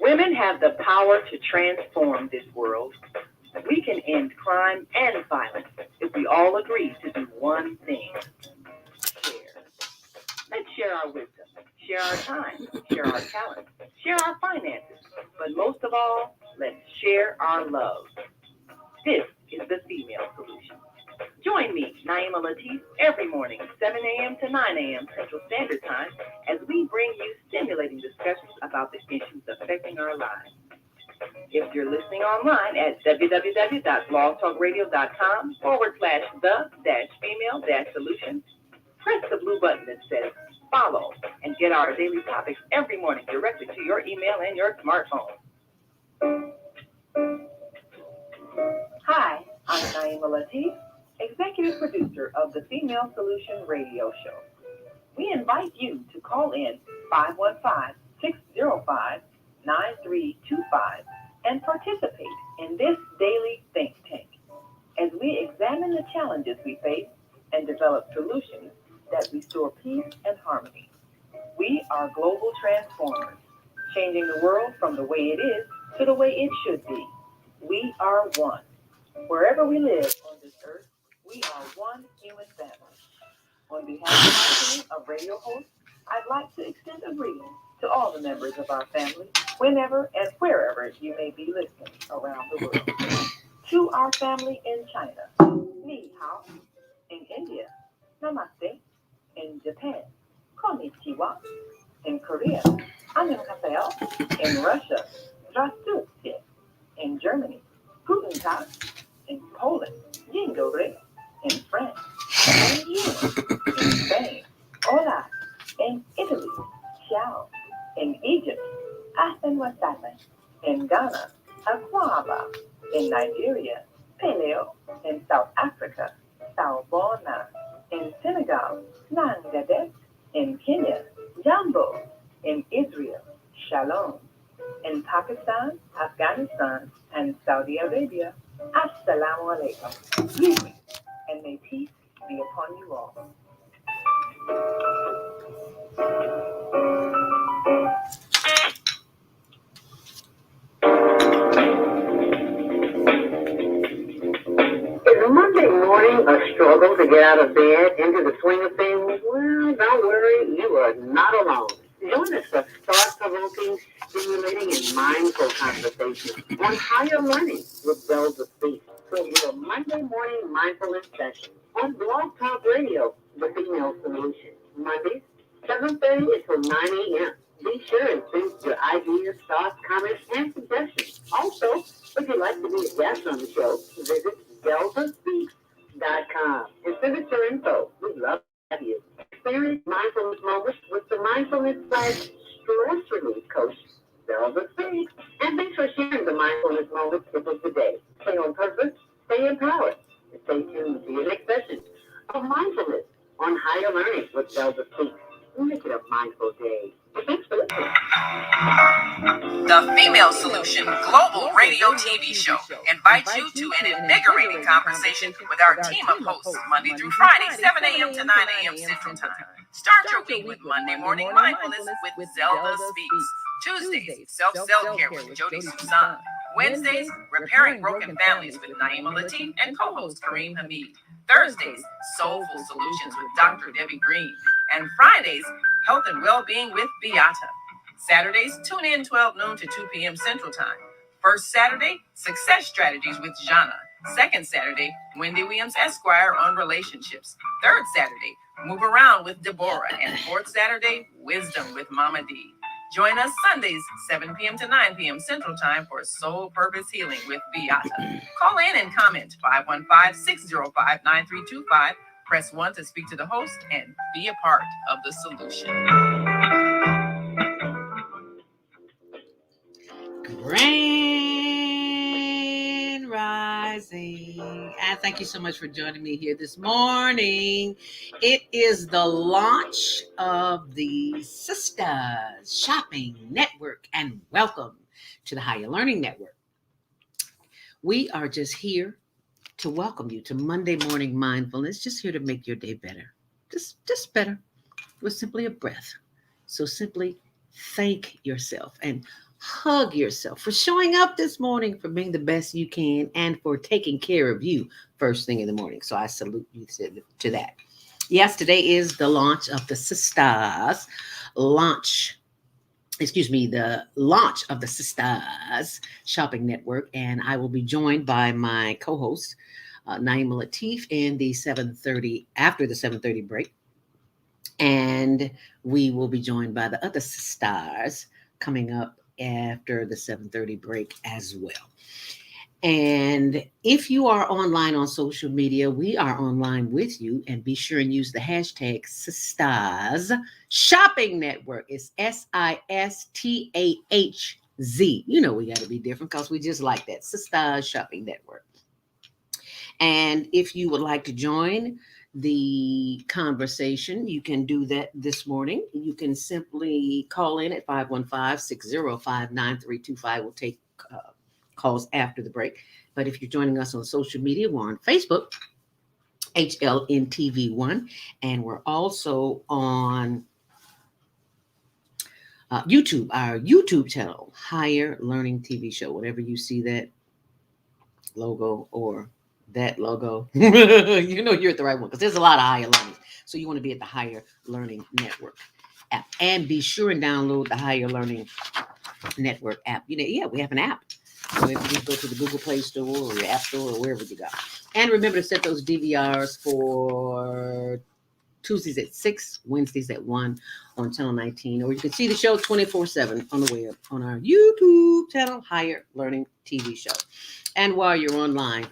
Women have the power to transform this world. We can end crime and violence if we all agree to do one thing: share. Let's share our wisdom, share our time, share our talent, share our finances, but most of all, let's share our love. This is the Female Solution. Join me, Naima Latif, every morning, 7 a.m. to 9 a.m. Central Standard Time, as we bring you stimulating discussions about the issues affecting our lives. If you're listening online at www.blogtalkradio.com/the-female-solution, press the blue button that says follow and get our daily topics every morning directly to your email and your smartphone. Hi, I'm Naima Latif, executive producer of the Female Solution radio show. We invite you to call in 515-605-9325 and participate in this daily think tank as we examine the challenges we face and develop solutions that restore peace and harmony. We are global transformers, changing the world from the way it is to the way it should be. We are one. Wherever we live on this earth, we are one human family. On behalf of my team of radio hosts, I'd like to extend a greeting to all the members of our family, whenever and wherever you may be listening around the world. To our family in China, Ni Hao. In India, Namaste. In Japan, Konnichiwa. In Korea, Annyeonghaseyo. In Russia, Здравствуйте. In Germany, Guten Tag. In Poland, Dzień dobry. In France, Bonjour. In Spain, Hola. In Italy, Ciao. In Egypt, Ahlan wa sahlan. In Ghana, Akwaba. In Nigeria, Paleo. In South Africa, Sawubona. In Senegal, Nangadet. In Kenya, Jambo. In Israel, Shalom. In Pakistan, Afghanistan, and Saudi Arabia, Assalamu alaikum. Greetings, and may peace be upon you all. Is Monday morning a struggle to get out of bed into the swing of things? Well, don't worry, you are not alone. Join us for thought-provoking, stimulating, and mindful conversation on higher learning with Zelda Speaks. So your Monday morning mindfulness session on Blog Talk Radio, The Female Solution. Mondays, 7:30 until 9 a.m. Be sure and send your ideas, thoughts, comments, and suggestions. Also, if you'd like to be a guest on the show, visit ZeldaSpeaks.com and send us your info. We'd love to have you. Experience mindfulness moments with the mindfulness/stress relief coach, Zelda Speaks. And thanks for sharing the mindfulness moments with us today. Stay on purpose, stay empowered, and stay tuned to your next session of mindfulness on higher learning with Zelda Speaks. Make it a mindful day. And thanks for listening. The Female Solution Global Radio TV Show invites you to an invigorating conversation with our team of hosts Monday through Friday, 7 a.m. to 9 a.m. Central Time. Start your week with Monday Morning Mindfulness with Zelda Speaks. Tuesdays, Self-Care with Jody Susan. Wednesdays, Repairing Broken Families with Naima Latif and co-host Kareem Hamid. Thursdays, Soulful Solutions with Dr. Debbie Green. And Fridays, Health and Wellbeing with Beata. Saturdays, tune in 12 noon to 2 p.m. Central Time. First Saturday, Success Strategies with Jana. Second Saturday, Wendy Williams Esquire on relationships. Third Saturday, Move Around with Deborah. And fourth Saturday, Wisdom with Mama D. Join us Sundays, 7 p.m. to 9 p.m. Central Time for Soul Purpose Healing with Beata. Call in and comment 515-605-9325. Press 1 to speak to the host and be a part of the solution. Grand Rising. And thank you so much for joining me here this morning. It is the launch of the Sistahz Shopping Network, and welcome to the Higher Learning Network. We are just here to welcome you to Monday Morning Mindfulness, just here to make your day better. Just better with simply a breath. So simply thank yourself and hug yourself for showing up this morning, for being the best you can, and for taking care of you first thing in the morning. So I salute you to that. Yes, today is the launch of the Sistahz launch. Excuse me, the launch of the Sistahz Shopping Network, and I will be joined by my co-host Naima Latif in the 7:30 after the 7:30 break, and we will be joined by the other stars coming up after the 7:30 break as well. And if you are online on social media, we are online with you. And be sure and use the hashtag Sistahz Shopping Network. It's Sistahz. You know we got to be different because we just like that. Sistahz Shopping Network. And if you would like to join the conversation, you can do that this morning. You can simply call in at 515-605-9325. We'll take calls after the break. But if you're joining us on social media, we're on Facebook, HLNTV1, and we're also on YouTube, our YouTube channel, Higher Learning TV Show. Whenever you see that logo or that logo, you know you're at the right one, because there's a lot of higher learning. So you want to be at the Higher Learning Network app. And be sure and download the Higher Learning Network app. Yeah, we have an app. So if you go to the Google Play Store or your App Store or wherever you go. And remember to set those DVRs for Tuesdays at 6, Wednesdays at 1 on Channel 19. Or you can see the show 24/7 on the web on our YouTube channel, Higher Learning TV Show. And while you're online,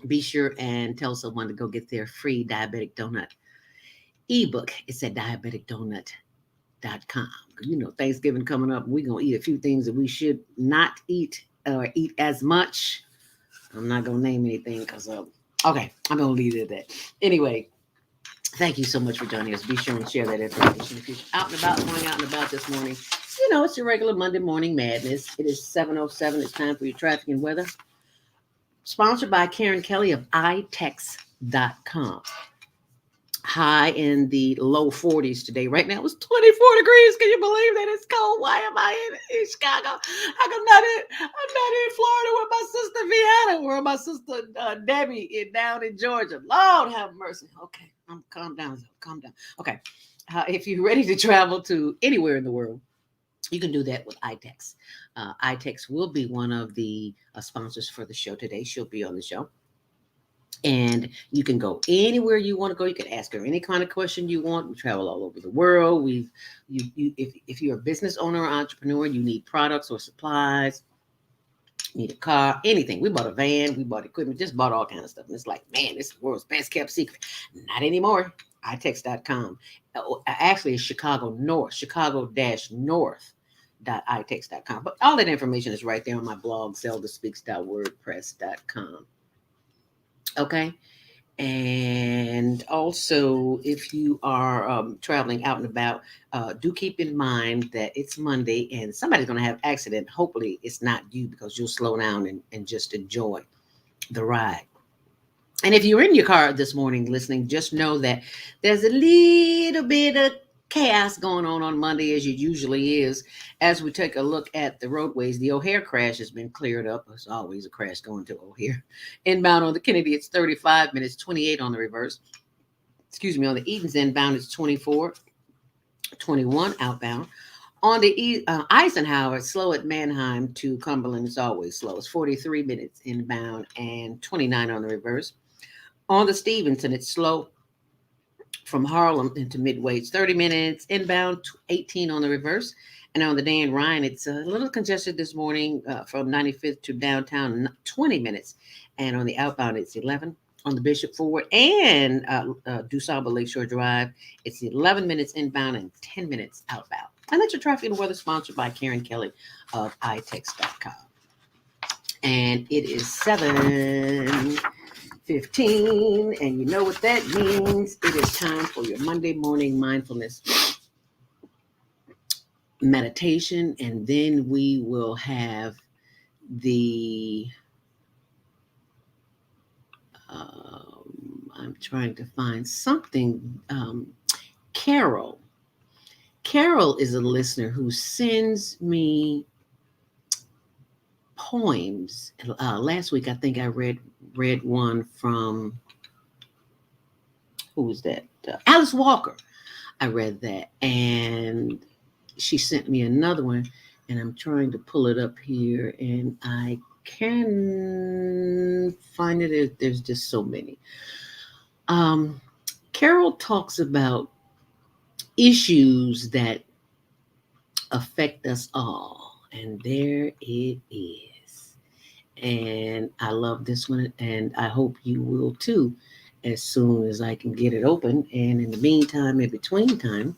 be sure and tell someone to go get their free diabetic donut ebook. It's at diabeticdonut.com. You know, Thanksgiving coming up, we're going to eat a few things that we should not eat or eat as much. I'm not going to name anything because, okay, I'm going to leave it at that. Anyway, thank you so much for joining us. Be sure and share that information. If you're out and about, going out and about this morning, you know, it's your regular Monday morning madness. It is 7:07. It's time for your traffic and weather. Sponsored by Karen Kelly of itex.com. High in the low 40s today. Right now it was 24 degrees. Can you believe that it's cold? Why am I in Chicago? I'm not in Florida with my sister Vienna or my sister Debbie down in Georgia. Lord have mercy. Okay, calm down. Okay, if you're ready to travel to anywhere in the world, you can do that with ITEX. ITEX will be one of the sponsors for the show today. She'll be on the show. And you can go anywhere you want to go. You can ask her any kind of question you want. We travel all over the world. If you're a business owner or entrepreneur, you need products or supplies, you need a car, anything. We bought a van, we bought equipment, just bought all kinds of stuff. And it's like, man, this is the world's best kept secret. Not anymore. itex.com. Actually, it's Chicago-north.itex.com. But all that information is right there on my blog, zeldaspeaks.wordpress.com. Okay. And also, if you are traveling out and about, do keep in mind that it's Monday and somebody's going to have an accident. Hopefully it's not you, because you'll slow down and just enjoy the ride. And if you're in your car this morning listening, just know that there's a little bit of chaos going on Monday, as it usually is. As we take a look at the roadways, the O'Hare crash has been cleared up. There's always a crash going to O'Hare. Inbound on the Kennedy, it's 35 minutes, 28 on the reverse. Excuse me, on the Edens inbound, it's 24, 21 outbound. On the Eisenhower, it's slow at Manheim to Cumberland. It's always slow. It's 43 minutes inbound and 29 on the reverse. On the Stevenson, it's slow from Harlem into Midway. It's 30 minutes inbound, 18 on the reverse. And on the Dan Ryan, it's a little congested this morning from 95th to downtown, 20 minutes. And on the outbound, it's 11. On the Bishop Ford and DuSable Lakeshore Drive, it's 11 minutes inbound and 10 minutes outbound. And that's your traffic and weather, sponsored by Karen Kelly of itex.com. And it is 7:15, and you know what that means. It is time for your Monday morning mindfulness meditation, and then we will have the I'm trying to find something. Carol Carol is a listener who sends me poems. Last week, I think I read one from, who was that? Alice Walker. I read that, and she sent me another one, and I'm trying to pull it up here, and I can find it. There's just so many. Um, Carol talks about issues that affect us all, and there it is. And I love this one, and I hope you will too, as soon as I can get it open. And in the meantime, in between time,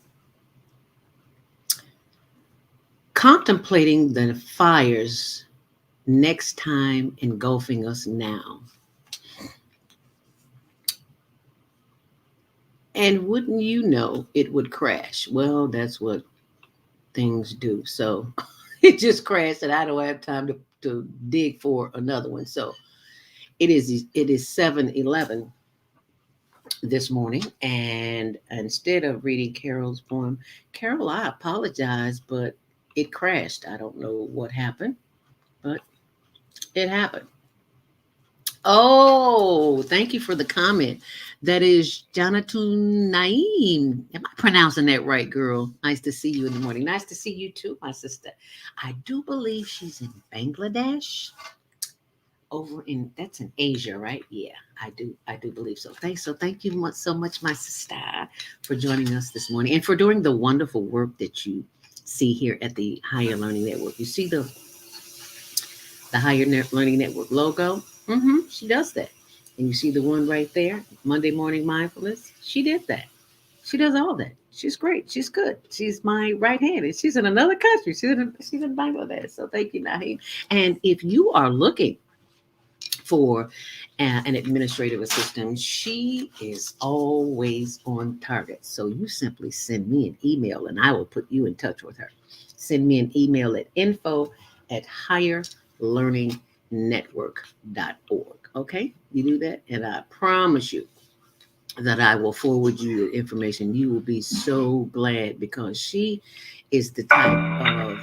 contemplating the fires next time engulfing us now. And wouldn't you know, it would crash. Well, that's what things do. So it just crashed, and I don't have time to dig for another one. So it is 7:11 this morning, and instead of reading Carol's poem, Carol, I apologize, but it crashed. I don't know what happened, but it happened. Oh, thank you for the comment. That is Janatun Naeem. Am I pronouncing that right, girl? Nice to see you in the morning. Nice to see you too, my sister. I do believe she's in Bangladesh. Over in, that's in Asia, right? Yeah, I do believe so. Thank you so much, my sister, for joining us this morning and for doing the wonderful work that you see here at the Higher Learning Network. You see the Higher Learning Network logo? She does that. And you see the one right there, Monday Morning Mindfulness? She did that. She does all that. She's great. She's good. She's my right hand. And she's in another country. She's in Bangladesh. So thank you, Naheem. And if you are looking for an administrative assistant, she is always on target. So you simply send me an email and I will put you in touch with her. Send me an email at info@higherlearningnetwork.org. Okay, you do that, and I promise you that I will forward you the information. You will be so glad, because she is the type of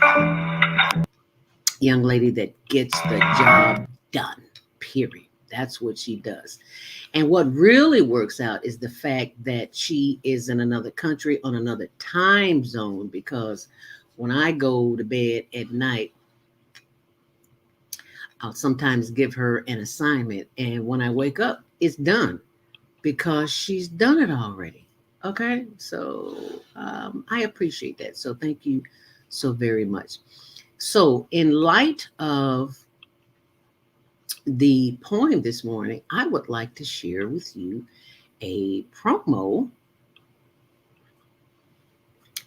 young lady that gets the job done, period. That's what she does. And what really works out is the fact that she is in another country on another time zone, because when I go to bed at night, I'll sometimes give her an assignment, and when I wake up, it's done because she's done it already. Okay, so I appreciate that. So thank you so very much. So in light of the poem this morning, I would like to share with you a promo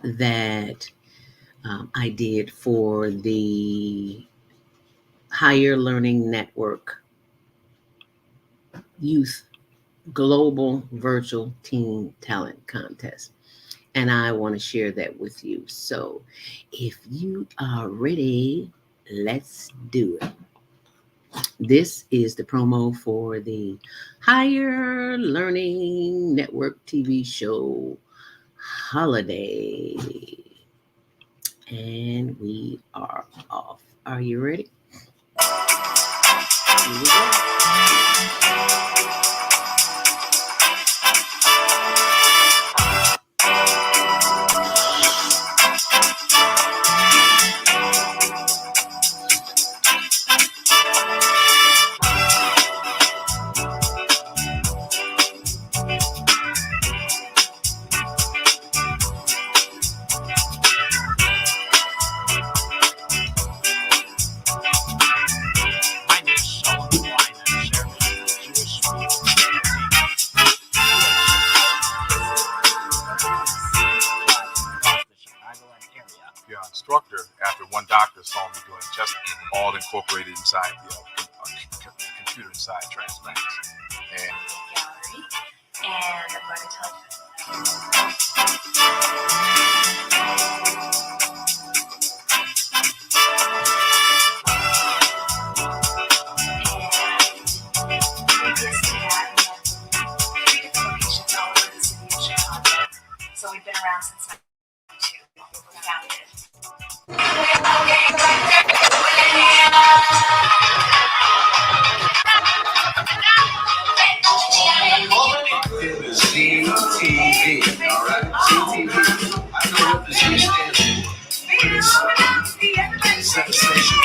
that I did for the Higher Learning Network Youth Global Virtual Teen Talent Contest. And I want to share that with you. So if you are ready, let's do it. This is the promo for the Higher Learning Network TV show Holiday. And we are off. Are you ready? Here we go. Incorporated inside the computer inside transplants. And gallery, and I'm going to tell you. Previous to that, we had 3 different locations all over the city of Chicago. So we've been around since 1992. CTV, all right? CTV. I know what the C stands for. Sensation.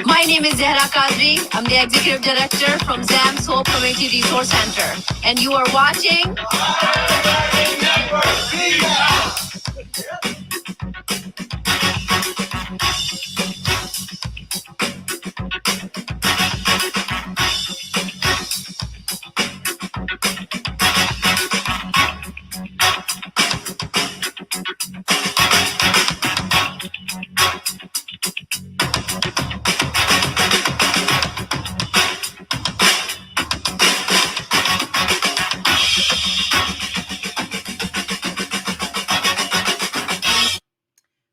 My name is Zehra Kadri. I'm the Executive Director from ZAM's Whole Community Resource Center. And you are watching...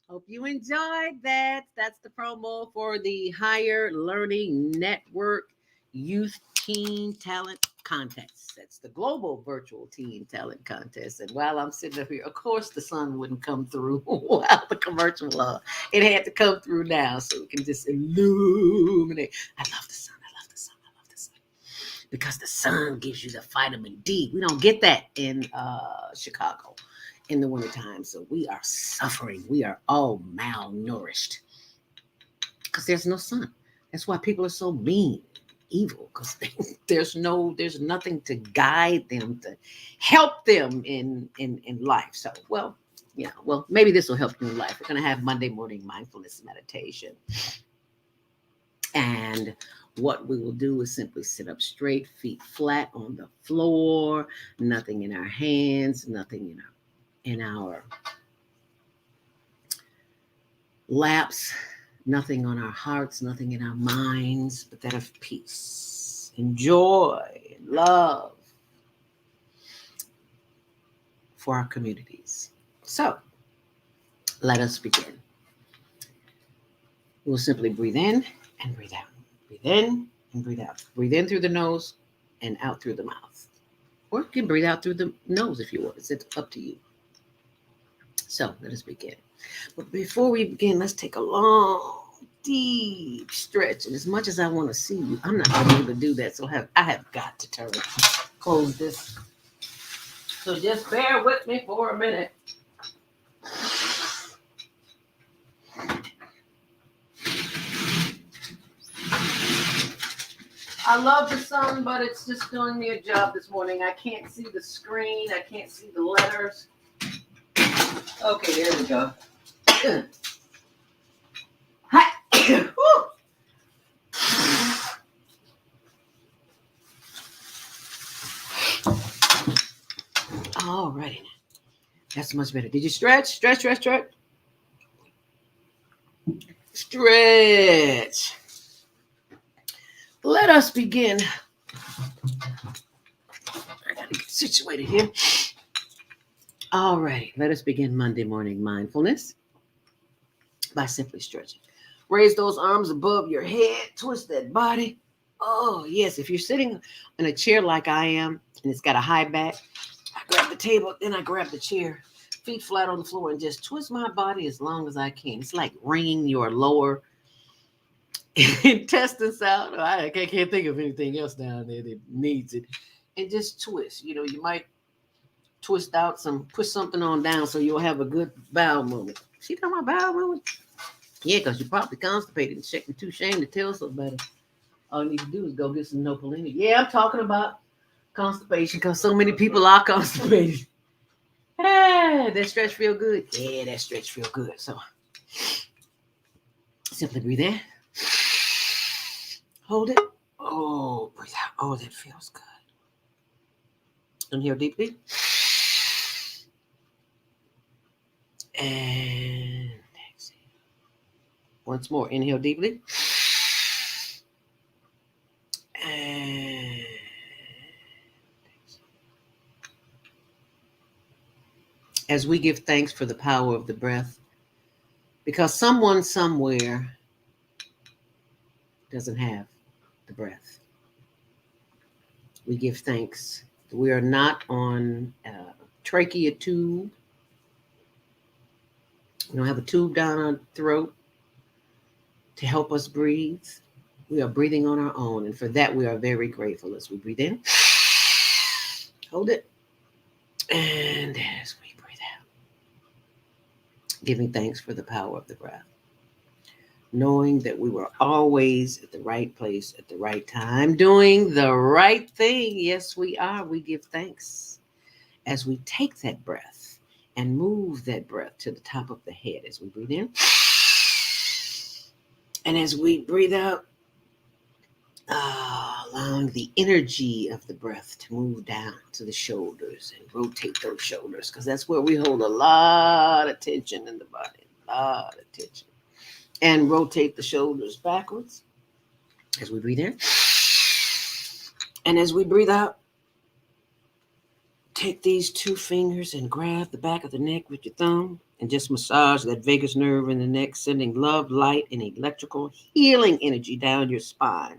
Hope you enjoyed that. That's the promo for the Higher Learning Network Youth Teen Talent Contest. That's the global virtual teen talent contest. And while I'm sitting up here, of course, the sun wouldn't come through while the commercial, it had to come through now so we can just illuminate. I love the sun. I love the sun. I love the sun. Because the sun gives you the vitamin D. We don't get that in Chicago in the wintertime. So we are suffering. We are all malnourished because there's no sun. That's why people are so mean, evil, because there's nothing to guide them, to help them in life. So, well, maybe this will help you in life. We're going to have Monday morning mindfulness meditation. And what we will do is simply sit up straight, feet flat on the floor, nothing in our hands, nothing in our laps, nothing on our hearts, nothing in our minds, but that of peace and joy and love for our communities. So let us begin. We'll simply breathe in and breathe out. Breathe in and breathe out. Breathe in through the nose and out through the mouth. Or you can breathe out through the nose if you want. It's up to you. So let us begin. But before we begin, let's take a long, deep stretch. And as much as I want to see you, I'm not going to be able to do that. So I have got to close this. So just bear with me for a minute. I love the sun, but it's just doing me a job this morning. I can't see the screen. I can't see the letters. Okay, there we go. All righty. That's much better. Did you stretch? Stretch. Stretch. Let us begin. I gotta get situated here. All right, let us begin Monday morning mindfulness by simply stretching. Raise those arms above your head, twist that body. Oh, yes, if you're sitting in a chair like I am, and it's got a high back, I grab the table, then I grab the chair, feet flat on the floor, and just twist my body as long as I can. It's like wringing your lower intestines out. I can't think of anything else down there that needs it. And just twist. You might twist out push something on down so you'll have a good bowel movement. See how my bowel movement? Yeah, because you're probably constipated and too ashamed to tell somebody. All you need to do is go get some Nopolina. Yeah, I'm talking about constipation because so many people are constipated. That stretch feel good? Yeah, that stretch feel good. So simply breathe in. Hold it. Oh, breathe out. Oh, that feels good. Inhale deeply. And exhale. Once more. Inhale deeply. And as we give thanks for the power of the breath, because someone somewhere doesn't have the breath, we give thanks. We are not on a trachea tube. We don't have a tube down our throat to help us breathe. We are breathing on our own, and for that we are very grateful. As we breathe in, hold it, and as we breathe out, giving thanks for the power of the breath, knowing that we were always at the right place at the right time, doing the right thing. Yes, we are. We give thanks as we take that breath and move that breath to the top of the head as we breathe in. And as we breathe out, allowing the energy of the breath to move down to the shoulders and rotate those shoulders, because that's where we hold a lot of tension in the body, a lot of tension. And rotate the shoulders backwards as we breathe in. And as we breathe out, take these two fingers and grab the back of the neck with your thumb and just massage that vagus nerve in the neck, sending love, light, and electrical healing energy down your spine.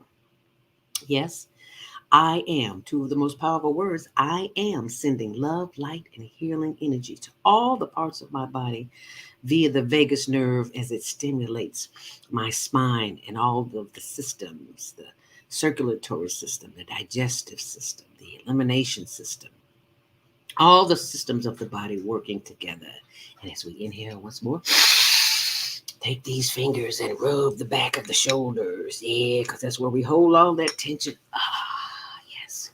Yes, I am, two of the most powerful words. I am sending love, light, and healing energy to all the parts of my body via the vagus nerve as it stimulates my spine and all of the systems, the circulatory system, the digestive system, the elimination system, all the systems of the body working together. And as we inhale once more, take these fingers and rub the back of the shoulders. Yeah, because that's where we hold all that tension. Yes.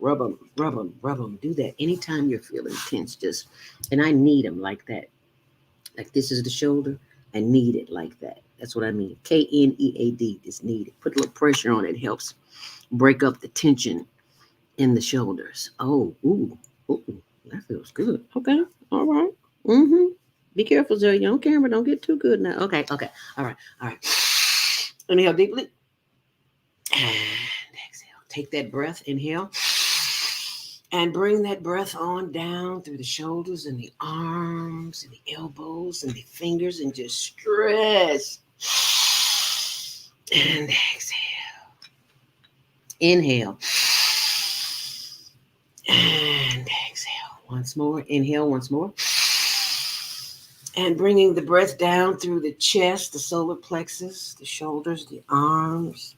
Rub them, rub them, rub them. Do that anytime you're feeling tense. And I knead them like that. Like this is the shoulder. I knead it like that. That's what I mean. Knead is kneaded. Put a little pressure on it. It helps break up the tension in the shoulders. Oh, ooh, that feels good. Okay, all right. Be careful, Zoe. You're on camera. Don't get too good now. Okay. All right. Inhale deeply. And exhale. Take that breath. Inhale. And bring that breath on down through the shoulders and the arms and the elbows and the fingers and just stretch. And exhale. Inhale. And exhale. Once more. Inhale once more. And bringing the breath down through the chest, the solar plexus, the shoulders, the arms,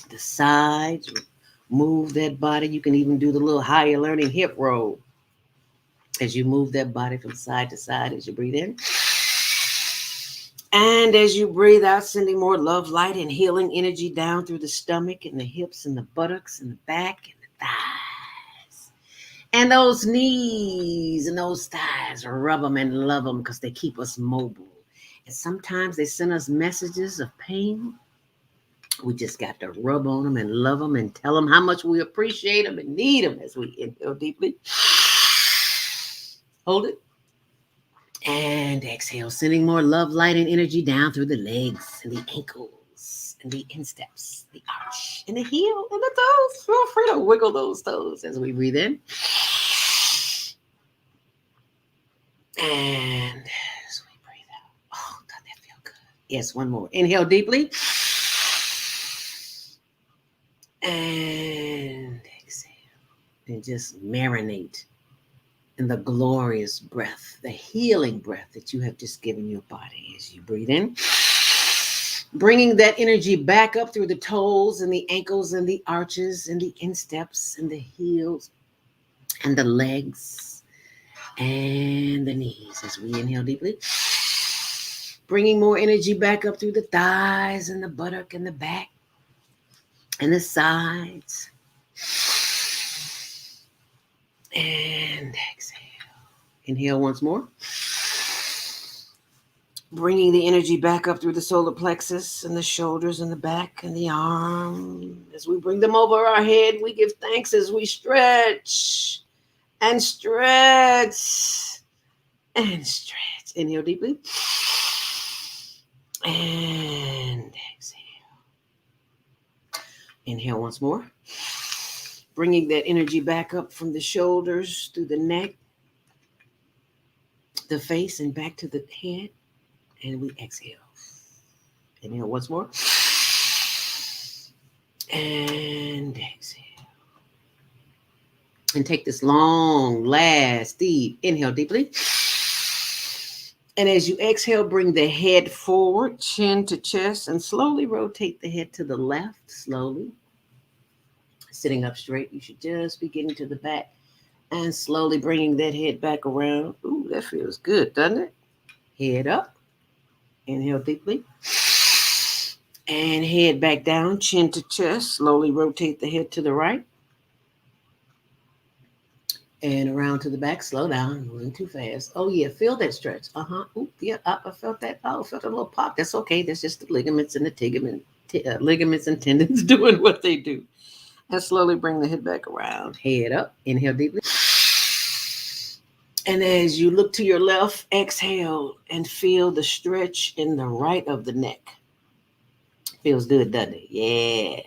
the sides. Move that body. You can even do the little higher learning hip roll as you move that body from side to side as you breathe in. And as you breathe out, sending more love, light, and healing energy down through the stomach and the hips and the buttocks and the back and the thighs. And those knees and those thighs, rub them and love them because they keep us mobile. And sometimes they send us messages of pain. We just got to rub on them and love them and tell them how much we appreciate them and need them as we inhale deeply. Hold it. And exhale, sending more love, light, and energy down through the legs and the ankles and the insteps, the arch and the heel and the toes. Feel free to wiggle those toes as we breathe in. And as we breathe out. Oh, God, that feels good. Yes, one more. Inhale deeply. And exhale. And just marinate in the glorious breath, the healing breath that you have just given your body as you breathe in. Bringing that energy back up through the toes and the ankles and the arches and the insteps and the heels and the legs and the knees as we inhale deeply. Bringing more energy back up through the thighs and the buttock and the back and the sides. And exhale. Inhale once more. Bringing the energy back up through the solar plexus and the shoulders and the back and the arm. As we bring them over our head, we give thanks as we stretch and stretch and stretch. Inhale deeply. And exhale. Inhale once more. Bringing that energy back up from the shoulders through the neck, the face, and back to the head. And we exhale. Inhale once more. And exhale. And take this long, last, deep inhale deeply. And as you exhale, bring the head forward, chin to chest, and slowly rotate the head to the left, slowly. Sitting up straight, you should just be getting to the back and slowly bringing that head back around. Ooh, that feels good, doesn't it? Head up. Inhale deeply. And head back down, chin to chest. Slowly rotate the head to the right. And around to the back. Slow down. Moving too fast. Oh, yeah. Feel that stretch. Ooh, yeah, I felt that. Oh, I felt a little pop. That's okay. That's just the ligaments and the ligaments and tendons doing what they do. And slowly bring the head back around. Head up. Inhale deeply. And as you look to your left, exhale and feel the stretch in the right of the neck. Feels good, doesn't it? Yeah.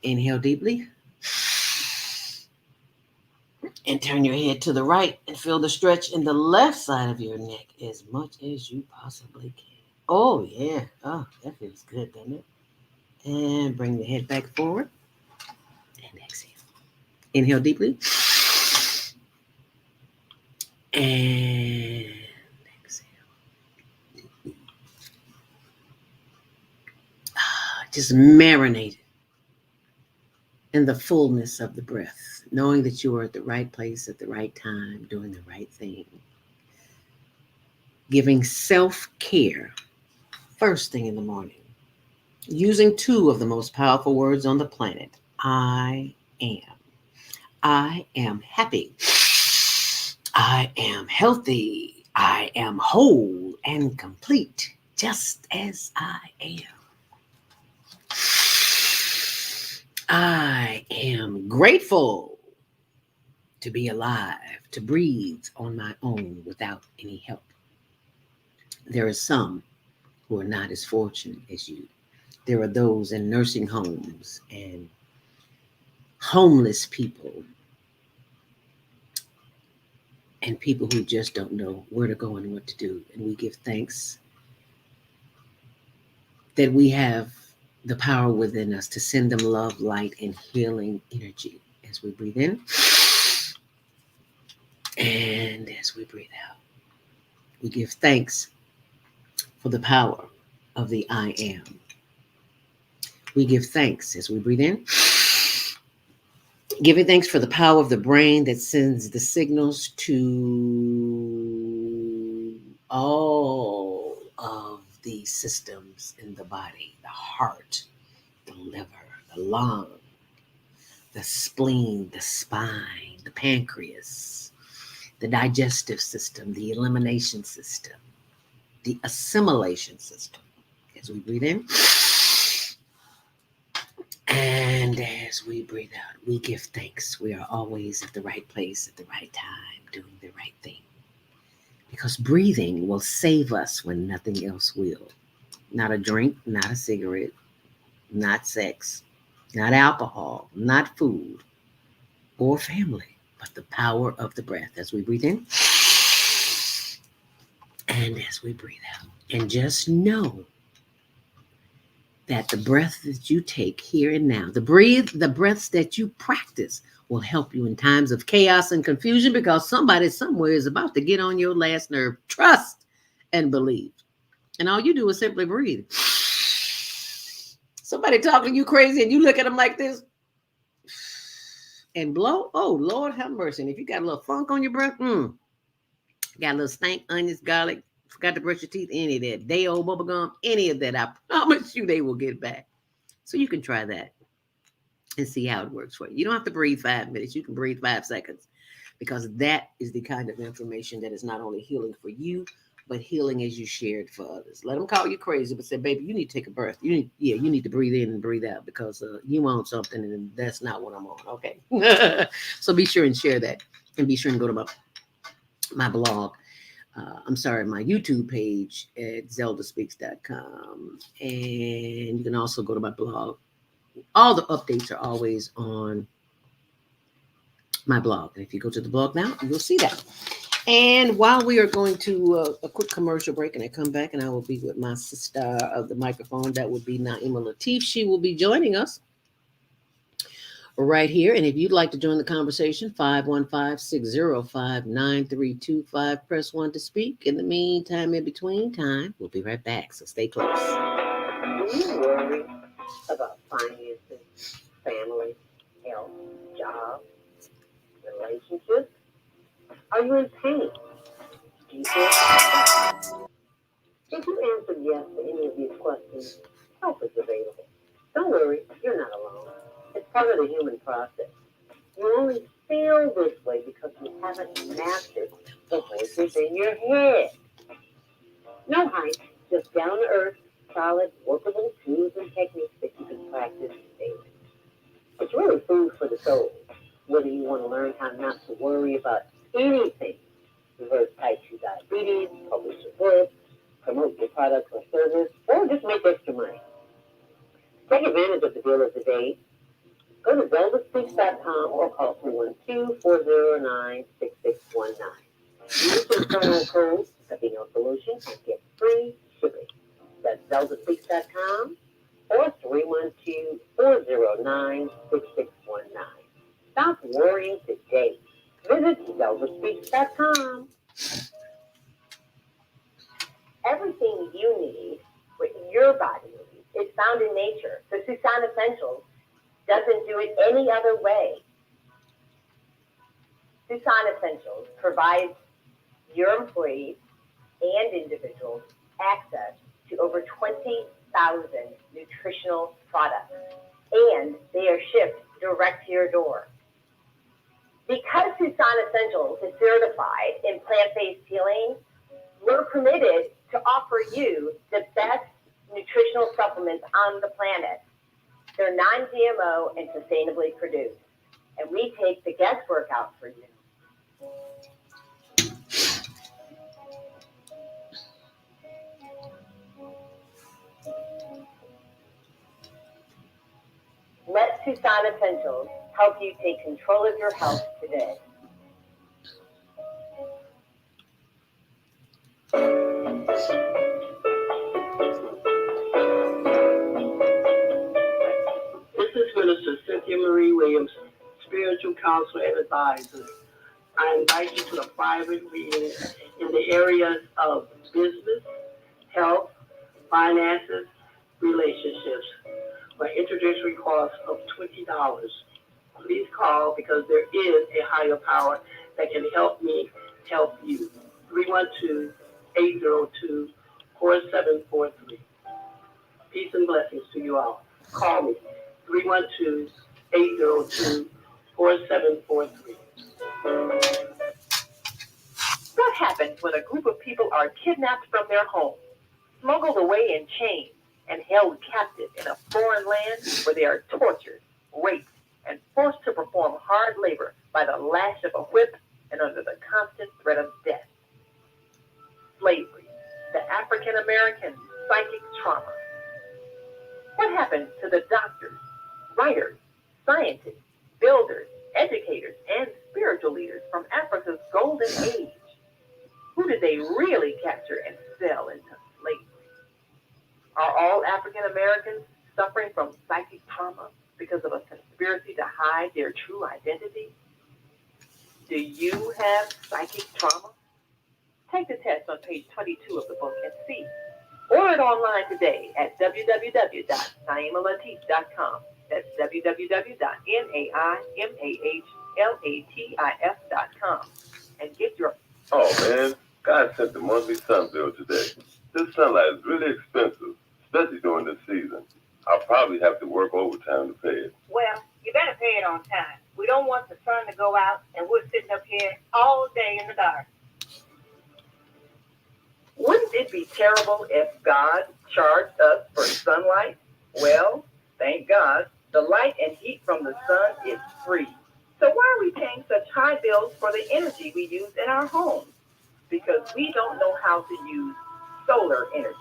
Inhale deeply. And turn your head to the right and feel the stretch in the left side of your neck as much as you possibly can. Oh, yeah. Oh, that feels good, doesn't it? And bring the head back forward. And exhale. Inhale deeply. And exhale. Just marinate in the fullness of the breath, knowing that you are at the right place at the right time, doing the right thing. Giving self-care first thing in the morning. Using two of the most powerful words on the planet. I am. I am happy. I am healthy. I am whole and complete, just as I am. I am grateful to be alive, to breathe on my own without any help. There are some who are not as fortunate as you. There are those in nursing homes and homeless people and people who just don't know where to go and what to do. And we give thanks that we have the power within us to send them love, light, and healing energy as we breathe in and as we breathe out. We give thanks for the power of the I am. We give thanks as we breathe in. Giving thanks for the power of the brain that sends the signals to all of the systems in the body, the heart, the liver, the lung, the spleen, the spine, the pancreas, the digestive system, the elimination system, the assimilation system. As we breathe in and as we breathe out, we give thanks. We are always at the right place at the right time, doing the right thing. Because breathing will save us when nothing else will. Not a drink, not a cigarette, not sex, not alcohol, not food or family, but the power of the breath as we breathe in and as we breathe out. And just know that the breath that you take here and now, the breaths that you practice will help you in times of chaos and confusion because somebody somewhere is about to get on your last nerve. Trust and believe. And all you do is simply breathe. Somebody talking to you crazy and you look at them like this and blow. Oh, Lord have mercy. And if you got a little funk on your breath, got a little stank, onions, garlic, forgot to brush your teeth, any of that. Day old bubble gum, any of that, I promise you they will get back. So you can try that and see how it works for you. You don't have to breathe 5 minutes. You can breathe 5 seconds because that is the kind of information that is not only healing for you, but healing as you share it for others. Let them call you crazy, but say, baby, you need to take a breath. You need to breathe in and breathe out because you want something and that's not what I'm on. Okay. So be sure and share that and be sure and go to my blog. My YouTube page at zeldaspeaks.com. And you can also go to my blog. All the updates are always on my blog. And if you go to the blog now, you'll see that. And while we are going to a quick commercial break and I come back and I will be with my sister of the microphone, that would be Naima Latif. She will be joining us right here. And if you'd like to join the conversation, 515-605-9325. Press 1 to speak. In the meantime, in between time, we'll be right back. So stay close. Do you worry about finances, family, health, job, relationships? Are you in pain? Do you feel stuck? If you answered yes to any of these questions, help is available. Don't worry, you're not alone. It's part of the human process. You only feel this way because you haven't mastered the voices in your head. No hype, just down to earth, solid, workable tools and techniques that you can practice daily. It's really food for the soul. Whether you want to learn how not to worry about anything, reverse type 2 diabetes, publish your book, promote your product or service, or just make extra money. Take advantage of the deal of the day. Go to zeldaspeaks.com or call 312-409-6619. Use your promo code, Sabino Solution, and get free shipping. That's zeldaspeaks.com or 312-409-6619. Stop worrying today. Visit zeldaspeaks.com. Everything you need, what your body needs, is found in nature. So Sistahz Essentials doesn't do it any other way. Sistahz Essentials provides your employees and individuals access to over 20,000 nutritional products, and they are shipped direct to your door. Because Sistahz Essentials is certified in plant-based healing, we're permitted to offer you the best nutritional supplements on the planet. They're non-GMO and sustainably produced, and we take the guesswork out for you. Let Sistahz Essentials help you take control of your health today. This is Minister Cynthia Marie Williams, spiritual counselor and advisor. I invite you to a private reading in the areas of business, health, finances, relationships, for introductory cost of $20. Please call because there is a higher power that can help me help you. 312-802-4743. Peace and blessings to you all. Call me. 312-802-4743. What happens when a group of people are kidnapped from their homes, smuggled away in chains, and held captive in a foreign land where they are tortured, raped, and forced to perform hard labor by the lash of a whip and under the constant threat of death? Slavery, the African American psychic trauma. What happens to the doctors, writers, scientists, builders, educators, and spiritual leaders from Africa's golden age? Who did they really capture and sell into slavery? Are all African Americans suffering from psychic trauma because of a conspiracy to hide their true identity? Do you have psychic trauma? Take the test on page 22 of the book and see. Order it online today at www.naimalatif.com. That's www.naimalatif.com. And get your... Oh, man. God sent the monthly sun bill today. This sunlight is really expensive, especially during this season. I'll probably have to work overtime to pay it. Well, you better pay it on time. We don't want the sun to go out and we're sitting up here all day in the dark. Wouldn't it be terrible if God charged us for sunlight? Well, thank God, the light and heat from the sun is free. So why are we paying such high bills for the energy we use in our homes? Because we don't know how to use solar energy,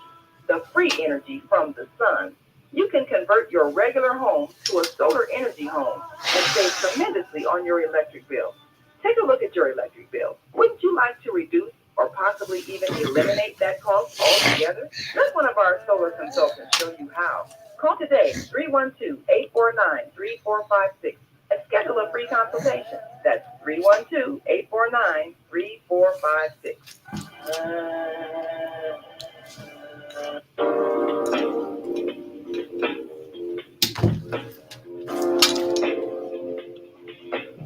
the free energy from the sun. You can convert your regular home to a solar energy home and save tremendously on your electric bill. Take a look at your electric bill. Wouldn't you like to reduce or possibly even eliminate that cost altogether? Let one of our solar consultants show you how. Call today, 312-849-3456, and schedule a free consultation. That's 312-849-3456.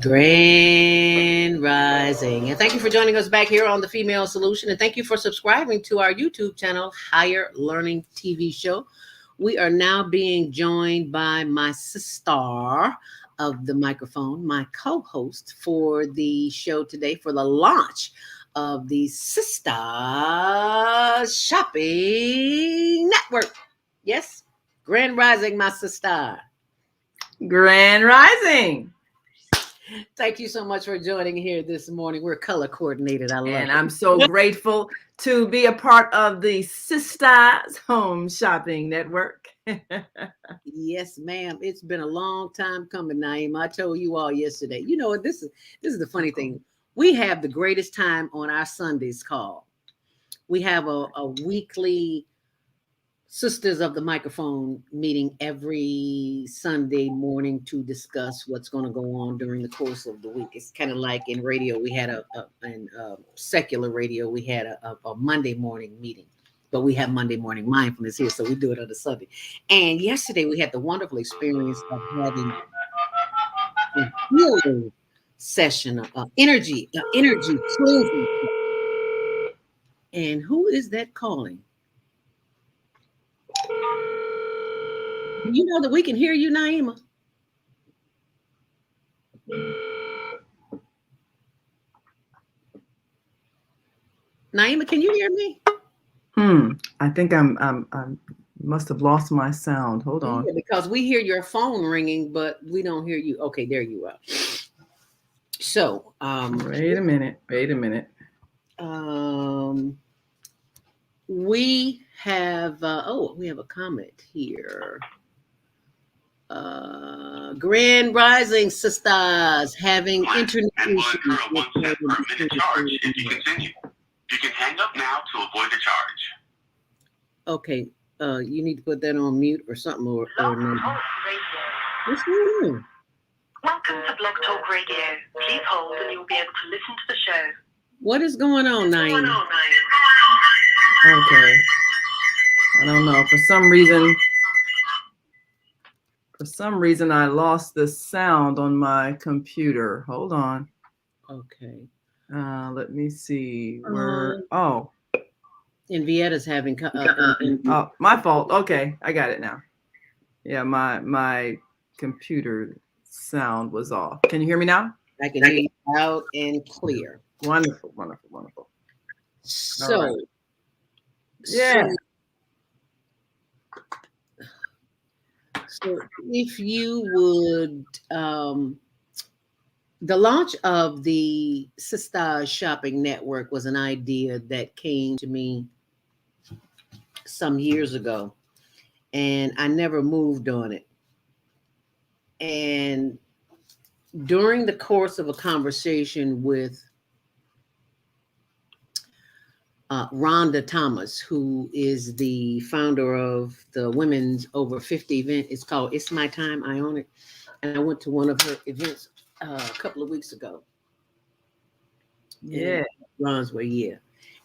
Grand Rising. And thank you for joining us back here on The Female Solution. And thank you for subscribing to our YouTube channel, Higher Learning TV Show. We are now being joined by my sister of the microphone, my co-host for the show today, for the launch of the Sistahz Shopping Network. Yes, Grand Rising, my sister. Grand Rising. Thank you so much for joining here this morning. We're color coordinated. I love it. And I'm so grateful to be a part of the Sistahz Home Shopping Network. Yes, ma'am. It's been a long time coming, Naima. I told you all yesterday. You know what? This is the funny thing. We have the greatest time on our Sundays call. We have a weekly Sisters of the Microphone meeting every Sunday morning to discuss what's going to go on during the course of the week. It's kind of like in radio, we had in secular radio, we had a Monday morning meeting, but we have Monday morning mindfulness here, so we do it on a Sunday. And yesterday we had the wonderful experience of having a healing session, energy cleansing. And who is that calling? You know that we can hear you, Naima. Naima, can you hear me? I think I'm must have lost my sound. Hold on. Yeah, because we hear your phone ringing, but we don't hear you. Okay, there you are. So, wait a minute. We have we have a comment here. Grand Rising Sistahz having internet issues. You can hang up now to avoid the charge. Okay, you need to put that on mute or something. Or what's going on? Welcome to Blog Talk Radio. Please hold and you'll be able to listen to the show. What is going on, Naima? Okay. I don't know. For some reason, I lost the sound on my computer. Hold on. Okay. Let me see. And Vietta's having. Oh, my fault. Okay, I got it now. Yeah, my computer sound was off. Can you hear me now? I can hear you loud and clear. Wonderful. So, right. Yeah. So if you would, the launch of the Sistahz Shopping Network was an idea that came to me some years ago, and I never moved on it. And during the course of a conversation with Rhonda Thomas, who is the founder of the Women's Over 50 event. It's called It's My Time, I Own It. And I went to one of her events a couple of weeks ago. Yeah. Ronsway, yeah.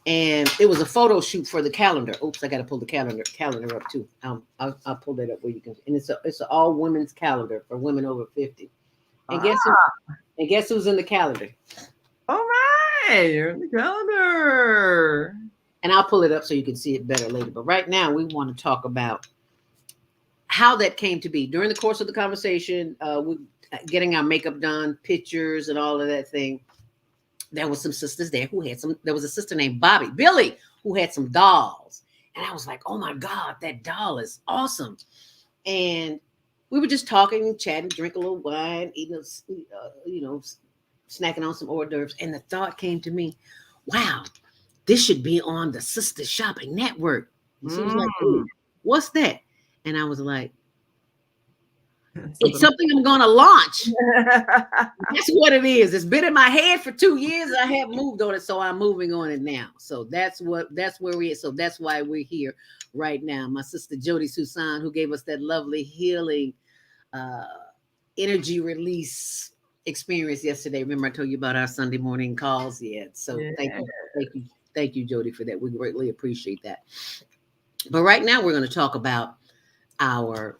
And it was a photo shoot for the calendar. Oops, I got to pull the calendar up too. I'll pull that up where you can. And it's an all women's calendar for women over 50. And guess who's in the calendar? All Hey, you're in the calendar. And I'll pull it up so you can see it better later. But right now, we want to talk about how that came to be. During the course of the conversation, we getting our makeup done, pictures, and all of that thing. There was some sisters there who had some. There was a sister named Billy, who had some dolls, and I was like, "Oh my God, that doll is awesome!" And we were just talking, chatting, drink a little wine, eating, snacking on some hors d'oeuvres, and the thought came to me, "Wow, this should be on the Sister Shopping Network." And she was like, "Ooh, what's that?" And I was like, "It's something I'm going to launch." That's what it is. It's been in my head for 2 years. I haven't moved on it, so I'm moving on it now. So that's where we are. So that's why we're here right now. My sister Jody Susan, who gave us that lovely healing energy release experience yesterday. Remember I told you about our Sunday morning calls? Yeah. So thank you, Jody, for that. We greatly appreciate that. But right now we're going to talk about our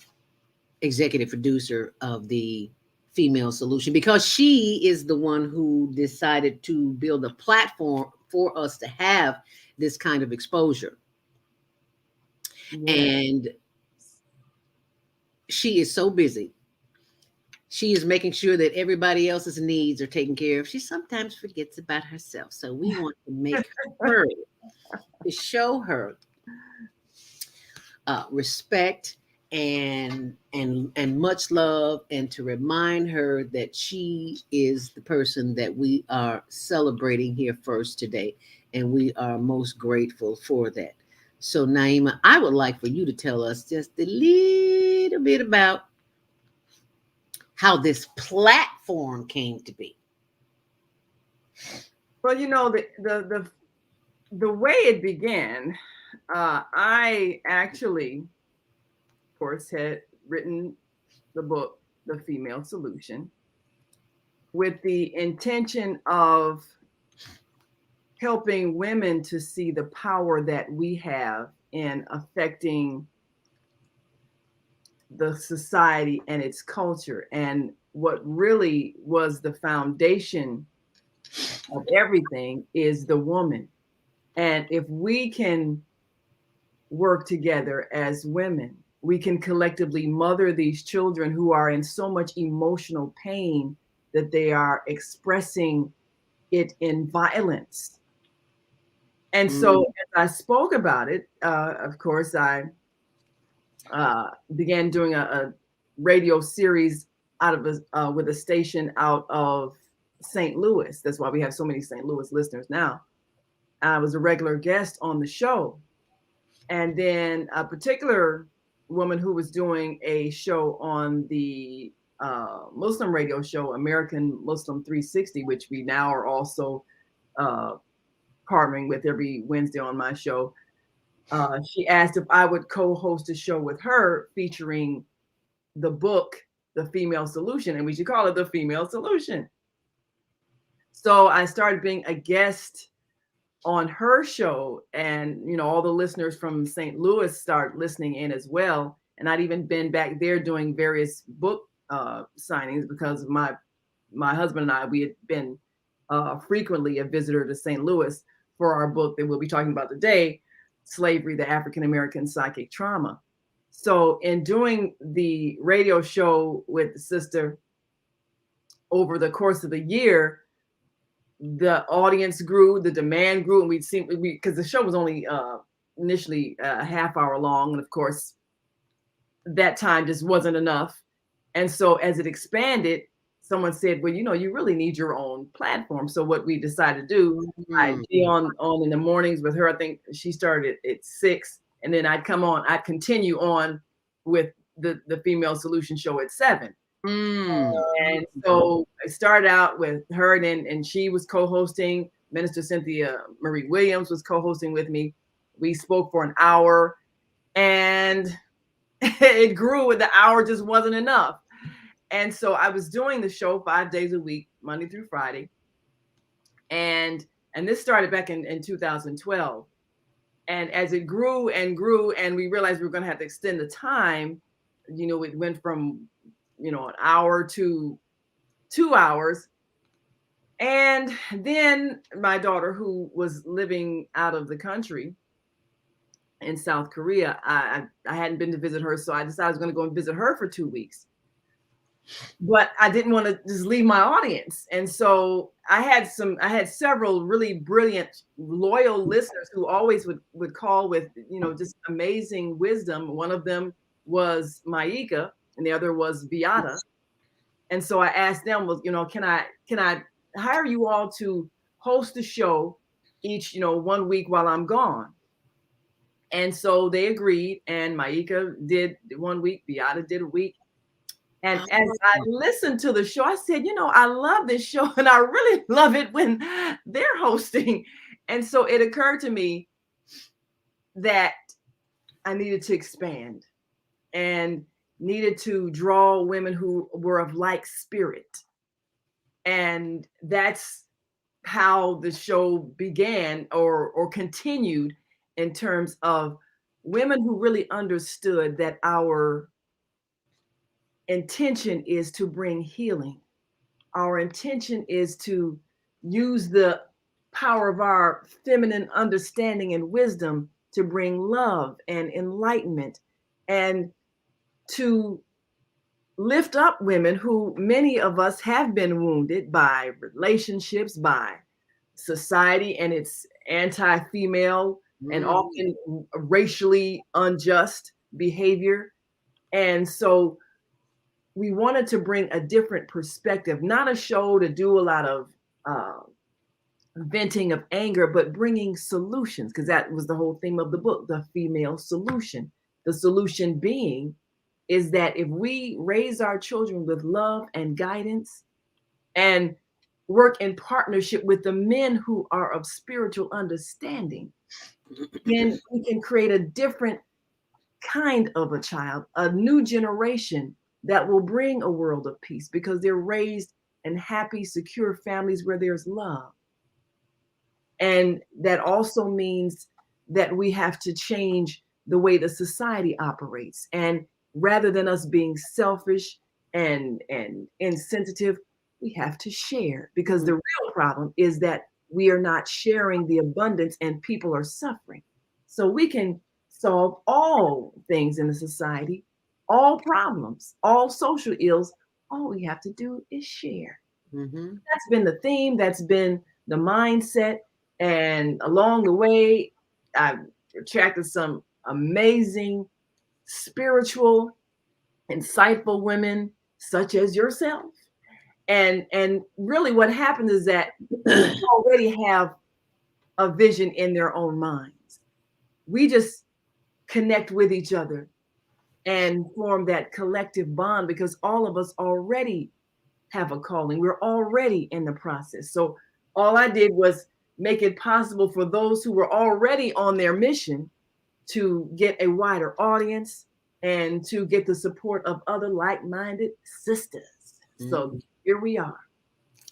executive producer of the Female Solution, because she is the one who decided to build a platform for us to have this kind of exposure. And she is so busy. She is making sure that everybody else's needs are taken care of. She sometimes forgets about herself. So we want to make her, to show her respect and much love, and to remind her that she is the person that we are celebrating here first today, and we are most grateful for that. So Naima, I would like for you to tell us just a little bit about how this platform came to be. Well, the way it began, I actually, of course, had written the book, The Female Solution, with the intention of helping women to see the power that we have in affecting the society and its culture. And what really was the foundation of everything is the woman. And if we can work together as women, we can collectively mother these children who are in so much emotional pain that they are expressing it in violence. And so as I spoke about it, of course, I began doing a radio series with a station out of St. Louis. That's why we have so many St. Louis listeners now. I was a regular guest on the show. And then a particular woman who was doing a show on the Muslim radio show, American Muslim 360, which we now are also partnering with every Wednesday on my show. She asked if I would co-host a show with her featuring the book, The Female Solution, and we should call it The Female Solution. So I started being a guest on her show, and all the listeners from St. Louis start listening in as well. And I'd even been back there doing various book signings because my husband and I, we had been frequently a visitor to St. Louis for our book that we'll be talking about today, Slavery, the African American Psychic Trauma. So in doing the radio show with the sister over the course of the year, the audience grew, the demand grew, and because the show was only initially a half hour long, and of course that time just wasn't enough. And so as it expanded, someone said, well, you really need your own platform. So what we decided to do, I'd be on in the mornings with her. I think she started at 6, and then I'd continue on with the Female Solution show at 7. And so I started out with her, and she was co-hosting. Minister Cynthia Marie Williams was co-hosting with me. We spoke for an hour, and it grew, and the hour just wasn't enough. And so I was doing the show 5 days a week, Monday through Friday. And this started back in 2012. And as it grew and grew, and we realized we were going to have to extend the time, it went from, an hour to 2 hours. And then my daughter, who was living out of the country in South Korea, I hadn't been to visit her, so I decided I was going to go and visit her for 2 weeks. But I didn't want to just leave my audience. And so I had several really brilliant, loyal listeners who always would call with, just amazing wisdom. One of them was Maika and the other was Beata. And so I asked them, well, can I hire you all to host a show each, 1 week while I'm gone? And so they agreed, and Maika did 1 week, Beata did a week. And as I listened to the show, I said, I love this show and I really love it when they're hosting. And so it occurred to me that I needed to expand and needed to draw women who were of like spirit. And that's how the show began or continued, in terms of women who really understood that our intention is to bring healing. Our intention is to use the power of our feminine understanding and wisdom to bring love and enlightenment, and to lift up women who, many of us have been wounded by relationships, by society and its anti-female and often racially unjust behavior. And so we wanted to bring a different perspective, not a show to do a lot of venting of anger, but bringing solutions, because that was the whole theme of the book, the female solution. The solution being is that if we raise our children with love and guidance and work in partnership with the men who are of spiritual understanding, then we can create a different kind of a child, a new generation that will bring a world of peace, because they're raised in happy, secure families where there's love. And that also means that we have to change the way the society operates. And rather than us being selfish and insensitive, we have to share, because the real problem is that we are not sharing the abundance and people are suffering. So we can solve all things in the society, all problems, all social ills. All we have to do is share. That's been the theme, that's been the mindset. And along the way, I've attracted some amazing, spiritual, insightful women such as yourself. And really what happens is that they already have a vision in their own minds. We just connect with each other and form that collective bond, because all of us already have a calling. We're already in the process. So all I did was make it possible for those who were already on their mission to get a wider audience and to get the support of other like-minded sisters. So here we are.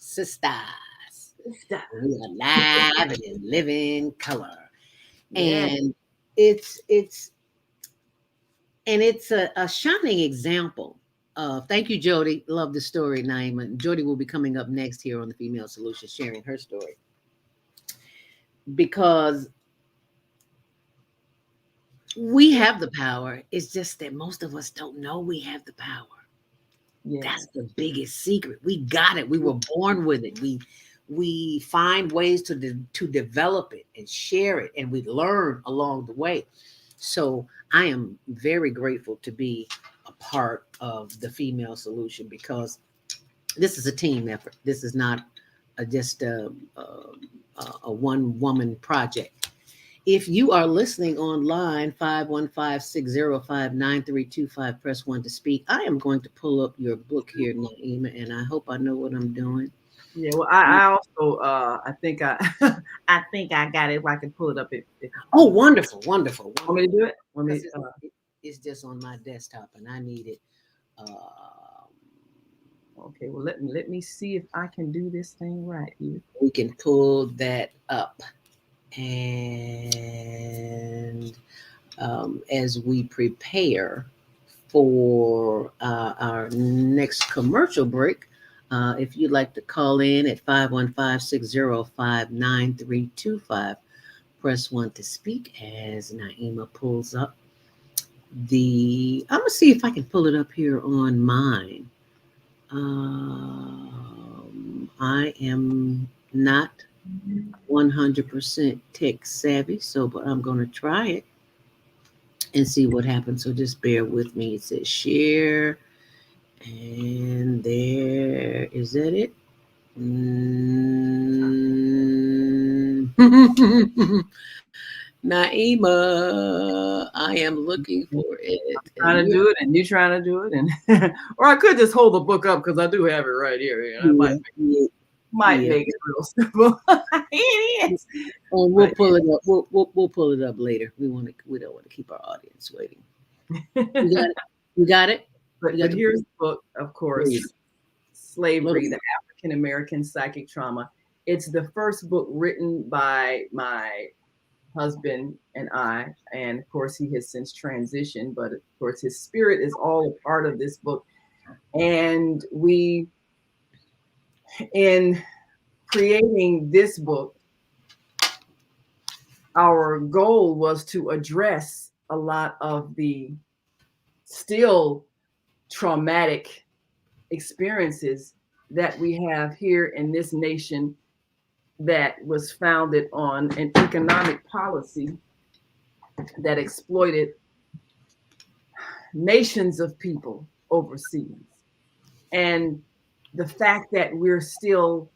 Sistahz. We are live and in living color. And it's a shining example of, thank you, Jody. Love the story, Naima. Jody will be coming up next here on the Female Solution, sharing her story. Because we have the power. It's just that most of us don't know we have the power. That's the biggest secret. We got it. We were born with it. We find ways to develop it and share it, and we learn along the way. So I am very grateful to be a part of the Female Solution, because this is a team effort. This is not just a one-woman project. If you are listening online, 515-605-9325, press 1 to speak. I am going to pull up your book here, Naima, and I hope I know what I'm doing. Yeah, well, I also I think I got it. If I can pull it up. Oh, wonderful. Want me to do it? It's just on my desktop, and I need it. Okay, well, let me see if I can do this thing right here. We can pull that up. And as we prepare for our next commercial break, If you'd like to call in at 515-605-9325, press 1 to speak as Naima pulls up I'm going to see if I can pull it up here on mine. I am not 100% tech savvy, but I'm going to try it and see what happens. So just bear with me. It says share, and there is that it. Naima, I am looking for it. Trying to do it, and you trying to do it, and or I could just hold the book up because I do have it right here. I might make it real simple. It is. Oh, we'll pull it up. We'll pull it up later. We don't want to keep our audience waiting. You got it. But here's the book, of course, Slavery: The African American Psychic Trauma. It's the first book written by my husband and I, and of course he has since transitioned, but of course his spirit is all a part of this book. And we, in creating this book, our goal was to address a lot of the still traumatic experiences that we have here in this nation that was founded on an economic policy that exploited nations of people overseas. And the fact that we're still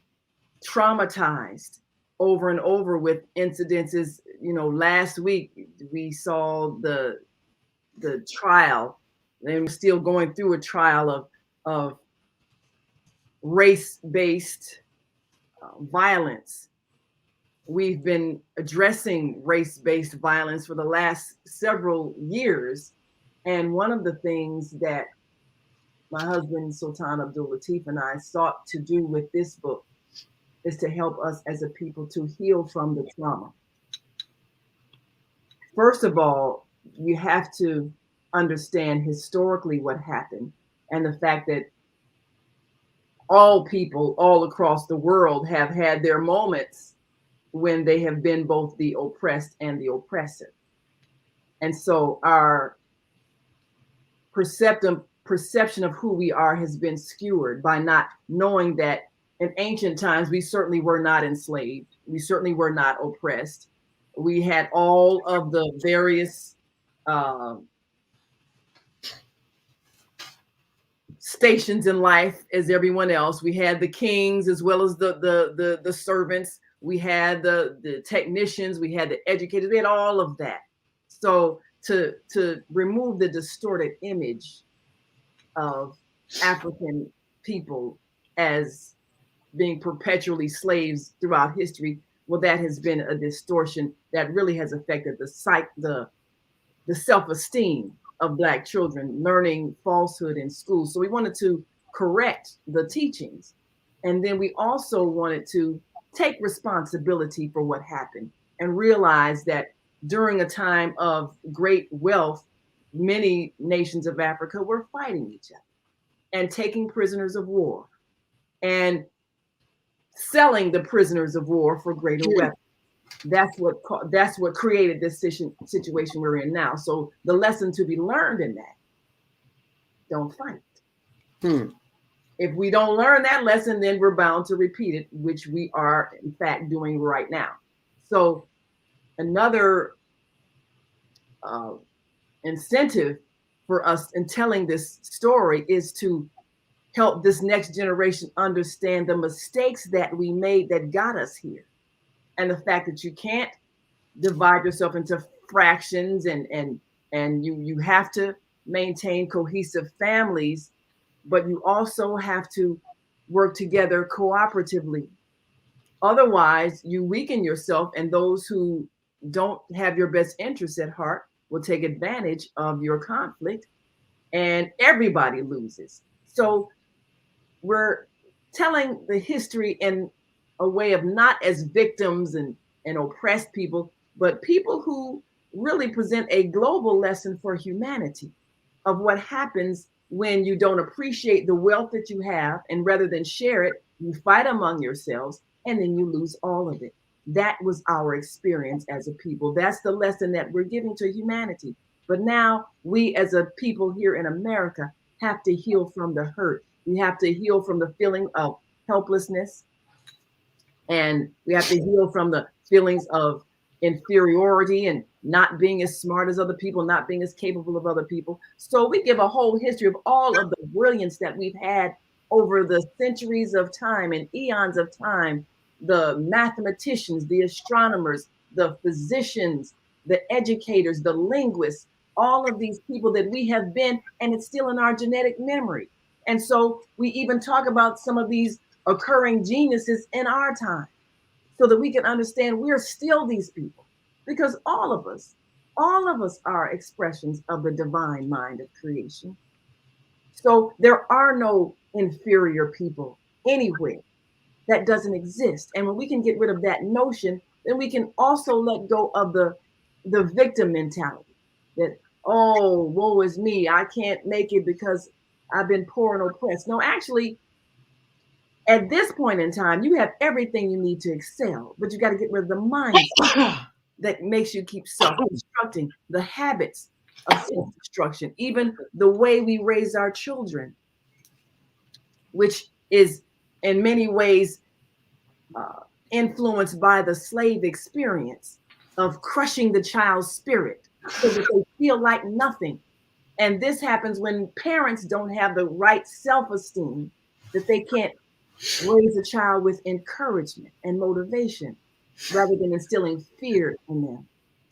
traumatized over and over with incidences. Last week we saw the trial, and we're still going through a trial of race-based violence. We've been addressing race-based violence for the last several years. And one of the things that my husband, Sultan Abdul Latif, and I sought to do with this book is to help us as a people to heal from the trauma. First of all, you have to understand historically what happened, and the fact that all people all across the world have had their moments when they have been both the oppressed and the oppressor. And so our perception of who we are has been skewered by not knowing that in ancient times, we certainly were not enslaved. We certainly were not oppressed. We had all of the various stations in life as everyone else. We had the kings as well as the servants. We had the technicians. We had the educators. We had all of that. So to remove the distorted image of African people as being perpetually slaves throughout history, well, that has been a distortion that really has affected the self-esteem of Black children learning falsehood in school. So we wanted to correct the teachings. And then we also wanted to take responsibility for what happened and realize that during a time of great wealth, many nations of Africa were fighting each other and taking prisoners of war and selling the prisoners of war for greater weapons. That's what created this situation we're in now. So the lesson to be learned in that: don't fight. If we don't learn that lesson, then we're bound to repeat it, which we are in fact doing right now. So another incentive for us in telling this story is to help this next generation understand the mistakes that we made that got us here. And the fact that you can't divide yourself into fractions and you have to maintain cohesive families, but you also have to work together cooperatively. Otherwise, you weaken yourself, and those who don't have your best interests at heart will take advantage of your conflict, and everybody loses. So we're telling the history in a way of not as victims and oppressed people, but people who really present a global lesson for humanity of what happens when you don't appreciate the wealth that you have, and rather than share it, you fight among yourselves, and then you lose all of it. That was our experience as a people. That's the lesson that we're giving to humanity. But now we as a people here in America have to heal from the hurt. We have to heal from the feeling of helplessness, and we have to heal from the feelings of inferiority and not being as smart as other people, not being as capable of other people. So we give a whole history of all of the brilliance that we've had over the centuries of time and eons of time. The mathematicians, the astronomers, the physicians, the educators, the linguists, all of these people that we have been, and it's still in our genetic memory. And so we even talk about some of these occurring geniuses in our time, so that we can understand we're still these people, because all of us are expressions of the divine mind of creation. So there are no inferior people anywhere. That doesn't exist. And when we can get rid of that notion, then we can also let go of the victim mentality that, oh, woe is me, I can't make it because I've been poor and oppressed. No, actually, at this point in time, you have everything you need to excel, but you got to get rid of the mindset that makes you keep self-destructing, the habits of self-destruction, even the way we raise our children, which is in many ways influenced by the slave experience of crushing the child's spirit so that they feel like nothing. And this happens when parents don't have the right self-esteem, that they can't raise a child with encouragement and motivation rather than instilling fear in them.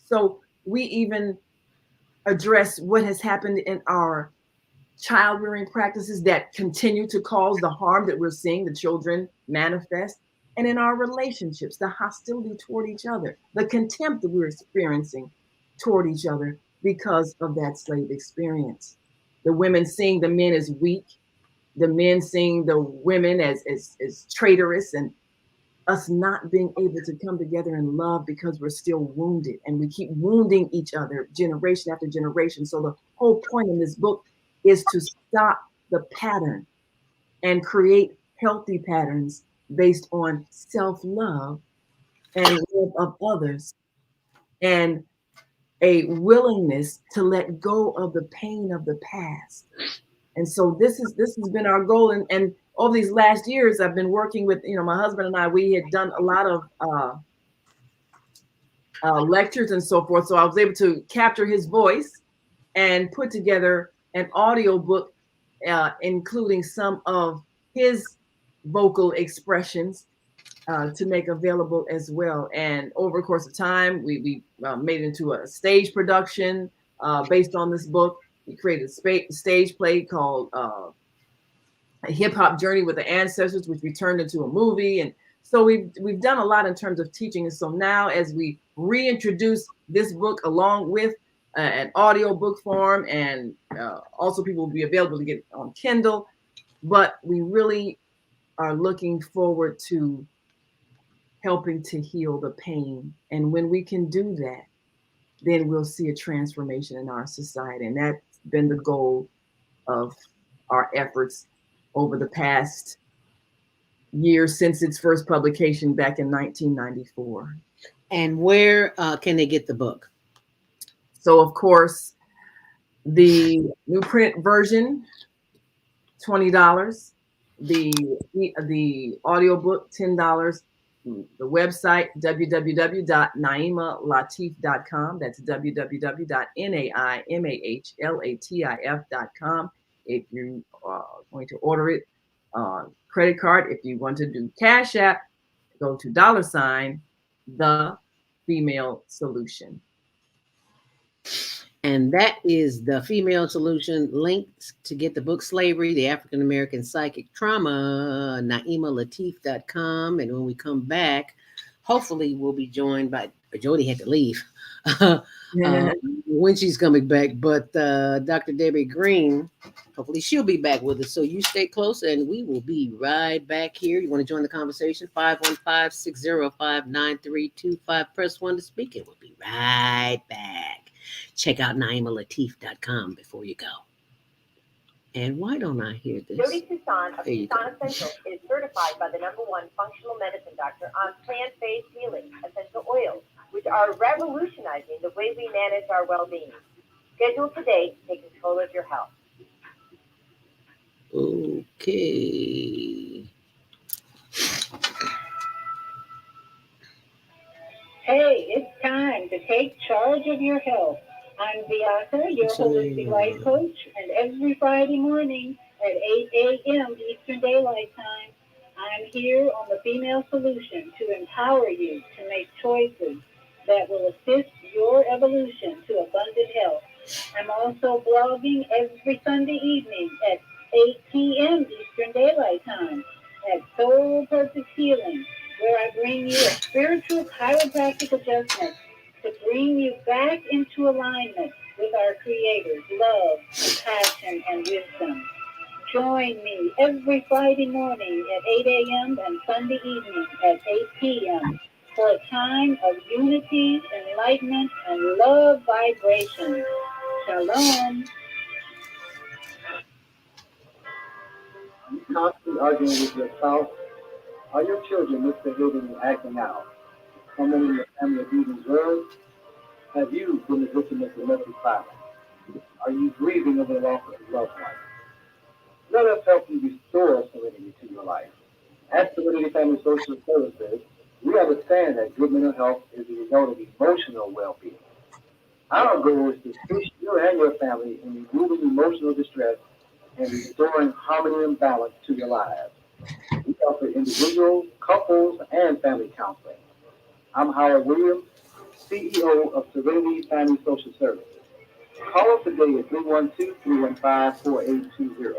So we even address what has happened in our child rearing practices that continue to cause the harm that we're seeing the children manifest, and in our relationships, the hostility toward each other, the contempt that we're experiencing toward each other because of that slave experience. The women seeing the men as weak, the men seeing the women as traitorous, and us not being able to come together in love because we're still wounded, and we keep wounding each other generation after generation. So the whole point in this book is to stop the pattern and create healthy patterns based on self-love and love of others, and a willingness to let go of the pain of the past. And so this has been our goal. And over these last years, I've been working with, my husband and I, we had done a lot of lectures and so forth. So I was able to capture his voice and put together an audio book, including some of his vocal expressions to make available as well. And over the course of time, we made it into a stage production based on this book. We created a stage play called A Hip Hop Journey with the Ancestors, which we turned into a movie. And so we've done a lot in terms of teaching. And so now, as we reintroduce this book along with an audio book form, and also people will be available to get on Kindle, but we really are looking forward to helping to heal the pain. And when we can do that, then we'll see a transformation in our society. And that's been the goal of our efforts over the past years since its first publication back in 1994. And where can they get the book? So, of course, the new print version, $20. The audiobook, $10. The website, www.naimalatif.com. That's www.naimalatif.com. If you are going to order it credit card, if you want to do Cash App, go to $ The Female Solution. And that is The Female Solution. Links to get the book Slavery, the African American Psychic Trauma, naimalatif.com. And when we come back, hopefully we'll be joined by, Jody had to leave when she's coming back, but Dr. Debbie Green, hopefully she'll be back with us. So you stay close and we will be right back here. You want to join the conversation? 515-605-9325. Press 1 to speak. It will be right back. Check out naimalatif.com before you go. And why don't I hear this? Jody Tucson of There you go. Tucson Essentials is certified by the #1 functional medicine doctor on plant-based healing essential oils, which are revolutionizing the way we manage our well-being. Schedule today to take control of your health. Okay. Hey, it's time to take charge of your health. I'm Bianca, your holistic life coach, and every Friday morning at 8 a.m. Eastern Daylight Time, I'm here on the Female Solution to empower you to make choices that will assist your evolution to abundant health. I'm also blogging every Sunday evening at 8 p.m. Eastern Daylight Time at Soul Purpose Healing, where I bring you a spiritual chiropractic adjustment to bring you back into alignment with our Creator's love, compassion, and wisdom. Join me every Friday morning at 8 a.m. and Sunday evening at 8 p.m. for a time of unity, enlightenment, and love vibration. Shalom. Are you constantly arguing with your spouse? Are your children misbehaving and acting out? Someone in your family abusing drugs? Have you been the victim of domestic violence? Are you grieving over the loss of a loved one? Let us help you restore serenity to your life. At Serenity Family Social Services, we understand that good mental health is a result of emotional well-being. Our goal is to assist you and your family in removing emotional distress and restoring harmony and balance to your lives. We offer individuals, couples, and family counseling. I'm Howard Williams, CEO of Serenity Family Social Services. Call us today at 312-315-4820.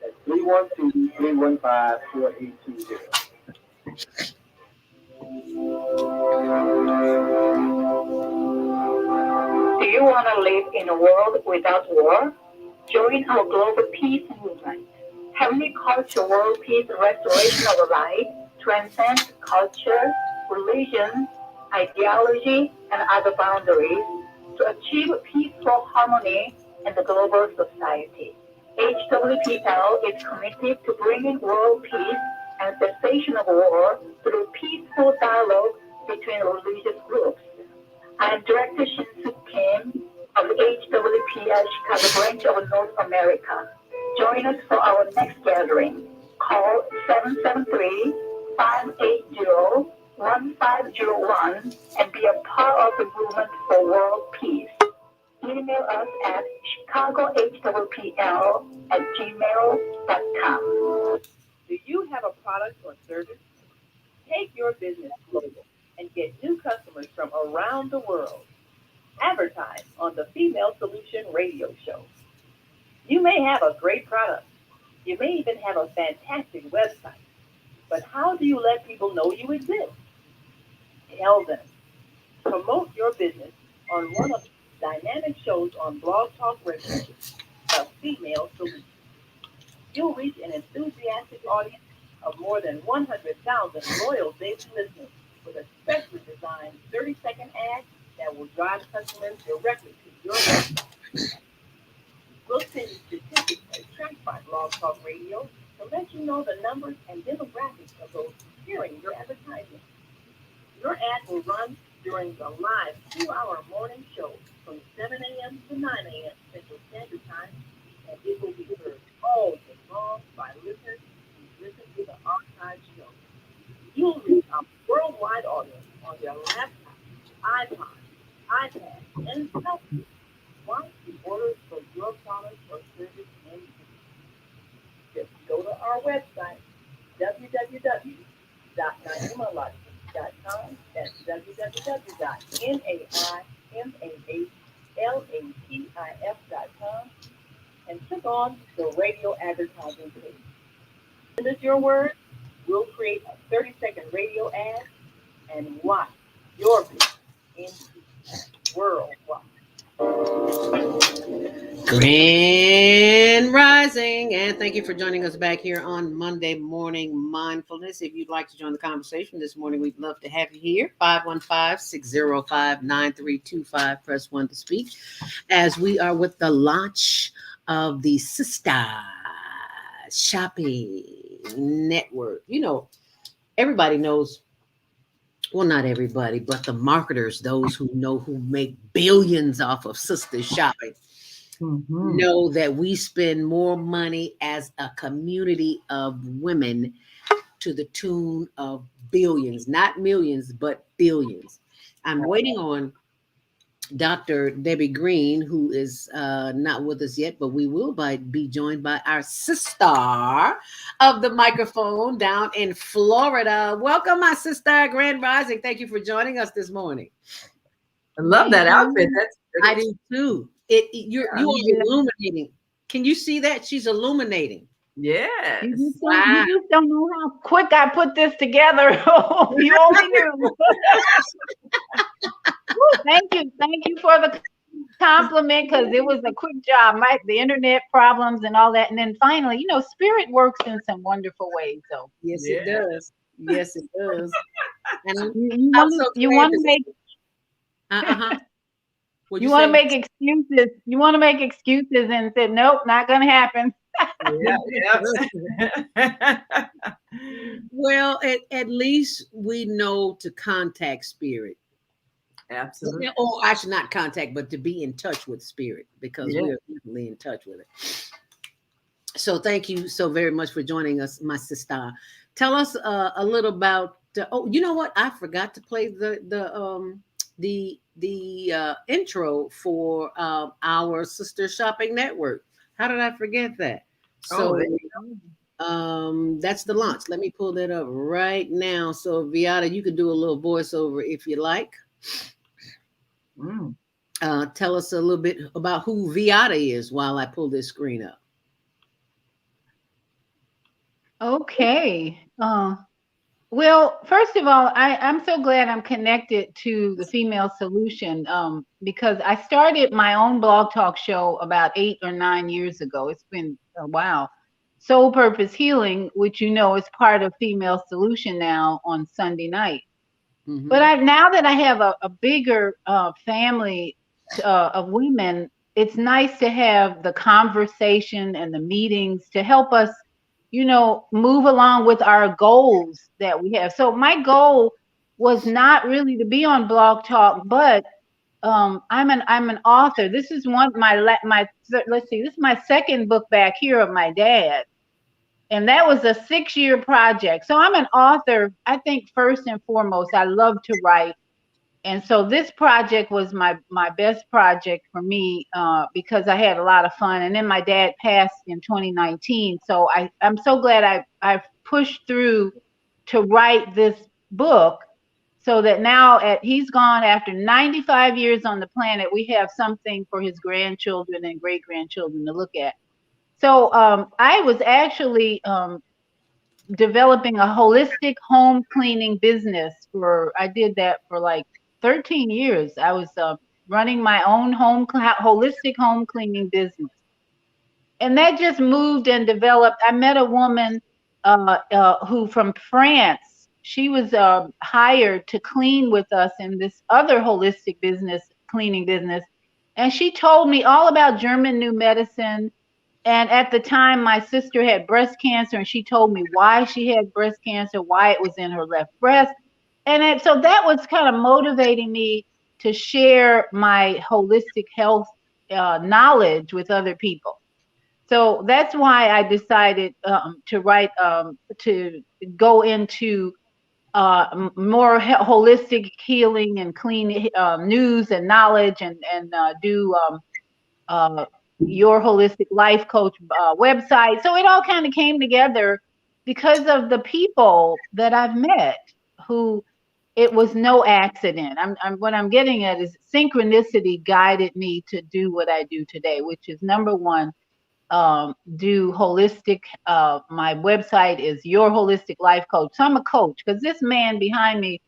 That's 312-315-4820. Do you want to live in a world without war? Join our global peace movement. Heavenly Culture World Peace Restoration of Life transcends culture, religion, ideology, and other boundaries to achieve peaceful harmony in the global society. HWPL is committed to bringing world peace and cessation of war through peaceful dialogue between religious groups. I am Director Shin-Suk Kim of the HWPL Chicago branch of North America. Join us for our next gathering. Call 773-580-1501 and be a part of the movement for world peace. Email us at chicagohwpl@gmail.com. Do you have a product or service? Take your business global and get new customers from around the world. Advertise on the Female Solution radio show. You may have a great product. You may even have a fantastic website. But how do you let people know you exist? Tell them. Promote your business on one of the dynamic shows on Blog Talk Radio, The Female Solution. You'll reach an enthusiastic audience of more than 100,000 loyal daily listeners with a specially designed 30-second ad that will drive customers directly to your website. We'll send you statistics as tracked by Blog Talk Radio to let you know the numbers and demographics of those hearing your advertisement. Your ad will run during the live 2-hour morning show from 7 a.m. to 9 a.m. Central Standard Time, and it will be heard all day long by listeners who listen to the archived show. You'll reach a worldwide audience on your laptop, iPod, iPad, and cell phone. Once you order for your product or service in just go to our website, www.naimalatif.com. That's www.naimalatif.com and click on the radio advertising page. Send us your word. We'll create a 30-second radio ad and watch your business increase worldwide. Grand Rising, and thank you for joining us back here on Monday Morning Mindfulness. If you'd like to join the conversation this morning, we'd love to have you here. 515-605-9325. Press 1 to speak. As we are with the launch of the Sistahz Shopping Network. You know, everybody knows, well, not everybody, but the marketers, those who know, who make billions off of Sistahz Shopping, know that we spend more money as a community of women to the tune of billions, not millions, but billions. I'm waiting on Dr. Debbie Green, who is not with us yet, but we will be joined by our sister of the microphone down in Florida. Welcome, my sister, Grand Rising. Thank you for joining us this morning. I love that outfit. I do too. You are illuminating. Can you see that? She's illuminating. Yes. You just don't know how quick I put this together. You only knew. Thank you for the compliment, because it was a quick job. The internet problems and all that, and then finally, you know, spirit works in some wonderful ways. So yes, it does. Yes, it does. And you want to make you want to make excuses. You want to make excuses and said, nope, not going to happen. Well, at least we know to contact spirit. Absolutely. Or I should not contact, but to be in touch with spirit, because we are definitely in touch with it. So thank you so very much for joining us, my sister. Tell us a little about. You know what? I forgot to play the intro for our Sister Shopping Network. How did I forget that? So that's the launch. Let me pull that up right now. So Viata, you can do a little voiceover if you like. Tell us a little bit about who Viata is while I pull this screen up. Okay. Well, first of all, I'm so glad I'm connected to the Female Solution, because I started my own blog talk show about 8 or 9 years ago. It's been a while. Soul Purpose Healing, which you know is part of Female Solution now on Sunday night. But now that I have a bigger family of women, it's nice to have the conversation and the meetings to help us, you know, move along with our goals that we have. So my goal was not really to be on Blog Talk, but I'm an author. This is let's see, this is my second book back here of my dad. And that was a 6-year project. So I'm an author. I think first and foremost, I love to write. And so this project was my best project for me, because I had a lot of fun. And then my dad passed in 2019. So I'm so glad I pushed through to write this book, so that now he's gone after 95 years on the planet, we have something for his grandchildren and great-grandchildren to look at. So I was actually developing a holistic home cleaning business I did that for like 13 years. I was running my own holistic home cleaning business. And that just moved and developed. I met a woman who from France, she was hired to clean with us in this other holistic cleaning business. And she told me all about German New Medicine. And at the time, my sister had breast cancer, and she told me why she had breast cancer, why it was in her left breast. And so that was kind of motivating me to share my holistic health knowledge with other people. So that's why I decided to write, to go into more holistic healing and clean news and knowledge, and do Your Holistic Life Coach website. So it all kind of came together because of the people that I've met, who it was no accident. What I'm getting at is synchronicity guided me to do what I do today, which is number one, do holistic. My website is Your Holistic Life Coach. So I'm a coach, because this man behind me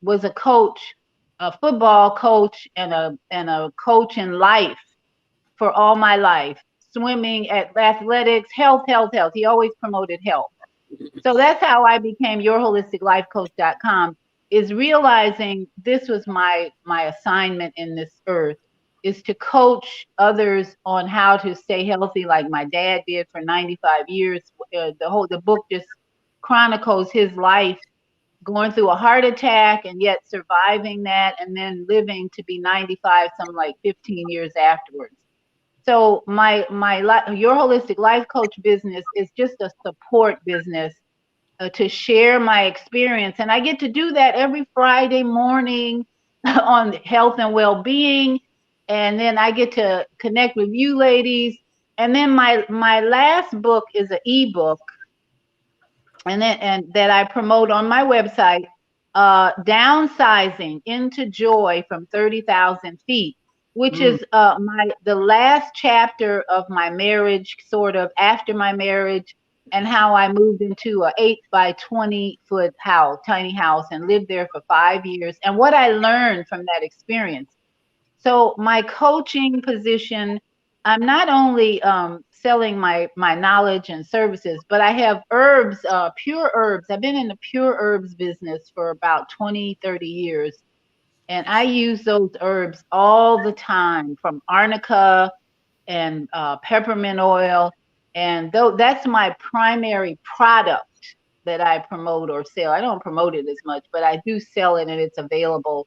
was a coach, a football coach, and a coach in life for all my life. Swimming, athletics, health. He always promoted health. So that's how I became yourholisticlifecoach.com, is realizing this was my assignment in this earth, is to coach others on how to stay healthy, like my dad did for 95 years. The book just chronicles his life, going through a heart attack and yet surviving that, and then living to be 95, some like 15 years afterwards. So Your Holistic Life Coach business is just a support business to share my experience. And I get to do that every Friday morning on health and well-being. And then I get to connect with you ladies. And then my last book is an ebook, and that I promote on my website, Downsizing into Joy from 30,000 Feet, which is the last chapter of my marriage, sort of after my marriage, and how I moved into a 8 by 20 foot house, tiny house, and lived there for 5 years, and what I learned from that experience. So my coaching position, I'm not only selling my knowledge and services, but I have herbs, pure herbs. I've been in the pure herbs business for about 20, 30 years. And I use those herbs all the time, from arnica and peppermint oil. And that's my primary product that I promote or sell. I don't promote it as much, but I do sell it, and it's available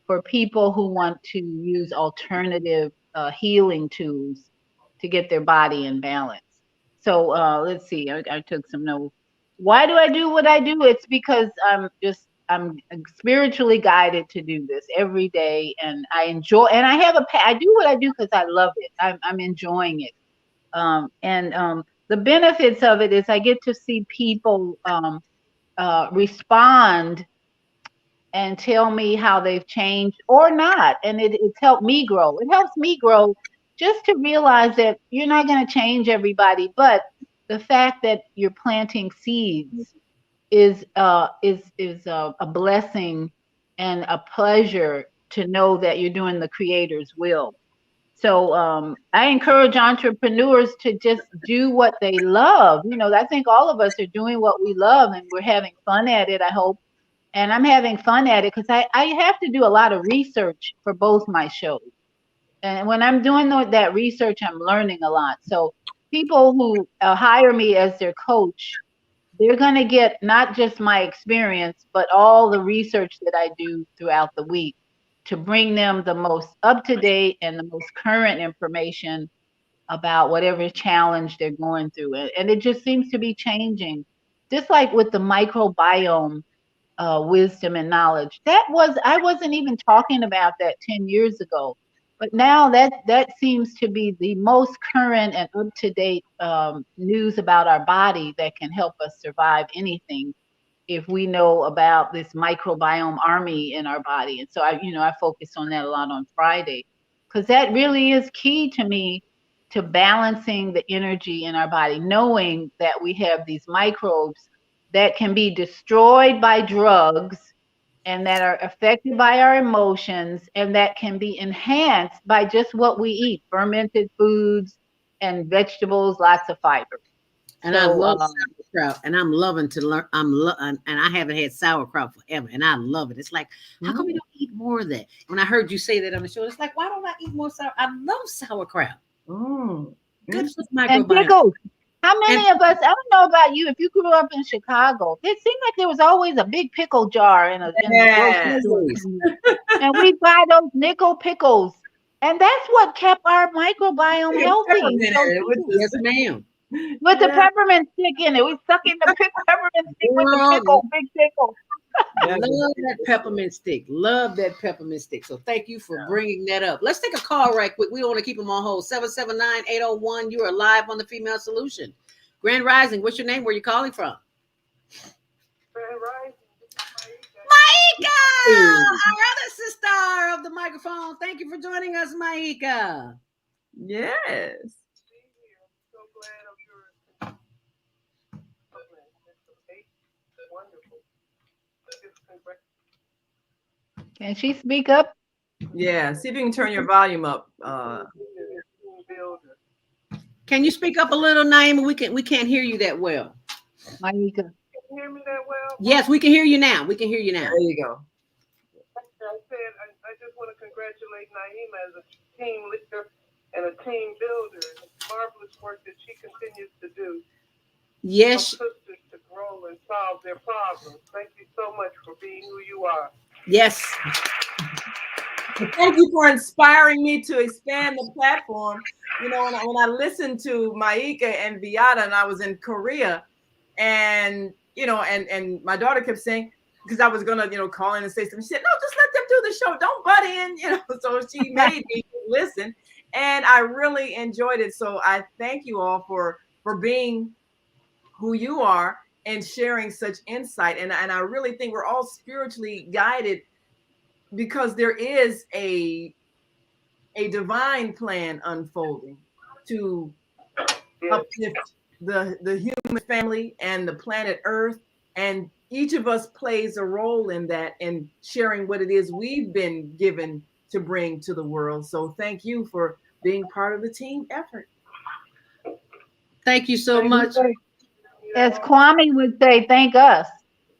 for people who want to use alternative healing tools to get their body in balance. So let's see, I took some notes. Why do I do what I do? It's because I'm spiritually guided to do this every day, and I enjoy, and I do what I do because I love it. I'm enjoying it. The benefits of it is I get to see people respond and tell me how they've changed or not. And it's helped me grow. It helps me grow just to realize that you're not going to change everybody, but the fact that you're planting seeds is a blessing and a pleasure to know that you're doing the Creator's will. So I encourage entrepreneurs to just do what they love. I think all of us are doing what we love, and we're having fun at it, I hope. And I'm having fun at it because I have to do a lot of research for both my shows. And when I'm doing that research, I'm learning a lot. So people who hire me as their coach, they're going to get not just my experience, but all the research that I do throughout the week to bring them the most up-to-date and the most current information about whatever challenge they're going through. And it just seems to be changing. Just like with the microbiome, wisdom and knowledge. I wasn't even talking about that 10 years ago, but now that seems to be the most current and up-to-date news about our body that can help us survive anything if we know about this microbiome army in our body. And so I focus on that a lot on Friday, because that really is key to me to balancing the energy in our body, knowing that we have these microbes that can be destroyed by drugs and that are affected by our emotions, and that can be enhanced by just what we eat, fermented foods and vegetables, lots of fiber. And I love sauerkraut, and I'm loving to learn. And I haven't had sauerkraut forever, and I love it. It's like, how come we don't eat more of that? When I heard you say that on the show, it's like, why don't I eat more sauerkraut? I love sauerkraut. Good for the microbiome. And pickles. How many of us, I don't know about you, if you grew up in Chicago, it seemed like there was always a big pickle jar in the grocery store. And we buy those nickel pickles. And that's what kept our microbiome healthy. Yes, ma'am. With the peppermint stick in it. We stuck in the peppermint stick with the pickle, big pickle. Love that peppermint stick. Love that peppermint stick. So thank you for bringing that up. Let's take a call right quick. We don't want to keep them on hold. 779-801. You are live on the Female Solution. Grand Rising. What's your name? Where are you calling from? Grand Rising. Maika, our other sister of the microphone. Thank you for joining us, Maika. Yes. Can she speak up? Yeah, see if you can turn your volume up. Can you speak up a little, Naima? We can't hear you that well. Maika. Can you hear me that well? Yes, we can hear you now. We can hear you now. There you go. I said I just want to congratulate Naima as a team leader and a team builder. And it's marvelous work that she continues to do. Yes. For sisters to grow and solve their problems. Thank you so much for being who you are. Yes. Thank you for inspiring me to expand the platform. You know, when I listened to Maika and Viata, and I was in Korea, and you know, and my daughter kept saying, because I was gonna, you know, call in and say something. She said, "No, just let them do the show. Don't butt in." You know, so she made me listen, and I really enjoyed it. So I thank you all for being who you are and sharing such insight. And I really think we're all spiritually guided because there is a divine plan unfolding to uplift the human family and the planet Earth. And each of us plays a role in that and sharing what it is we've been given to bring to the world. So thank you for being part of the team effort. Thank you so much. As Kwame would say, thank us.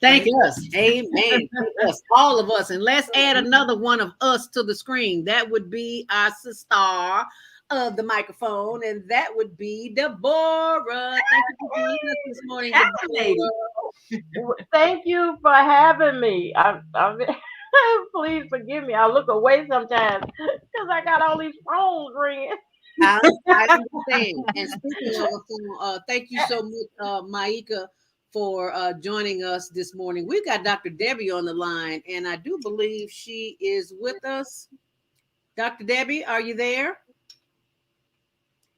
Thank us. Amen. Thank us, all of us. And let's add another one of us to the screen. That would be our sister of the microphone, and that would be Deborah. Thank you for joining us this morning, Deborah. Thank you for having me. Please forgive me. I look away sometimes because I got all these phones ringing. I understand. And speaking of a phone, thank you so much, Maika, for joining us this morning. We've got Dr. Debbie on the line, and I do believe she is with us. Dr. Debbie, are you there?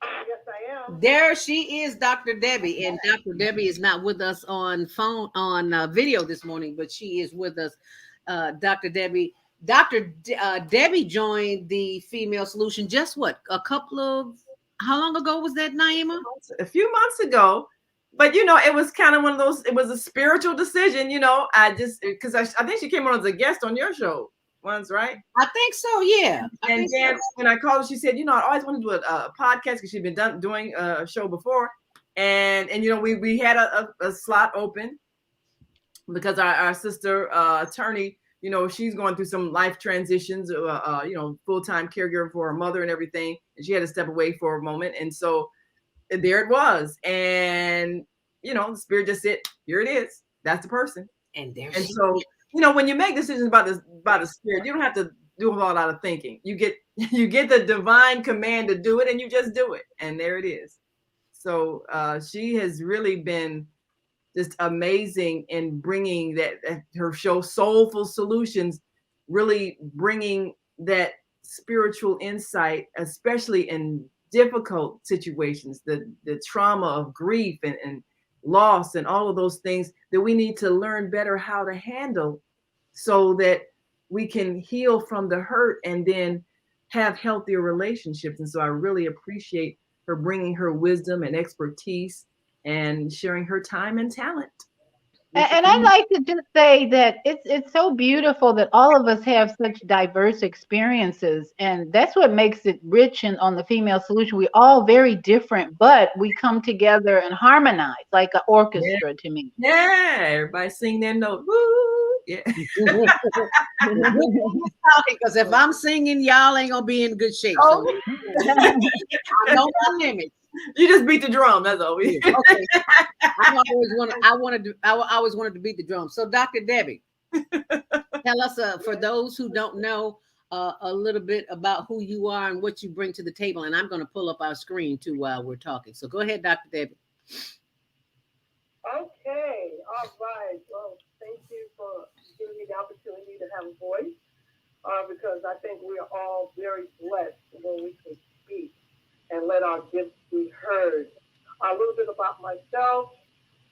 Yes, I am. There she is, Dr. Debbie. And Dr. Debbie is not with us on video this morning, but she is with us. Dr. Debbie. Debbie joined the Female Solution just how long ago was that, Naima? A few months ago. But you know, it was kind of one of those, it was a spiritual decision, you know. I think she came on as a guest on your show once, right? I think so, yeah. And then when I called her, she said, you know, I always wanted to do a podcast because she'd been doing a show before. And you know, we had a slot open because our sister attorney, you know, she's going through some life transitions, you know, full-time caregiver for her mother and everything. And she had to step away for a moment. And so there it was. And, you know, the spirit just said, here it is. That's the person. And so, you know, when you make decisions about the spirit, you don't have to do a lot of thinking. You get the divine command to do it, and you just do it. And there it is. So she has really been just amazing in bringing that her show Soulful Solutions, really bringing that spiritual insight, especially in difficult situations, the trauma of grief and loss and all of those things that we need to learn better how to handle so that we can heal from the hurt and then have healthier relationships. And so I really appreciate her bringing her wisdom and expertise and sharing her time and talent. And I'd like to just say that it's so beautiful that all of us have such diverse experiences, and that's what makes it rich. And on the Female Solution, we're all very different, but we come together and harmonize like an orchestra to me. Yeah, everybody sing their note. Woo! Yeah. Because if I'm singing, y'all ain't gonna be in good shape. So I know my limits. You just beat the drum. That's all we. Okay. I always wanted to beat the drum. So, Dr. Debbie, tell us, for those who don't know, a little bit about who you are and what you bring to the table. And I'm going to pull up our screen too while we're talking. So, go ahead, Dr. Debbie. Okay. All right. Well, thank you for giving me the opportunity to have a voice, because I think we are all very blessed when we can speak and let our gifts be heard. A little bit about myself.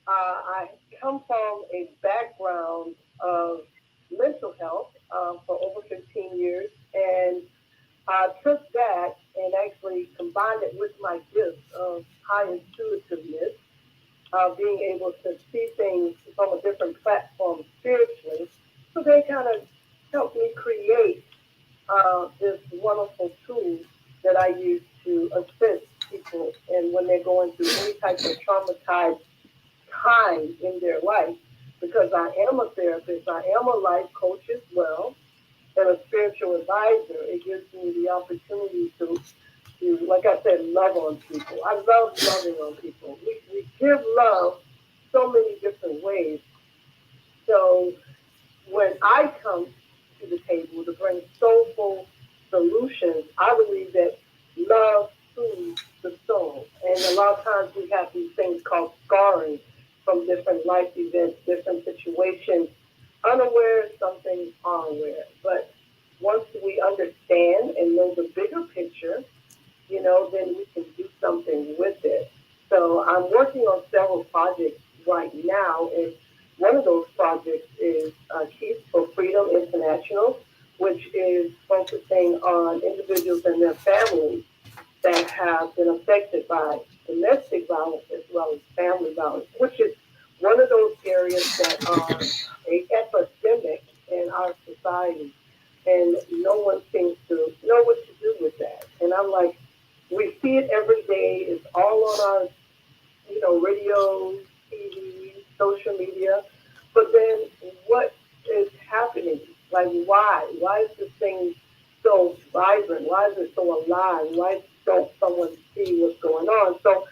I come from a background of mental health for over 15 years, and I took that and actually combined it with my gift of high intuitiveness, being able to see things from a different platform spiritually. So they kind of helped me create this wonderful tool that I use to assist people and when they're going through any type of traumatized time in their life, because I am a therapist, I am a life coach as well, and a spiritual advisor, it gives me the opportunity to, like I said, love on people. I love loving on people. We give love so many different ways. So when I come to the table to bring soulful solutions, I believe that love soothes the soul. And a lot of times we have these things called scarring from different life events, different situations, unaware, some things are aware. But once we understand and know the bigger picture, then we can do something with it. So I'm working on several projects right now, and one of those projects is Keys for Freedom International, which is focusing on individuals and their families that have been affected by domestic violence as well as family violence, which is one of those areas that are a epidemic in our society, and no one seems to know what to do with that. And I'm like, we see it every day. It's all on our, radio, TV, social media. But then what is happening? Like, why? Why is this thing so vibrant? Why is it so alive? Why don't someone see what's going on? So,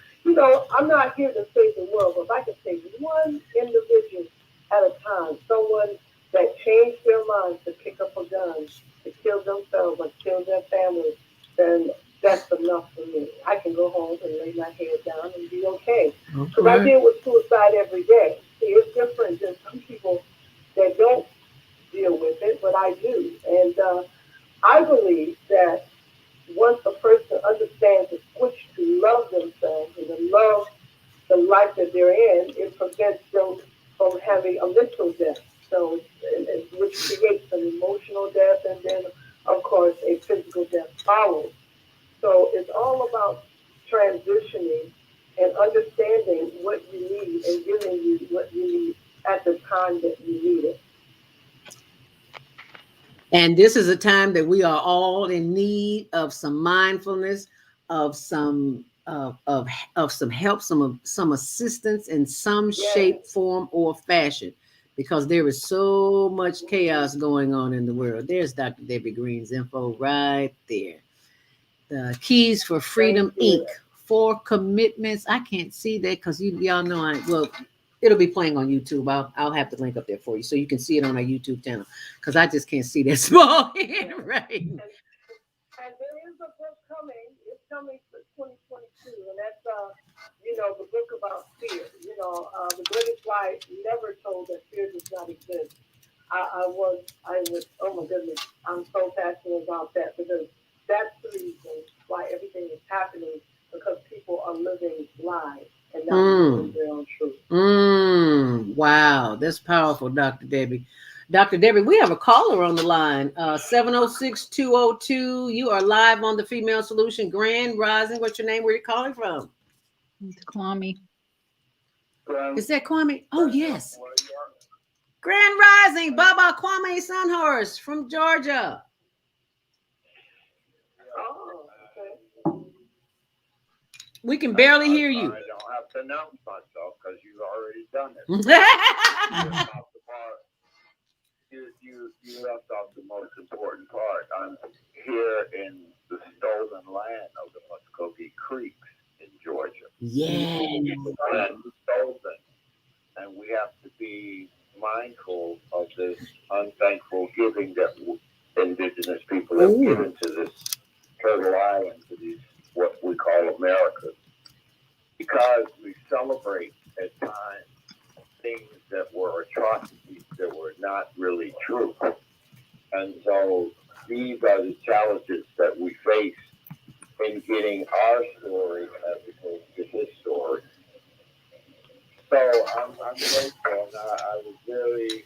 I'm not here to save the world, but if I can save one individual at a time, someone that changed their minds to pick up a gun, to kill themselves or kill their family, then that's enough for me. I can go home and lay my head down and be okay. Because I deal with suicide every day. See, it's different than some people that don't deal with it, but I do. And I believe that once a person understands the switch to love themselves and to love the life that they're in, it prevents them from having a mental death. So, which creates an emotional death, and then, of course, a physical death follows. So it's all about transitioning and understanding what you need and giving you what you need at the time that you need it. And this is a time that we are all in need of some mindfulness, of some of some help, some assistance in some shape, form, or fashion, because there is so much chaos going on in the world. There's Dr. Debbie Green's info right there. The Keys for Freedom Inc. 4 commitments. I can't see that because y'all know it'll be playing on YouTube. I'll have the link up there for you so you can see it on our YouTube channel, because I just can't see that small handwriting. And there is a book coming. It's coming for 2022, and that's the book about fear. The greatest lie never told that fear does not exist. I was. Oh my goodness, I'm so passionate about that because that's the reason why everything is happening, because people are living lies and not living their own truth. Wow, that's powerful, Dr. Debbie. Dr. Debbie, we have a caller on the line, 706-202. You are live on the Female Solution. Grand Rising. What's your name? Where are you calling from? It's Kwame. Is that Kwame? Oh, yes. Grand Rising, Baba Kwame Sunhorse from Georgia. We can barely hear you. I don't have to announce myself because you've already done it. You left off the most important part. I'm here in the stolen land of the Muskogee Creeks in Georgia. Yeah. The land is stolen, and we have to be mindful of this unthankful giving that indigenous people have given to this Turtle Island, to these what we call America, because we celebrate at times things that were atrocities that were not really true. And so these are the challenges that we face in getting our story as opposed to his story. So I'm grateful, and I was very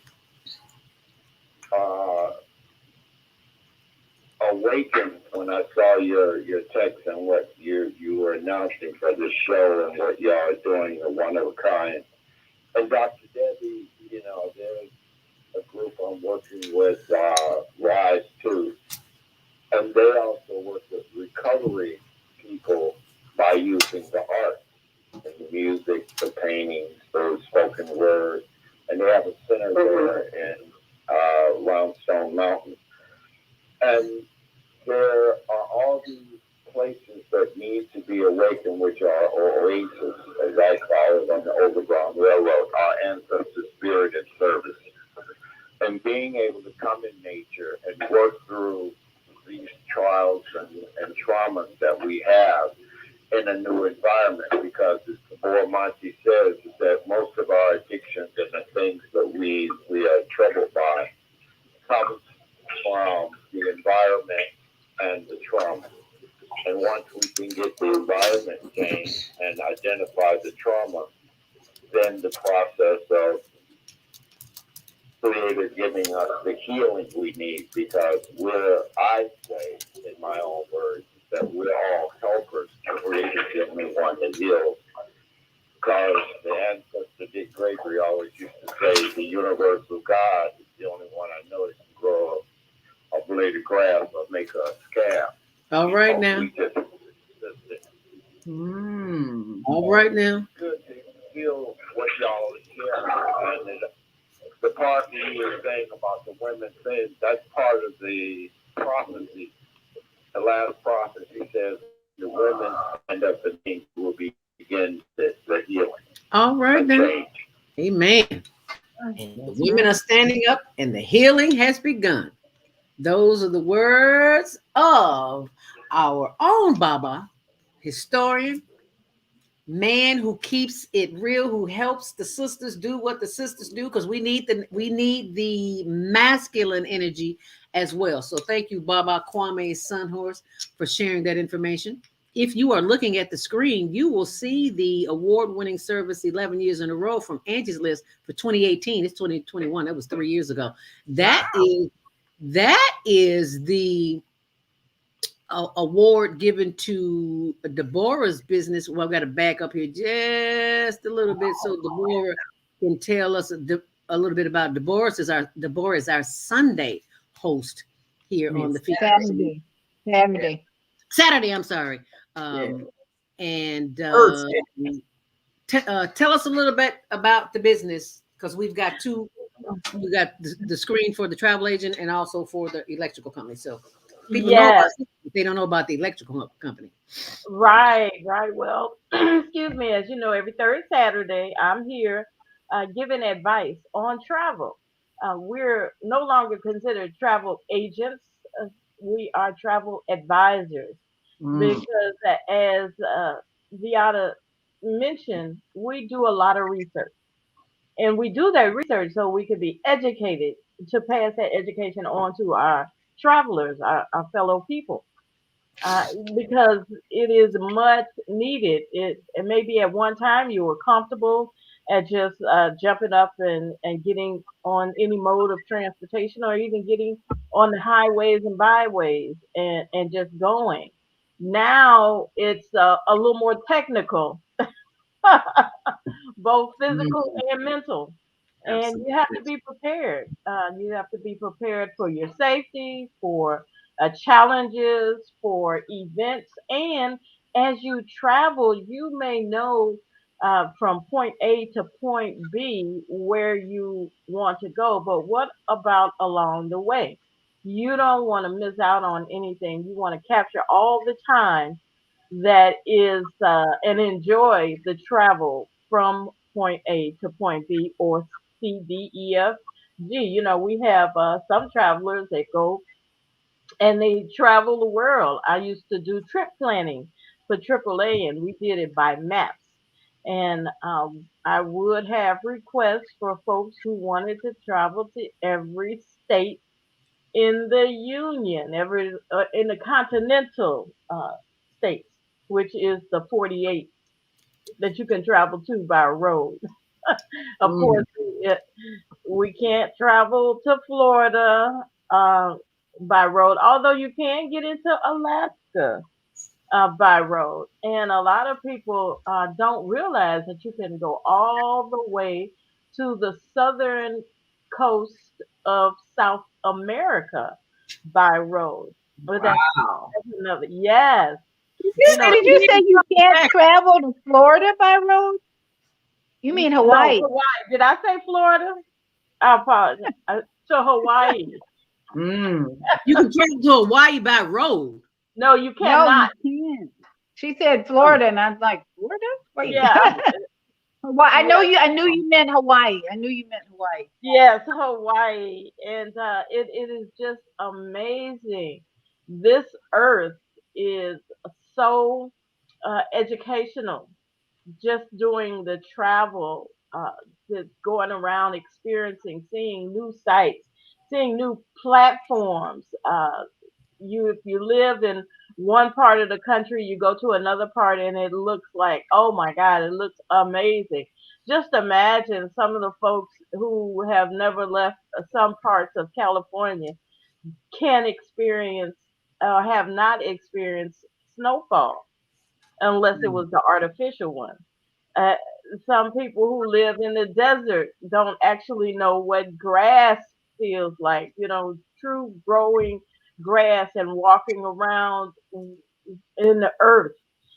awakened when I saw your text and what you were announcing for this show and what y'all are doing, a one of a kind. And Dr. Debbie, there's a group I'm working with, Rise 2, and they also work with recovery people by using the art and the music, the paintings, the spoken word, and they have a center there in Roundstone Mountain. that most of our addictions and the things that we are troubled by comes from the environment and the trauma. And once we can get the environment changed and identify the trauma, then the process of Creator giving us the healing we need, because I say, in my own words, that we're all helpers. Creator is the only one that heals. Because the ancestor Dick Gregory always used to say, the universal God is the only one I know that can grow a blade of grass or make a scab. All right now. All right now. Good to heal what y'all share. And the part that you were saying about the women thing, that's part of the prophecy. The last prophecy says the women end up in things will begin the healing. All right now. Amen. The women are standing up and the healing has begun. Those are the words of our own Baba, historian, man who keeps it real, who helps the sisters do what the sisters do, because we need the masculine energy as well. So thank you, Baba Kwame Sunhorse, for sharing that information. If you are looking at the screen, you will see the award-winning service 11 years in a row from Angie's List for 2018. It's 2021. That was 3 years ago. That is the award given to Deborah's business. Well, I've got to back up here just a little bit so Deborah can tell us a little bit about Deborah. Deborah is our Sunday host here on the Saturday. I'm sorry. And tell us a little bit about the business, because we've got two. We got the screen for the travel agent and also for the electrical company. So people know about it, but they don't know about the electrical company. Right. Well, excuse me. As you know, every third Saturday, I'm here giving advice on travel. We're no longer considered travel agents. We are travel advisors, because as Viata mentioned, we do a lot of research. And we do that research so we can be educated to pass that education on to our travelers, our fellow people, because it is much needed. It maybe at one time you were comfortable at just jumping up and getting on any mode of transportation, or even getting on the highways and byways and just going. Now it's a little more technical, both physical and mental. And you have to be prepared. You have to be prepared for your safety, for challenges, for events. And as you travel, you may know from point A to point B where you want to go. But what about along the way? You don't want to miss out on anything. You want to capture all the time that is and enjoy the travel from point A to point B, or C, D, E, F, G. You know, we have some travelers that go and they travel the world. I used to do trip planning for AAA, and we did it by maps. And I would have requests for folks who wanted to travel to every state in the union, every in the continental states, which is the 48 that you can travel to by road. Of course, we can't travel to Florida by road, although you can get into Alaska by road. And a lot of people don't realize that you can go all the way to the southern coast of South America by road. But that's another, yes. Did you say you can't travel to Florida by road? You mean Hawaii? No, Hawaii. Did I say Florida? I apologize. To Hawaii. You can travel to Hawaii by road. No, you cannot. No, you can't. She said Florida, and I was like, Florida? Wait. Yeah. I knew you meant Hawaii. I knew you meant Hawaii. Yes, Hawaii. And it is just amazing. This earth is so educational. just doing the travel, going around experiencing, seeing new sites, seeing new platforms. If you live in one part of the country, you go to another part and it looks like, oh my God, it looks amazing. Just imagine some of the folks who have never left some parts of California can experience or have not experienced snowfall unless it was the artificial one. Uh, some people who live in the desert don't actually know what grass feels like, true growing grass and walking around in the earth.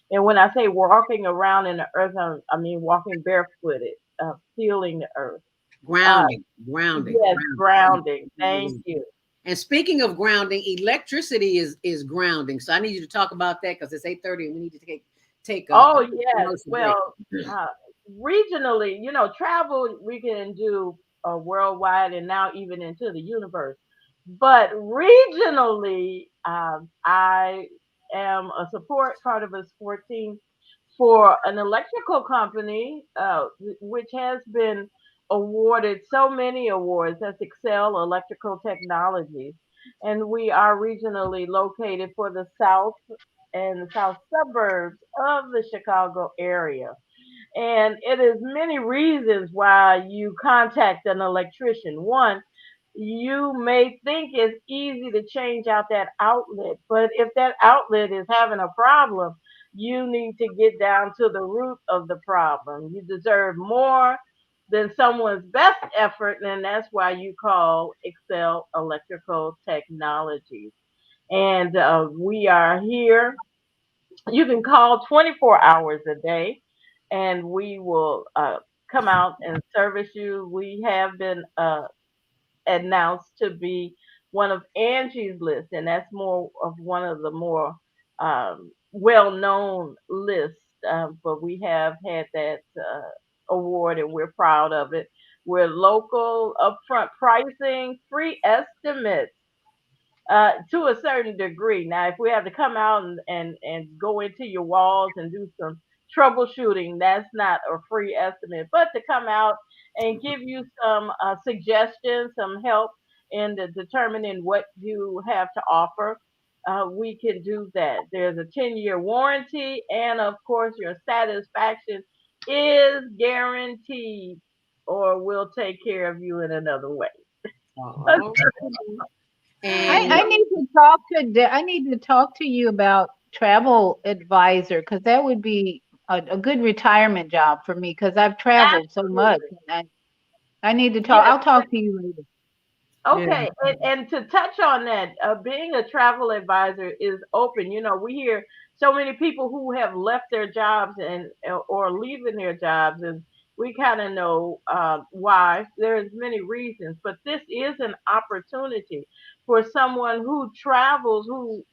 And when I say walking around in the earth, I mean walking barefooted, feeling the earth. Grounding, grounding, Yes, grounding. Thank grounding. you. And speaking of grounding, electricity is grounding. So I need you to talk about that because it's 8:30 and we need to take a Oh, yes. commercial break. Well, regionally, travel we can do worldwide and now even into the universe. But regionally, I am a part of a support team for an electrical company, which has been awarded so many awards. That's Excel Electrical Technologies. And we are regionally located for the South and the South suburbs of the Chicago area. And it is many reasons why you contact an electrician. One, you may think it's easy to change out that outlet, but if that outlet is having a problem, you need to get down to the root of the problem. You deserve more than someone's best effort, and that's why you call Excel Electrical Technologies. And we are here. You can call 24 hours a day and we will come out and service you. We have been announced to be one of Angie's lists, and that's more of one of the more well-known lists. But we have had that award, and we're proud of it. We're local, upfront pricing, free estimates to a certain degree. Now, if we have to come out and go into your walls and do some troubleshooting, that's not a free estimate. But to come out and give you some suggestions, some help in determining what you have to offer, we can do that. There's a 10-year warranty, and of course, your satisfaction is guaranteed, or we'll take care of you in another way. I need to talk I need to talk to you about travel advisor because that would be a good retirement job for me because I've traveled so much. And I need to talk. Yes. I'll talk to you later. Okay, and to touch on that, being a travel advisor is open. We hear so many people who have left their jobs and or leaving their jobs, and we kind of know why. There's many reasons, but this is an opportunity for someone who travels, who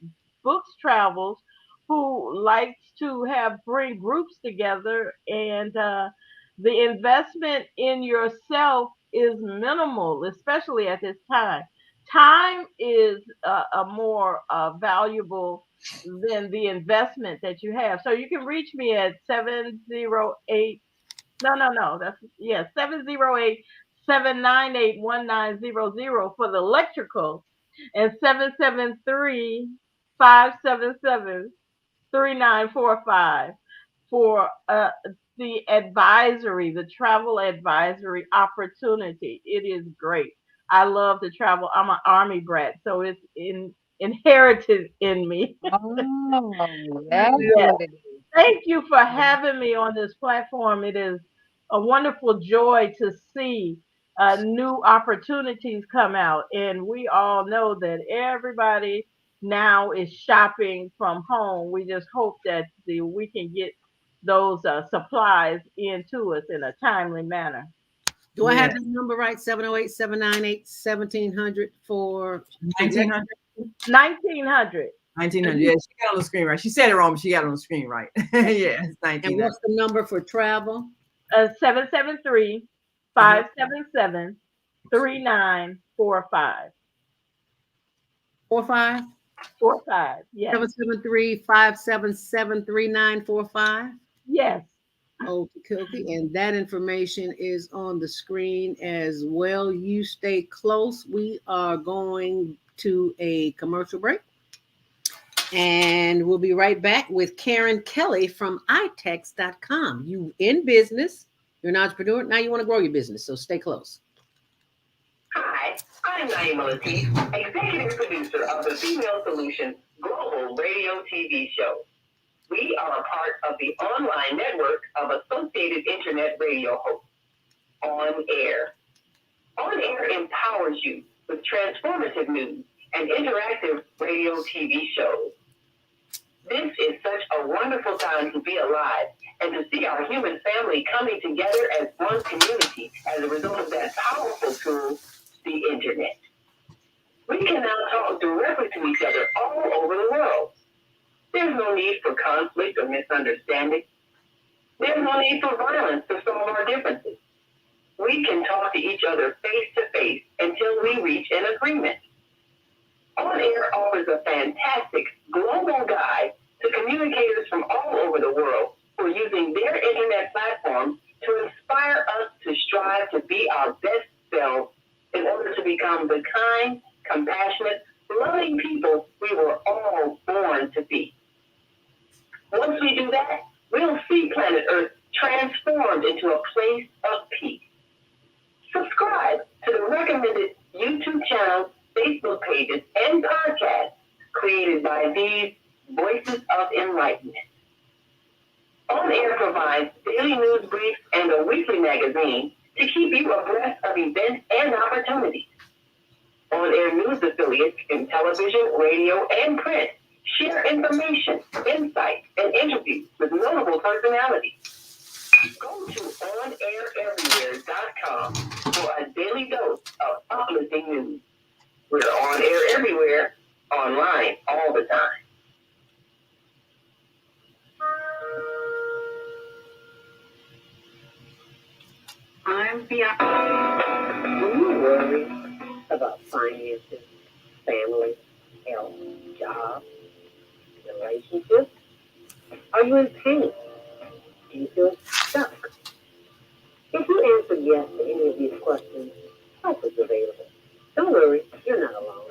books travels, who likes to bring groups together, and the investment in yourself is minimal, especially at this time. Time is a more valuable than the investment that you have. So you can reach me at 708. No. That's 708-798-1900 for the electrical, and 773-577-3945 for the advisory, the travel advisory opportunity. It is great. I love to travel. I'm an army brat, so it's inherited in me. Oh, that's Yes. what it is. Thank you for having me on this platform. It is a wonderful joy to see new opportunities come out. And we all know that everybody now is shopping from home. We just hope that we can get those supplies into us in a timely manner. Do I have this number right? 708-798-1700 for 1900. 1900. 1900. Yeah, she got it on the screen right. She said it wrong, but she got it on the screen right. Yeah, it's 1900. And what's the number for travel? 773-577-3945. 45? 45, yes. 773-577-3945? Yes. Okay, and that information is on the screen as well. You stay close. We are going to a commercial break, and we'll be right back with Karen Kelly from itex.com. You in business, you're an entrepreneur, now you want to grow your business, so stay close. Hi, I'm Naima Latif, executive producer of the Female Solution Global Radio TV show. We are a part of the online network of Associated Internet Radio hosts, On Air. On Air empowers you with transformative news and interactive radio TV shows. This is such a wonderful time to be alive and to see our human family coming together as one community as a result of that powerful tool, the internet. We can now talk directly to each other all over the world. There's no need for conflict or misunderstanding. There's no need for violence to solve our differences. We can talk to each other face to face until we reach an agreement. On Air offers a fantastic global guide to communicators from all over the world who are using their internet platforms to inspire us to strive to be our best selves in order to become the kind, compassionate, loving people we were all born to be. Once we do that, we'll see planet Earth transformed into a place of peace. Subscribe to the recommended YouTube channels, Facebook pages, and podcasts created by these Voices of Enlightenment. On Air provides daily news briefs and a weekly magazine to keep you abreast of events and opportunities. On Air news affiliates in television, radio, and print share information, insights, and interviews with notable personalities. Go to OnAirEverywhere.com for a daily dose of uplifting news. We're on air everywhere, online all the time. I'm Bianca. When you worry about finances, family, health, job, relationships, are you in pain? Do you feel stuck? If you answered yes to any of these questions, help is available. Don't worry, you're not alone.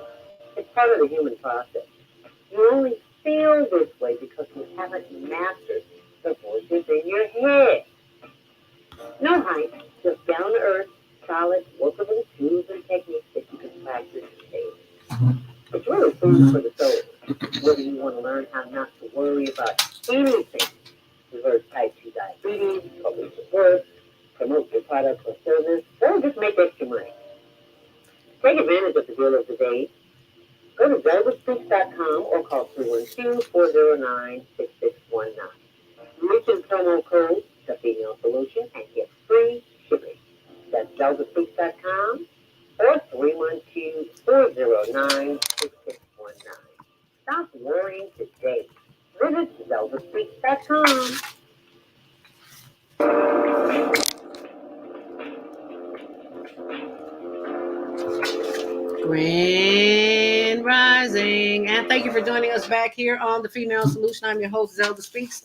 It's part of the human process. You only feel this way because you haven't mastered the voices in your head. No hype, just down to earth, solid, workable tools and techniques that you can practice daily. It's really food for the soul. Whether you want to learn how not to worry about anything, reverse type 2 diabetes, publish your work, promote your product or service, or just make extra money. Take advantage of the deal of the day. Go to zeldaSpeaks.com or call 312-409-6619. Mention promo code The Female Solution and get free shipping. That's ZeldaSpeaks.com or 312-409-6619. Stop worrying today. Visit ZeldaSpeaks.com. Grand Rising, and thank you for joining us back here on the Female Solution. I'm your host, Zelda Speaks,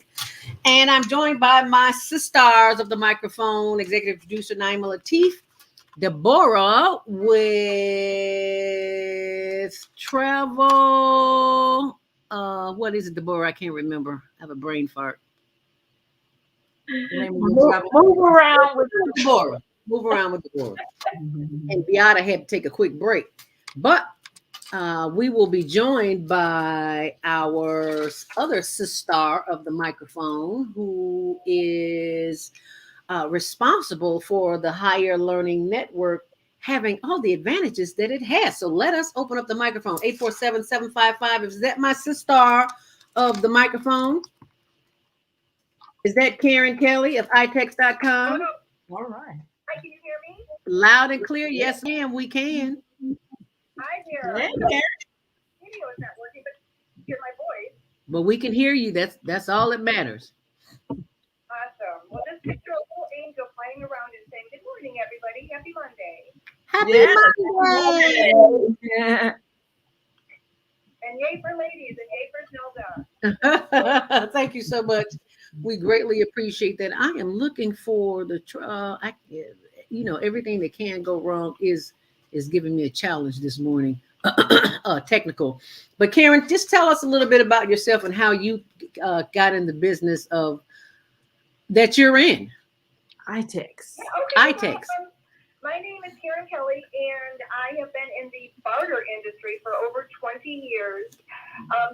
and I'm joined by my sisters of the microphone, executive producer Naima Latif, Deborah with travel. What is it, Deborah? I can't remember. I have a brain fart. Move around with Deborah. Move around with Deborah. And Beata had to take a quick break. But we will be joined by our other sister of the microphone, who is responsible for the Higher Learning Network having all the advantages that it has. So let us open up the microphone. 847-755. Is that my sister of the microphone? Is that Karen Kelly of itex.com? All right. Hi, can you hear me? Loud and clear. Yes, ma'am, we can. Hi there. Hey, Video is not working, but you hear my voice. But we can hear you. That's all that matters. Awesome. Well, just picture a little angel flying around and saying, "Good morning, everybody. Happy Monday." Happy Monday. Yeah. And yay for ladies and yay for Zelda. Thank you so much We greatly appreciate that. I am looking for the, everything that can go wrong is giving me a challenge this morning, technical. But Karen, just tell us a little bit about yourself and how you got in the business of that you're in. iTex. iTex. My name is Karen Kelly, and I have been in the barter industry for over 20 years.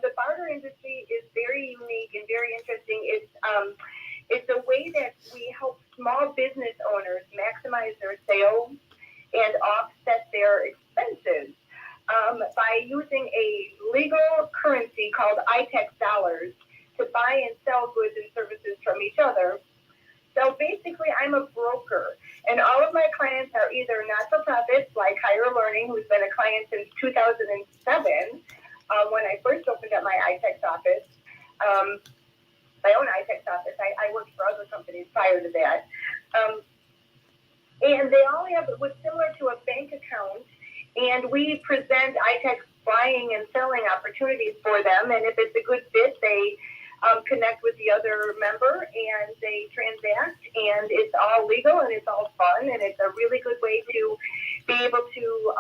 The barter industry is very unique and very interesting. It's a way that we help small business owners maximize their sales and offset their expenses by using a legal currency called iTex dollars to buy and sell goods and services from each other. So basically, I'm a broker, and all of my clients are either not-for-profits like Higher Learning, who's been a client since 2007, when I first opened up my iTex office, my own iTex office. I worked for other companies prior to that. And they all have what's similar to a bank account, and we present iTex buying and selling opportunities for them, and if it's a good fit, they connect with the other member and they transact, and it's all legal and it's all fun, and it's a really good way to be able to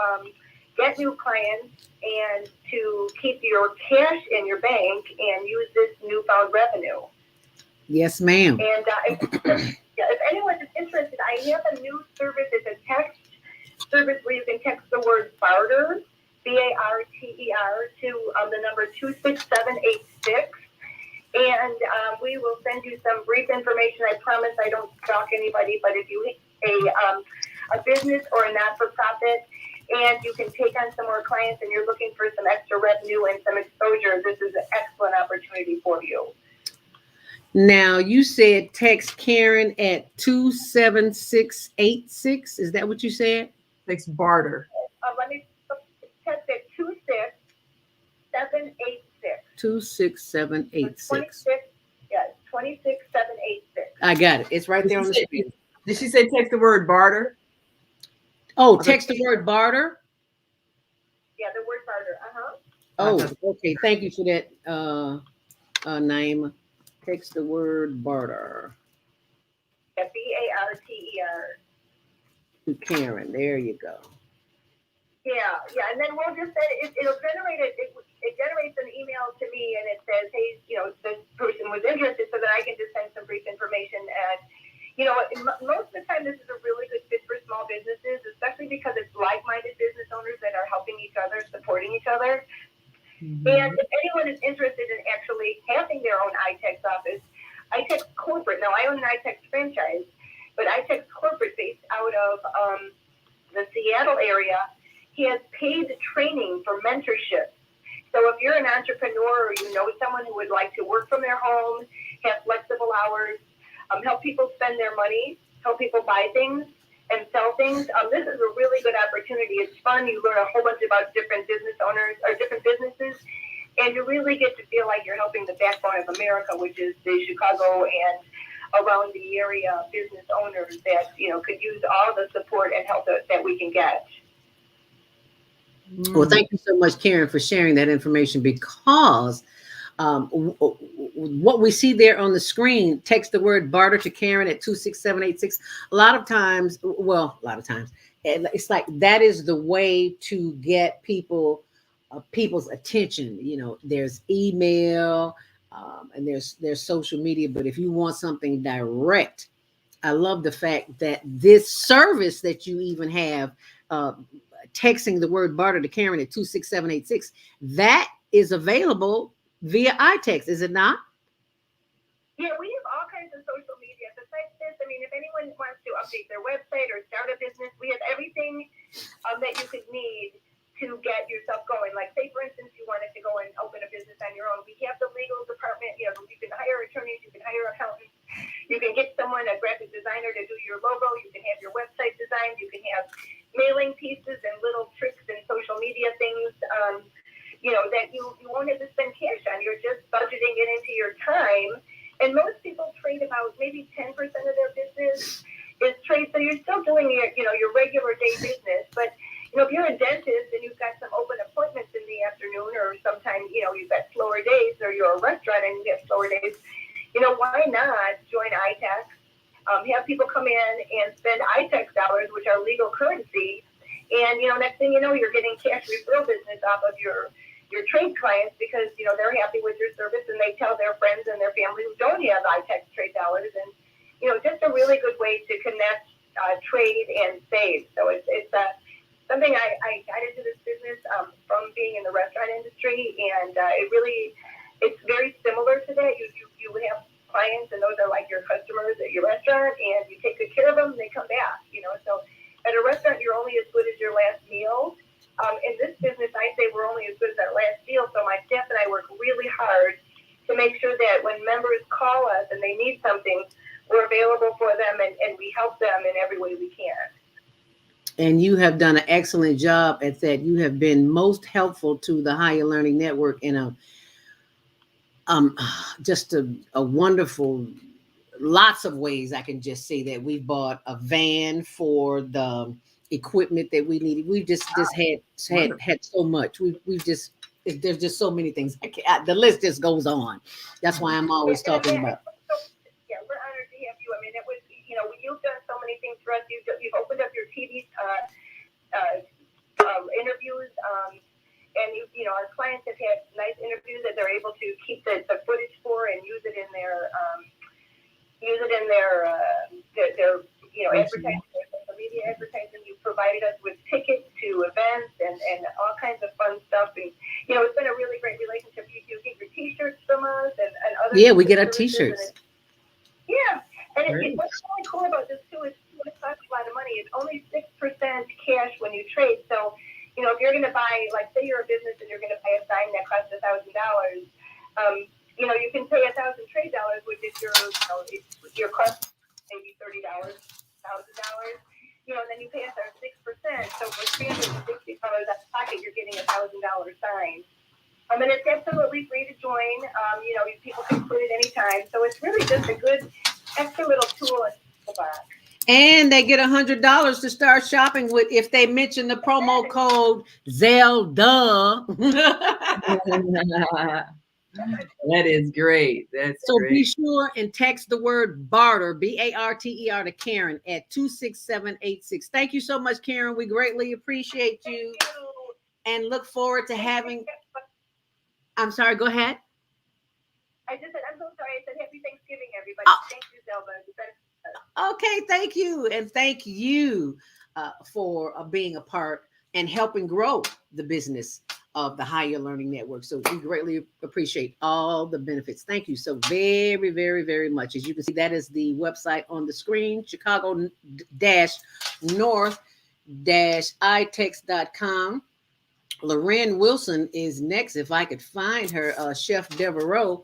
get new clients and to keep your cash in your bank and use this newfound revenue. Yes, ma'am. And if anyone is interested, I have a new service. It's a text service where you can text the word barter, BARTER, to the number 26786. And we will send you some brief information. I promise I don't stalk anybody, but if you a business or a not-for-profit and you can take on some more clients and you're looking for some extra revenue and some exposure, this is an excellent opportunity for you. Now, you said text Karen at 27686. Is that what you said? Text barter. Let me text it 26786. 26786. Yes, 26786. I got it. It's right there on the screen. Did she say text the word barter? Oh, text the word barter? Yeah, the word barter. Oh, okay. Thank you for that, Naima. Text the word barter. Yeah, BARTER. To Karen. There you go. Yeah, and then we'll just say it'll generate it generates an email to me, and it says, hey, this person was interested, so that I can just send some brief information. And most of the time, this is a really good fit for small businesses, especially because it's like-minded business owners that are helping each other, supporting each other. Mm-hmm. And if anyone is interested in actually having their own iTex office, iTex Corporate. Now, I own an iTex franchise, but iTex Corporate, based out of the Seattle area, has paid training for mentorship. So if you're an entrepreneur or you know someone who would like to work from their home, have flexible hours, help people spend their money, help people buy things and sell things, this is a really good opportunity. It's fun. You learn a whole bunch about different business owners or different businesses, and you really get to feel like you're helping the backbone of America, which is the Chicago and around the area business owners that could use all the support and help that we can get. Well, thank you so much, Karen, for sharing that information, because what we see there on the screen, text the word barter to Karen at 26786. A lot of times, it's like that is the way to get people's attention. There's email and there's social media, but if you want something direct, I love the fact that this service that you even have, texting the word barter to Karen at 26786, that is available via iTex, is it not? Yeah, we have all kinds of social media. Besides this, if anyone wants to update their website or start a business, we have everything that you could need to get yourself going. Like, say, for instance, you wanted to go and open a business on your own. We have the legal department. You can hire attorneys. You can hire accountants. You can get someone, a graphic designer, to do your logo. You can have your website designed. You can have mailing pieces and little tricks and social media things, that you won't have to spend cash on. You're just budgeting it into your time. And most people trade about maybe 10% of their business is trade. So you're still doing your regular day business. But, if you're a dentist and you've got some open appointments in the afternoon, or sometimes, you've got slower days, or you're a restaurant and you have slower days, why not which are legal currency. And, next thing you know, you're getting cash referral business off of your trade clients because, they're happy with your service and they tell their friends and their family who don't have iTex trade dollars. And, just a really good way to connect, trade and save. So it's something I got into this business from being in the restaurant industry. And it's very similar to that. You have clients and those are like your customers at your restaurant and you take good care of them and they come back, So at a restaurant, you're only as good as your last meal. In this business, I say we're only as good as our last deal. So my staff and I work really hard to make sure that when members call us and they need something, we're available for them and we help them in every way we can. And you have done an excellent job at that. You have been most helpful to the Higher Learning Network in just a wonderful, lots of ways. I can just say that we've bought a van for the equipment that we needed. We've just had so much. We've just, there's just so many things. The list just goes on. That's why I'm always talking about. Yeah, we're honored to have you. I mean, it was, you've done so many things for us. You've opened up your TV interviews, and our clients have had nice interviews that they're able to keep the footage for and use it in their advertising, their social media advertising. You provided us with tickets to events and all kinds of fun stuff. And it's been a really great relationship. You get your T-shirts from us and other. Yeah, we get our T-shirts. And what's really cool about this too is it costs a lot of money. It's only 6% cash when you trade. So, if you're going to buy, like, say you're a business and you're going to buy a sign that costs $1,000, you can pay 1,000 trade dollars, which is your cost maybe $30, $1,000. And then you pay us our 6%. So for $360 out of pocket, you're getting $1,000 sign. And it's absolutely free to join. People can quit at any time. So it's really just a good extra little tool in the box. And they get $100 to start shopping with if they mention the promo code Zelda. That is great. That's so great. Be sure and text the word barter, BARTER, to Karen at 26786. Thank you so much, Karen. We greatly appreciate you and look forward to having. I'm sorry, go ahead. I just said, I'm so sorry. I said happy Thanksgiving, everybody. Thank you, Zelda. Okay, thank you. And thank you for being a part and helping grow the business of the Higher Learning Network. So we greatly appreciate all the benefits. Thank you so very, very, very much. As you can see, that is the website on the screen, Chicago-North-itex.com. Loren Wilson is next. If I could find her, Chef Devereaux.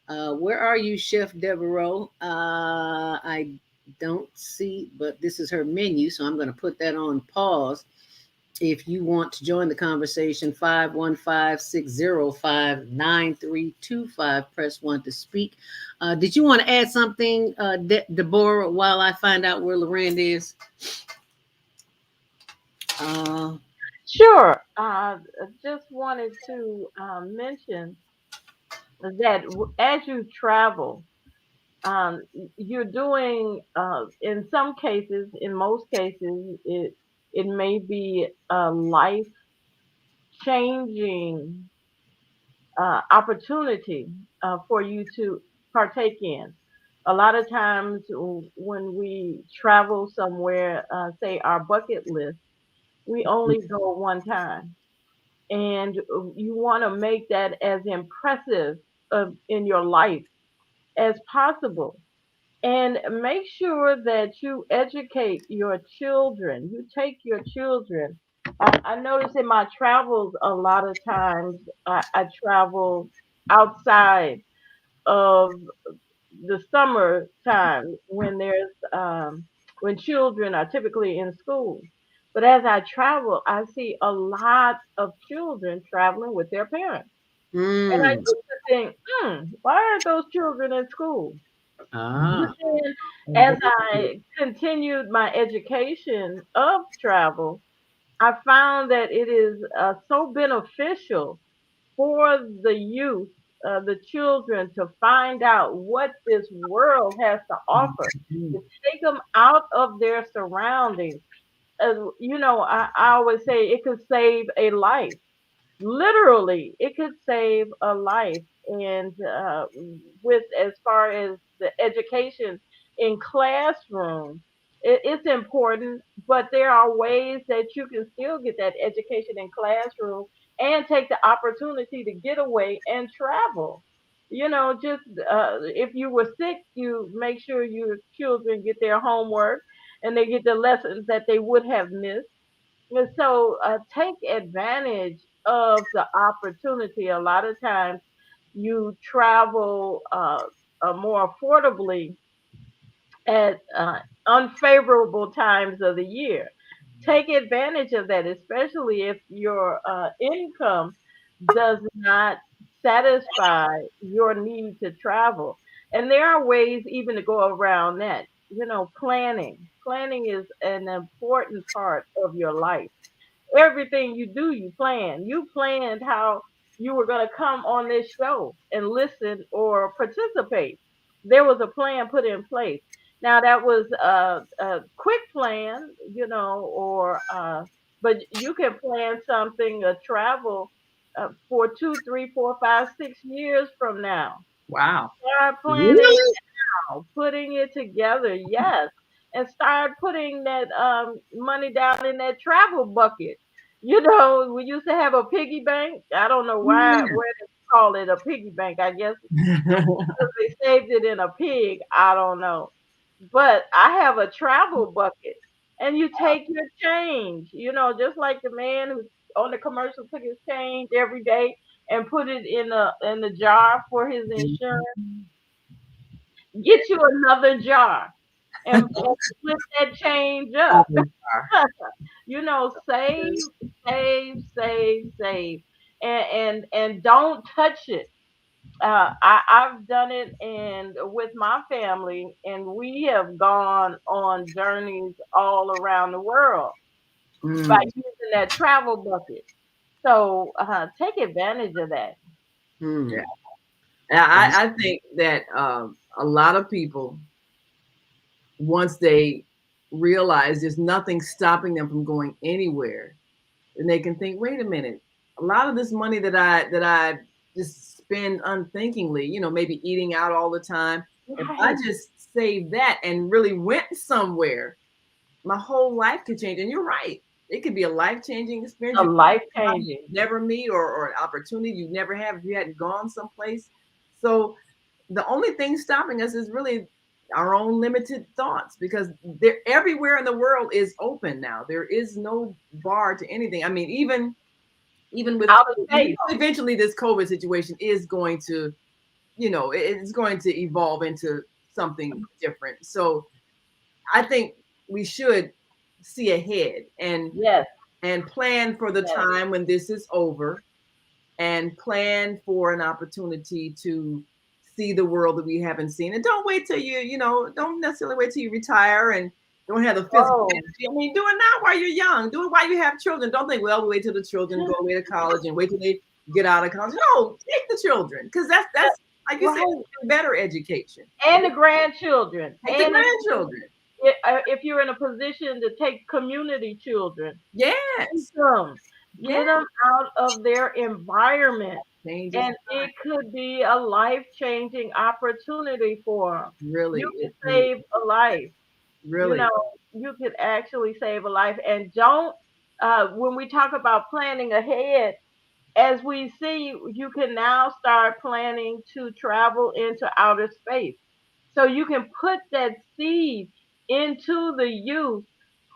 Where are you, Chef Devereaux? I don't see, but this is her menu, so I'm going to put that on pause. If you want to join the conversation, 515-605-9325, press 1 to speak. Did you want to add something, Deborah, while I find out where Loren is? Sure. Just wanted to mention that as you travel, you're doing, in some cases, in most cases, it may be a life-changing opportunity for you to partake in. A lot of times when we travel somewhere, say our bucket list, we only go one time. And you want to make that as impressive in your life as possible. And make sure that you educate your children. You take your children. I notice in my travels, a lot of times I travel outside of the summer time when children are typically in school. But as I travel, I see a lot of children traveling with their parents. And I used to think, why are those children in school? But then, as I continued my education of travel, I found that it is so beneficial for the youth, the children, to find out what this world has to offer, to take them out of their surroundings I always say it could save a life. Literally, it could save a life. And with as far as the education in classroom, it's important, but there are ways that you can still get that education in classroom and take the opportunity to get away and travel. Just if you were sick, you make sure your children get their homework and they get the lessons that they would have missed. And so take advantage of the opportunity. A lot of times you travel more affordably at unfavorable times of the year. Take advantage of that, especially if your income does not satisfy your need to travel. And there are ways even to go around that. Planning. Planning is an important part of your life. Everything you do, you plan. You planned how you were going to come on this show and listen or participate. There was a plan put in place. Now that was a quick plan, or but you can plan something, a travel for 2, 3, 4, 5, 6 years from now. Wow. Start planning Really? now, putting it together, yes, and start putting that money down in that travel bucket. We used to have a piggy bank. I don't know why where they call it a piggy bank. I guess because they saved it in a pig. I don't know, but I have a travel bucket, and you take your change. Just like the man who on the commercial took his change every day and put it in the jar for his insurance. Get you another jar and split that change up. Save, save, save, save, and don't touch it. I've done it and with my family, and we have gone on journeys all around the world by Mm. using that travel bucket. So take advantage of that. Yeah. I think that a lot of people, once they realize there's nothing stopping them from going anywhere, and they can think, wait a minute, a lot of this money that I just spend unthinkingly, maybe eating out all the time, if I Right. just saved that and really went somewhere, my whole life could change. And you're right. It could be a life-changing experience. A You could meet life somebody changing. you never meet, or an opportunity you never have if you hadn't gone someplace. So the only thing stopping us is really our own limited thoughts, because they're everywhere in the world is open now. There is no bar to anything. I mean, even with Out of COVID, state. eventually this COVID situation is going to, it's going to evolve into something different. So I think we should see ahead Yes. and plan for the Yes. time when this is over, and plan for an opportunity to see the world that we haven't seen. And don't wait till don't necessarily wait till you retire and don't have the physical Oh. energy. I mean, do it now while you're young. Do it while you have children. Don't think, well, wait till the children go away to college and wait till they get out of college. No, take the children, because that's like you said, Right. better education. And the grandchildren. Take the And grandchildren. if you're in a position to take community children, Yes. get them out of their environment, Changes. and it could be a life-changing opportunity for them. Really, You it could really, save a life. You really. know, you could actually save a life. And don't, when we talk about planning ahead, as we see, you can now start planning to travel into outer space. So you can put that seed into the youth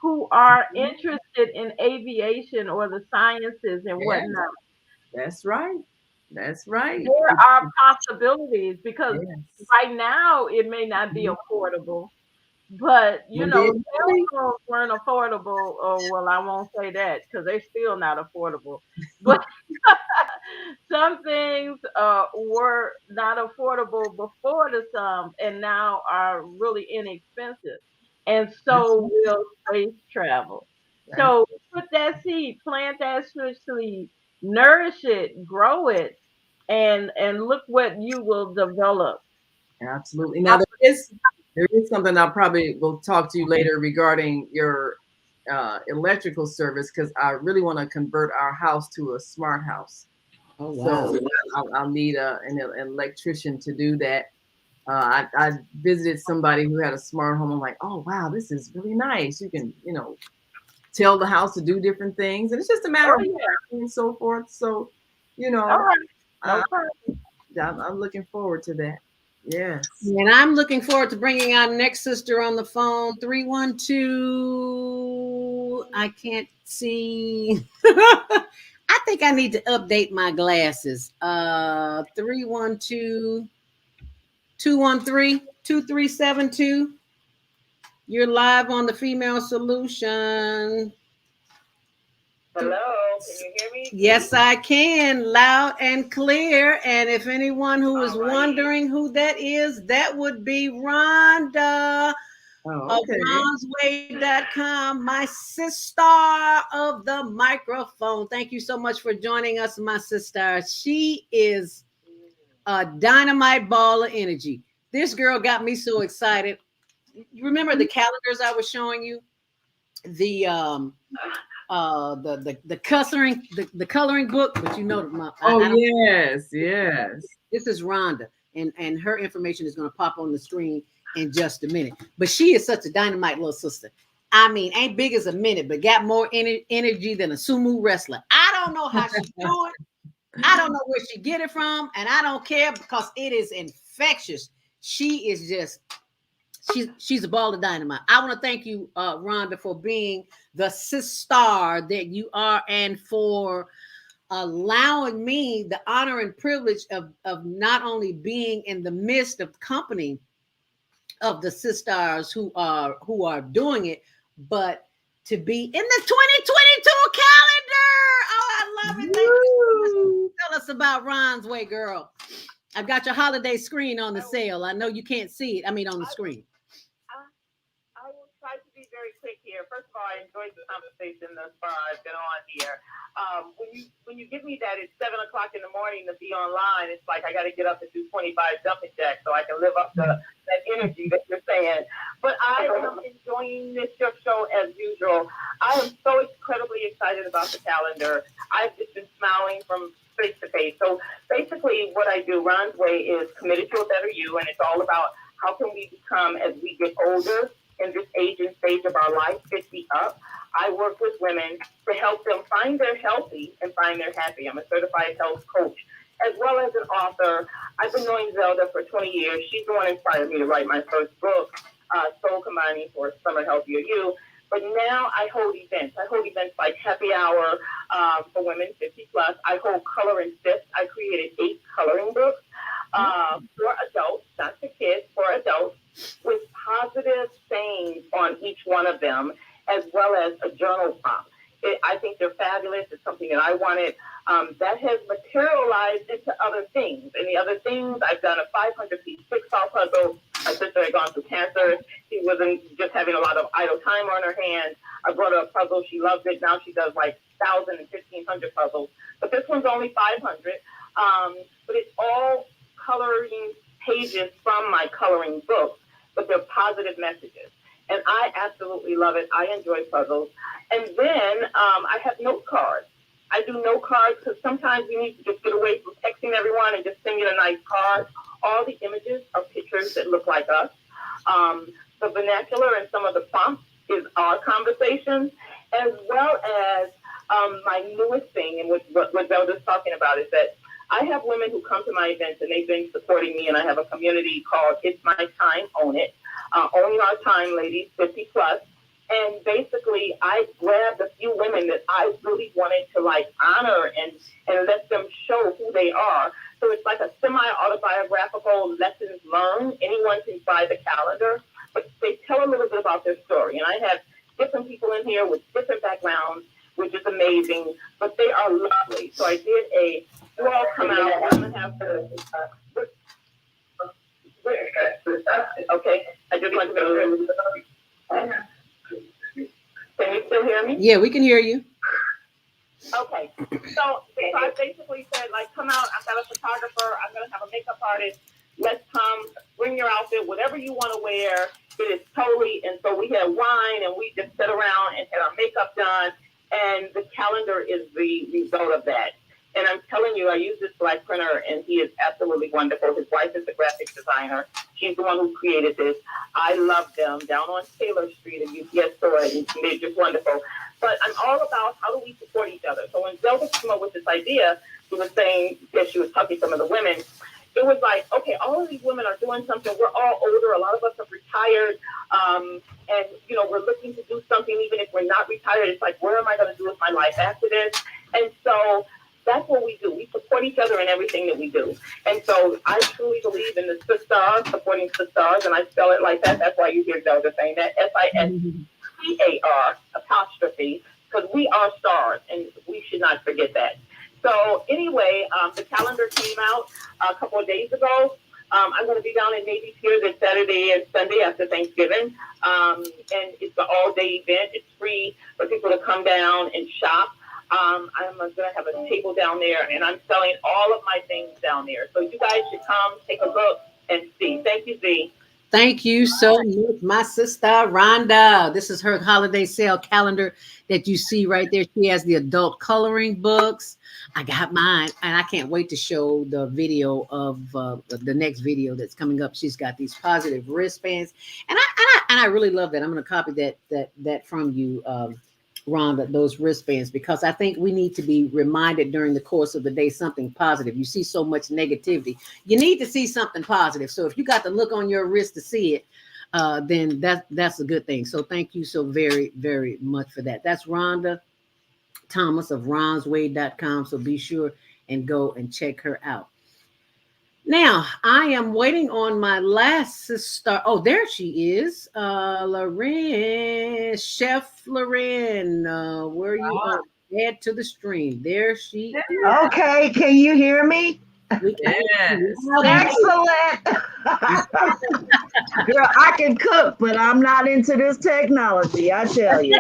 who are interested in aviation or the sciences and Yes, whatnot. that's right. That's right. There are possibilities because Yes. right now it may not be affordable, but One day it cell will be. phones weren't affordable. Oh, well, I won't say that because they're still not affordable. But some things were not affordable before the some, and now are really inexpensive. And That's so right. will space travel. That's So put that seed, plant that seed, nourish it, grow it, and look what you will develop. absolutely. Now there is something I probably will talk to you later regarding your electrical service because I really want to convert our house to a smart house. Oh, wow. So I'll need an electrician to do that. I visited somebody who had a smart home. I'm like, oh, wow, this is really nice. You can, tell the house to do different things. And it's just a matter of and so forth. So, All right. No I'm looking forward to that. Yes. And I'm looking forward to bringing our next sister on the phone. 312. I can't see. I think I need to update my glasses. 312-213-2372. You're live on the Female Solution. Hello, can you hear me? Yes, I can, loud and clear. And if anyone who is wondering who that is, that would be Rhonda of bronzeway.com, my sister of the microphone. Thank you so much for joining us, my sister. She is a dynamite ball of energy. This girl got me so excited. You remember the calendars I was showing you? The coloring book, but yes. This is Rhonda, and her information is going to pop on the screen in just a minute. But she is such a dynamite little sister. I mean, ain't big as a minute, but got more energy than a sumo wrestler. I don't know how she do it. I don't know where she get it from, and I don't care because it is infectious. She is just. She's a ball of dynamite. I want to thank you, Rhonda, for being the sister that you are, and for allowing me the honor and privilege of not only being in the midst of company of the sisters who are doing it, but to be in the 2022 calendar. Oh, I love it. Thank you so much. Tell us about Ron's Way, girl. I've got your holiday screen on the sale. I know you can't see it. I mean, on the screen. I will try to be very quick here. First of all, I enjoyed the conversation thus far. I've been on here. When you give me that it's 7 o'clock in the morning to be online, it's like I got to get up and do 25 jumping jacks so I can live up to that energy that you're saying. But I am enjoying this show as usual. I am so incredibly excited about the calendar. I've just been smiling from face to face. So basically, what I do, Ron's Way, is committed to a better you, and it's all about how can we become as we get older in this age and stage of our life, 50 up. I work with women to help them find their healthy and find their happy. I'm a certified health coach, as well as an author. I've been knowing Zelda for 20 years. She's the one who inspired me to write my first book, Soul Combining for Summer Healthier You. But now I hold events. I hold events like Happy Hour for women 50 plus. I hold Color and Sift. I created 8 coloring books for adults, not for kids, for adults, with positive sayings on each one of them, as well as a journal prompt. I think they're fabulous. It's something that I wanted. That has materialized into other things. And the other things, I've done a 500-piece jigsaw puzzle. My sister had gone through cancer. She wasn't just having a lot of idle time on her hands. I brought her a puzzle. She loved it. Now she does like 1,000 and 1,500 puzzles. But this one's only 500. But it's all coloring pages from my coloring books, but they're positive messages. And I absolutely love it. I enjoy puzzles. And then I have note cards. I do note cards because sometimes we need to just get away from texting everyone and just sending a nice card. All the images are pictures that look like us. The vernacular and some of the prompts is our conversations, as well as my newest thing, and what Zelda's talking about, is that I have women who come to my events and they've been supporting me, and I have a community called It's My Time, Own It. Owning Our Time, ladies, 50 plus. And basically, I grabbed a few women that I really wanted to honor and let them show who they are. So it's like a semi-autobiographical lessons learned. Anyone can buy the calendar, but they tell a little bit about their story. And I have different people in here with different backgrounds, which is amazing, but they are lovely. So I did you all come out. I'm going to have okay, I just want to go. Can you still hear me? Yeah, we can hear you. Okay, so I basically said, come out. I've got a photographer. I'm going to have a makeup artist. let's come, bring your outfit, whatever you want to wear. It is totally, and so we had wine and we just sat around and had our makeup done. And the calendar is the result of that. And I'm telling you, I use this black printer and he is absolutely wonderful. His wife is the graphic designer. She's the one who created this. I love them down on Taylor Street in UPS store, and they're just wonderful. But I'm all about how do we support each other. So when Zelda came up with this idea, she was saying that she was talking to some of the women. It was like, okay, all of these women are doing something. We're all older. A lot of us have retired. And, you know, we're looking to do something, even if we're not retired. It's like, what am I going to do with my life after this? And so that's what we do. We support each other in everything that we do. And so I truly believe in the Sistahz, supporting Sistahz, and I spell it like that. That's why you hear Zelda saying that, SISTAR apostrophe, because we are stars, and we should not forget that. So anyway, the calendar came out a couple of days ago. I'm going to be down in Navy Pier this Saturday and Sunday after Thanksgiving. And it's an all-day event. It's free for people to come down and shop. I'm going to have a table down there, and I'm selling all of my things down there. So you guys should come, take a look, and see. Thank you, Z. Thank you so much, my sister Rhonda. This is her holiday sale calendar that you see right there. She has the adult coloring books. I got mine, and I can't wait to show the video of the next video that's coming up. She's got these positive wristbands, and I really love that. I'm going to copy that from you, Rhonda, those wristbands, because I think we need to be reminded during the course of the day something positive. You see so much negativity. You need to see something positive. So if you got the look on your wrist to see it, then that's a good thing. So thank you so very, very much for that. That's Rhonda Thomas of ronsway.com. So be sure and go and check her out. Now, I am waiting on my last sister. Oh, there she is. Loren, Chef Loren. Where you are? Add to the stream. There she is. Okay, can you hear me? Yes. Excellent. Girl, I can cook, but I'm not into this technology, I tell you.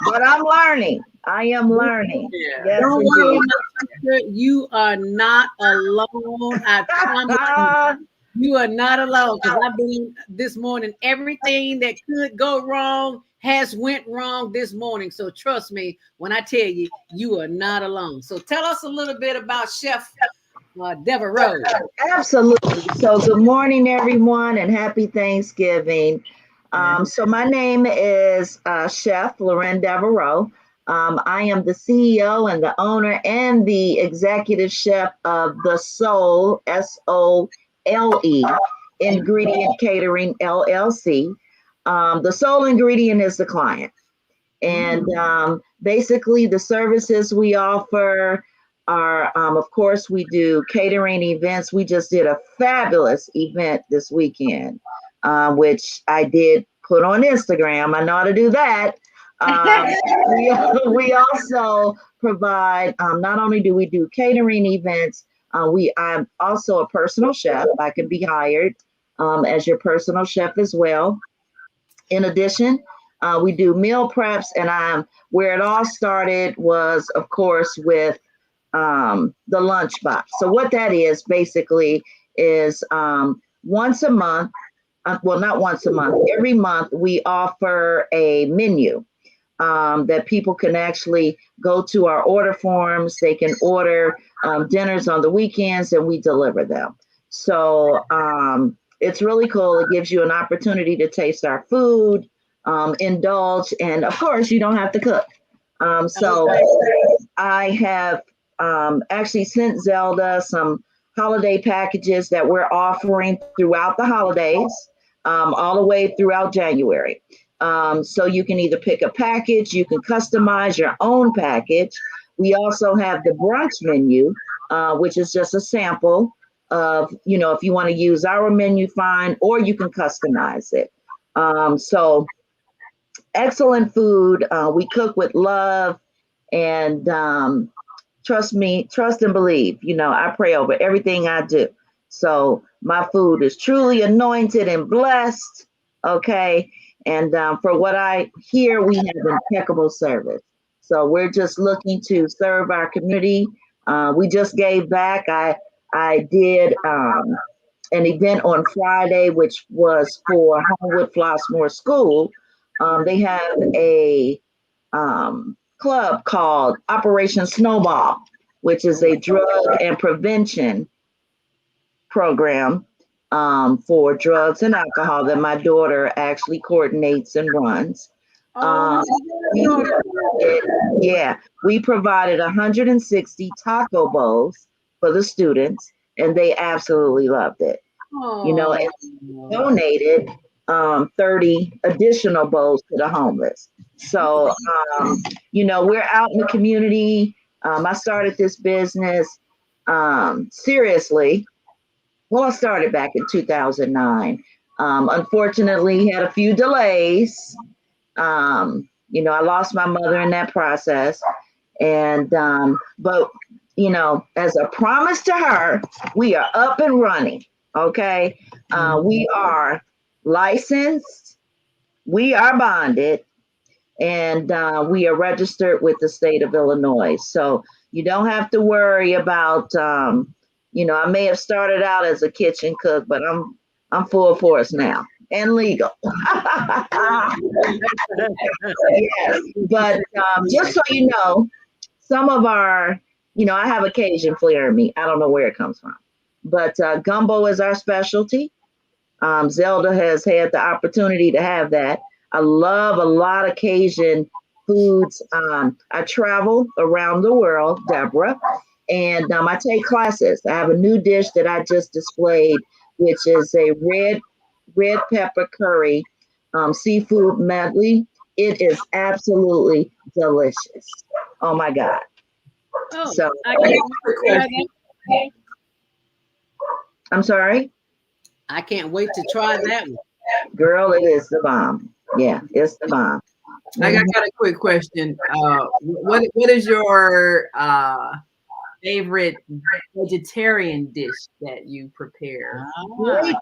But I'm learning. I am learning. Yeah. Yes, Don't worry, indeed. my sister. You are not alone. I promise you are not alone. Because I've been this morning, everything that could go wrong has went wrong this morning. So trust me when I tell you, you are not alone. So tell us a little bit about Chef Devereaux. Absolutely. So good morning, everyone, and happy Thanksgiving. So my name is Chef Loren Devereaux. I am the CEO and the owner and the executive chef of The Soul, SOLE, Ingredient Catering, LLC. The sole ingredient is the client. And basically the services we offer are, of course, we do catering events. We just did a fabulous event this weekend, which I did put on Instagram. I know how to do that. We also provide, not only do we do catering events, I'm also a personal chef. I can be hired as your personal chef as well. In addition, we do meal preps, and where it all started was, of course, with the lunchbox. So what that is basically is once a month, well, not once a month, every month we offer a menu that people can actually go to our order forms. They can order dinners on the weekends, and we deliver them. So it's really cool. It gives you an opportunity to taste our food, indulge, and of course, you don't have to cook. So I have actually sent Zelda some holiday packages that we're offering throughout the holidays, all the way throughout January. So you can either pick a package, you can customize your own package. We also have the brunch menu, which is just a sample of, if you want to use our menu, fine, or you can customize it. So excellent food. We cook with love, and trust and believe. I pray over everything I do. So my food is truly anointed and blessed. Okay. And for what I hear, we have impeccable service. So we're just looking to serve our community. We just gave back. I did an event on Friday, which was for Homewood Flossmoor School. They have a club called Operation Snowball, which is a drug and prevention program for drugs and alcohol that my daughter actually coordinates and runs. We provided 160 taco bowls for the students, and they absolutely loved it. And donated 30 additional bowls to the homeless. So, we're out in the community. I started this business seriously. Well, I started back in 2009. Unfortunately, had a few delays. I lost my mother in that process. And, but, as a promise to her, we are up and running. Okay. We are licensed, we are bonded, and we are registered with the state of Illinois. So you don't have to worry about, I may have started out as a kitchen cook, but I'm full force now and legal. Yes, but just so you know, some of our, I have a Cajun flair in me. I don't know where it comes from, but gumbo is our specialty. Zelda has had the opportunity to have that. I love a lot of Cajun foods. I travel around the world, Deborah, and I take classes. I have a new dish that I just displayed, which is a red pepper curry seafood medley. It is absolutely delicious. Oh my God. So I'm sorry? I can't wait to try that one. Girl, it is the bomb. Yeah, it's the bomb. I got a quick question. What is your favorite vegetarian dish that you prepare? I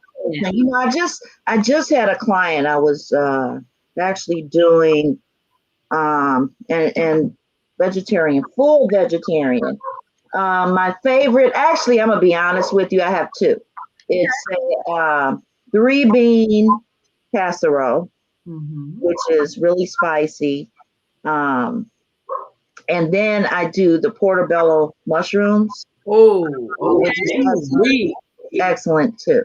just had a client. I was actually doing and vegetarian, full vegetarian. My favorite, actually, I'm gonna be honest with you. I have two. It's a 3-bean casserole, which is really spicy. And then I do the portobello mushrooms. Which is excellent too.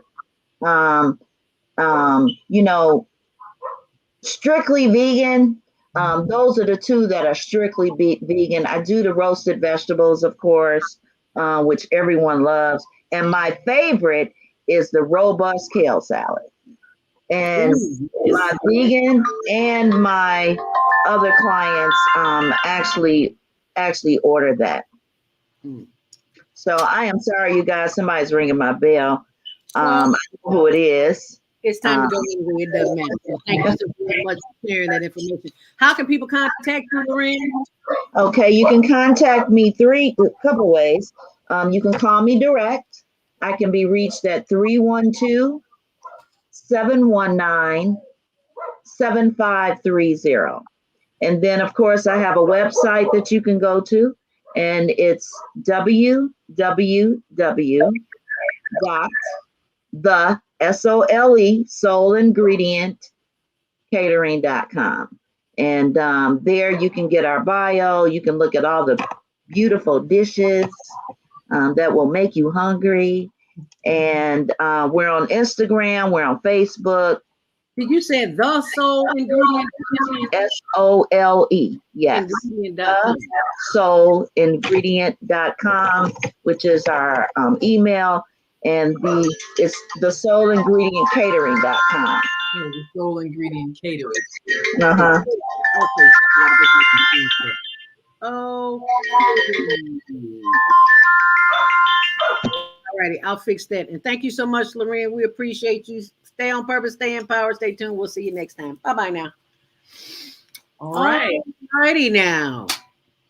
Strictly vegan. Those are the two that are strictly vegan. I do the roasted vegetables, of course, which everyone loves. And my favorite is the robust kale salad. And my vegan and my other clients actually order that. So I am sorry, you guys. Somebody's ringing my bell. I know who it is. It's time to go anyway. It doesn't matter. So thank you so very much for sharing that information. How can people contact you, Lorraine? Okay, you can contact me a couple ways. You can call me direct. I can be reached at 312-719-7530. And then, of course, I have a website that you can go to, and it's souleingredient.com. And there you can get our bio. You can look at all the beautiful dishes that will make you hungry. And we're on Instagram. We're on Facebook. Did you say the Soul Ingredient? SOLE, yes. Soulingredient.com, which is our email, and it's the Soul Ingredient Catering.com. The Soul Ingredient Catering. Uh-huh. Alrighty, I'll fix that. And thank you so much, Lorraine. We appreciate you. Stay on purpose, stay empowered, stay tuned. We'll see you next time. Bye-bye now. All right. Alrighty now.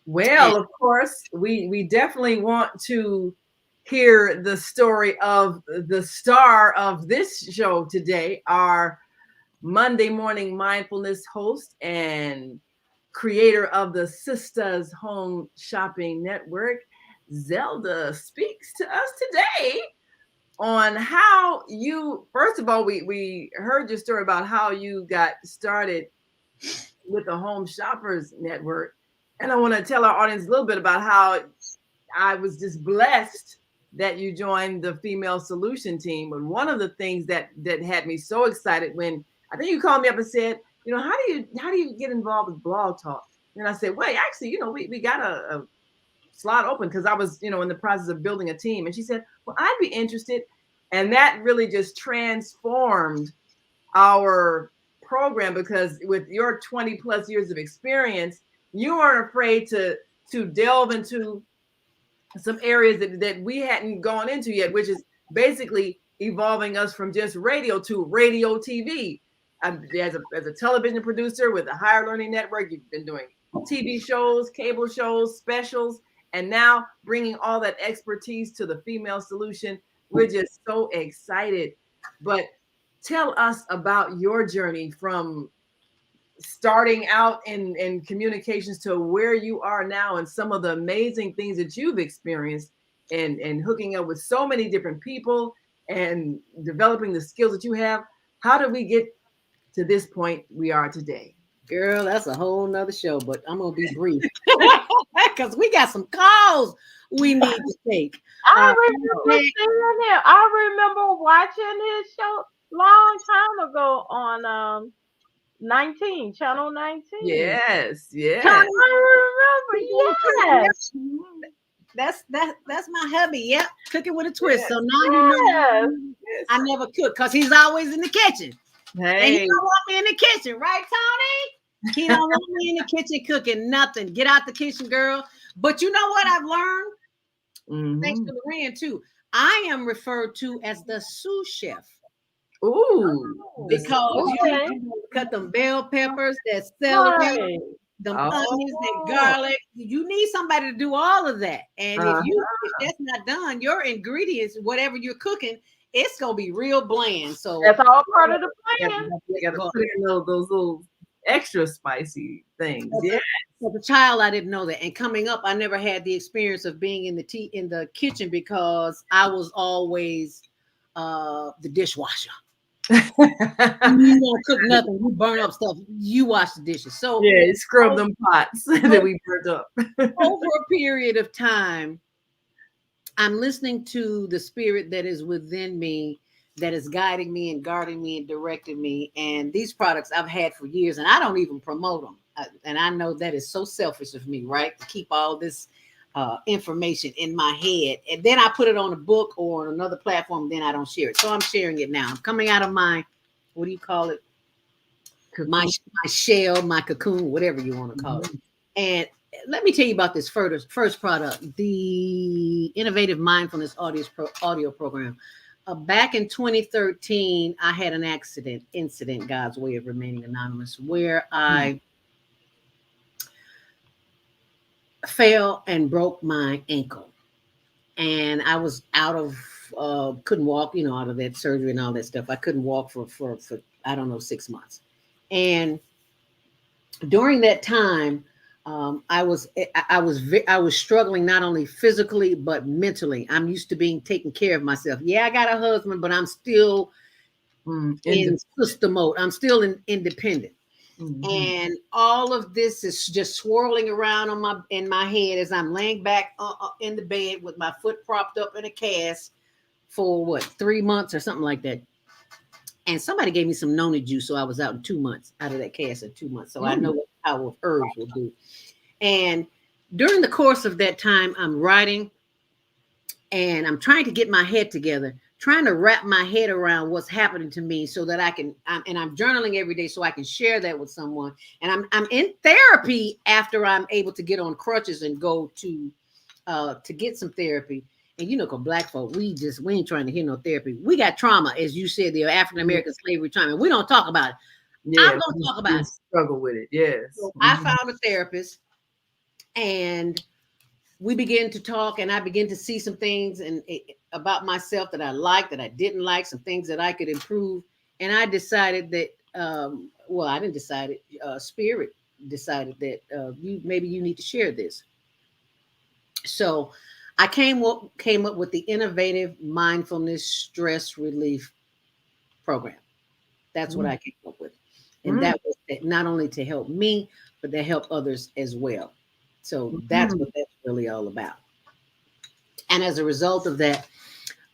Well, of course, we definitely want to hear the story of the star of this show today, our Monday morning mindfulness host and creator of the Sistahz Home Shopping Network. Zelda speaks to us today on how you, first of all, we heard your story about how you got started with the Home Shoppers Network. And I want to tell our audience a little bit about how I was just blessed that you joined the Female Solution team. But one of the things that had me so excited when I think you called me up and said, you know, how do you get involved with Blog Talk? And I said, wait, actually, you know, we got a slot open because I was, you know, in the process of building a team. And she said, well, I'd be interested. And that really just transformed our program, because with your 20 plus years of experience, you weren't afraid to delve into some areas that we hadn't gone into yet, which is basically evolving us from just radio to radio TV. As a television producer with a higher learning network, you've been doing TV shows, cable shows, specials, and now bringing all that expertise to the Female Solution. We're just so excited. But tell us about your journey from starting out in communications to where you are now, and some of the amazing things that you've experienced and hooking up with so many different people and developing the skills that you have. How did we get to this point we are today? Girl, that's a whole nother show, but I'm gonna be brief because we got some calls we need to take. I remember seeing him. I remember watching his show long time ago on 19, channel 19. Yes, yes. I remember, yes. That's my hubby. Yep, cooking with a twist. Yes. So now you know I never cook because he's always in the kitchen. Hey. And he don't want me in the kitchen, right, Tony? He don't want me in the kitchen cooking nothing. Get out the kitchen, girl. But you know what I've learned? Thanks to Lorraine too. I am referred to as the sous chef. Ooh, because you need to cut them bell peppers, that celery, them onions, that garlic. You need somebody to do all of that. And if that's not done, your ingredients, whatever you're cooking, it's gonna be real bland. So that's all part of the plan. You gotta put in those little extra spicy things. Yeah. As a child, I didn't know that, and coming up, I never had the experience of being in the kitchen because I was always the dishwasher. You don't cook nothing. You burn up stuff. You wash the dishes. So yeah, scrub them pots that we burnt up. Over a period of time, I'm listening to the spirit that is within me, that is guiding me and guarding me and directing me. And these products I've had for years, and I don't even promote them. And I know that is so selfish of me, right? To keep all this information in my head, and then I put it on a book or on another platform, then I don't share it. So I'm sharing it now. I'm coming out of my, what do you call it? My shell, my cocoon, whatever you want to call it. And let me tell you about this first product, the Innovative Mindfulness audio program. Back in 2013, I had an incident, God's way of remaining anonymous, where I fell and broke my ankle, and I was out of couldn't walk, out of that surgery and all that stuff. I couldn't walk for I don't know, 6 months. And during that time, I was struggling not only physically but mentally. I'm used to being taken care of myself. Yeah, I got a husband, but I'm still in sister mode. I'm still independent. And all of this is just swirling around in my head as I'm laying back in the bed with my foot propped up in a cast for 3 months or something like that. And somebody gave me some noni juice, so I was out in 2 months, out of that cast in 2 months. So I know what the power of herbs will do. And during the course of that time, I'm writing and I'm trying to get my head together, trying to wrap my head around what's happening to me so that I'm journaling every day so I can share that with someone. And I'm in therapy after I'm able to get on crutches and go to get some therapy. And cause Black folk, we ain't trying to hear no therapy. We got trauma, as you said, the African-American slavery trauma. We don't talk about it. Yeah, I'm going to talk about it. Struggle with it, yes. So I found a therapist, and we began to talk, and I began to see some things about myself that I liked, that I didn't like, some things that I could improve. And I decided that, I didn't decide it. Spirit decided that maybe you need to share this. So I came up with the innovative mindfulness stress relief program. That's what I came up with. And that was not only to help me, but to help others as well. So that's what that's really all about. And as a result of that,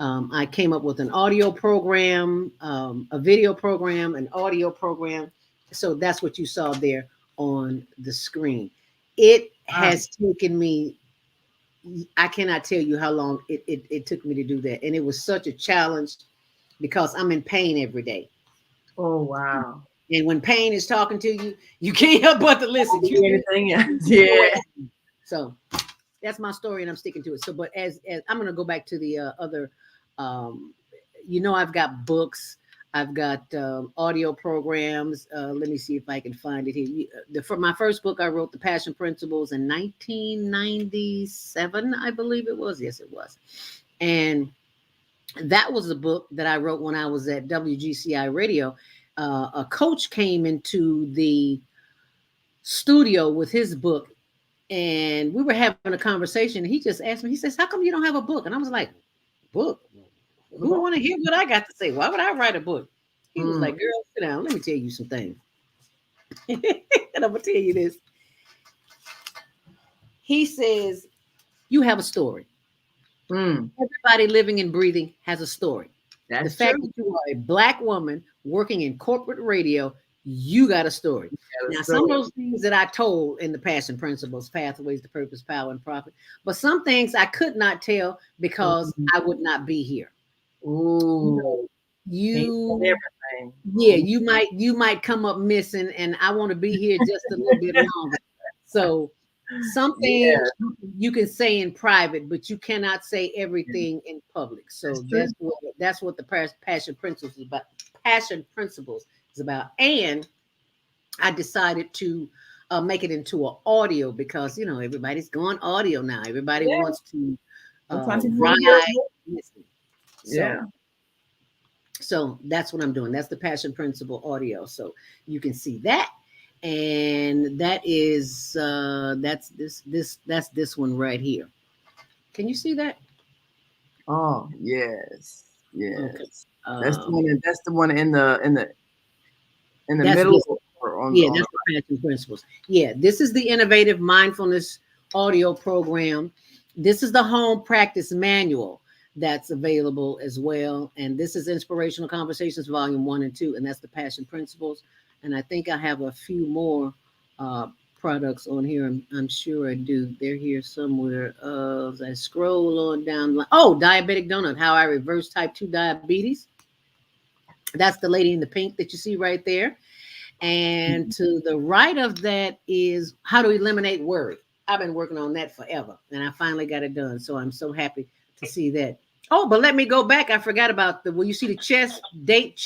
I came up with an audio program, a video program, an audio program. So that's what you saw there on the screen. It has taken me, I cannot tell you how long it took me to do that. And it was such a challenge because I'm in pain every day. Oh, wow. And when pain is talking to you, you can't help but to listen. Anything else. Yeah. So that's my story, and I'm sticking to it. So, but as I'm going to go back to the other, I've got books, I've got audio programs. Let me see if I can find it here. For my first book, I wrote The Passion Principles in 1997, I believe it was. Yes, it was. And that was a book that I wrote when I was at WGCI Radio. A coach came into the studio with his book, and we were having a conversation. And he just asked me, he says, "How come you don't have a book?" And I was like, "Book? Who want to hear what I got to say? Why would I write a book?" He was like, "Girl, sit down. Let me tell you some things." And I'm going to tell you this. He says, "You have a story. Everybody living and breathing has a story. That's the fact true. that you are a Black woman working in corporate radio, you got a story." Now, some of those things that I told in the Passion Principles, Pathways to Purpose, Power, and Profit, but some things I could not tell because I would not be here. Ooh. Everything. Yeah, you might come up missing, and I want to be here just a little bit longer. So some things you can say in private, but you cannot say everything in public. So that's what the Passion Principles is about. Passion Principles is about. And I decided to make it into an audio because everybody's going audio now. Everybody wants to ride. So that's what I'm doing. That's the Passion Principle audio. So you can see that. And that is that's this one right here. Can you see that? Oh, yes. Yes. Okay. That's the one in the middle. That's the Passion Principles. Yeah, this is the Innovative Mindfulness audio program. This is the Home Practice Manual that's available as well. And this is Inspirational Conversations Volume 1 and 2, and that's the Passion Principles. And I think I have a few more products on here. I'm sure I do. They're here somewhere. As I scroll on down. Diabetic Donut, How I Reverse Type 2 Diabetes. That's the lady in the pink that you see right there. And to the right of that is How to Eliminate Worry. I've been working on that forever, and I finally got it done. So I'm so happy to see that. Oh, but let me go back. I forgot about you see the chess, date,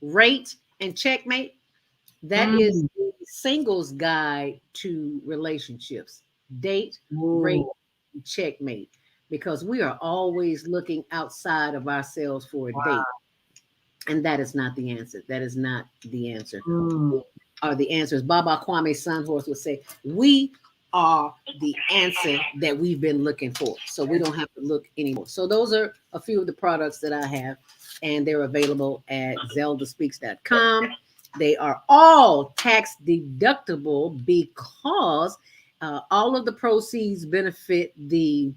rate, and checkmate. That is the singles guide to relationships. Date, rate, and checkmate. Because we are always looking outside of ourselves for a date. And that is not the answer. That is not the answer. Are the answers. Baba Kwame Sunhorse would say, we are the answer that we've been looking for. So we don't have to look anymore. So those are a few of the products that I have, and they're available at zeldaspeaks.com. They are all tax deductible because all of the proceeds benefit the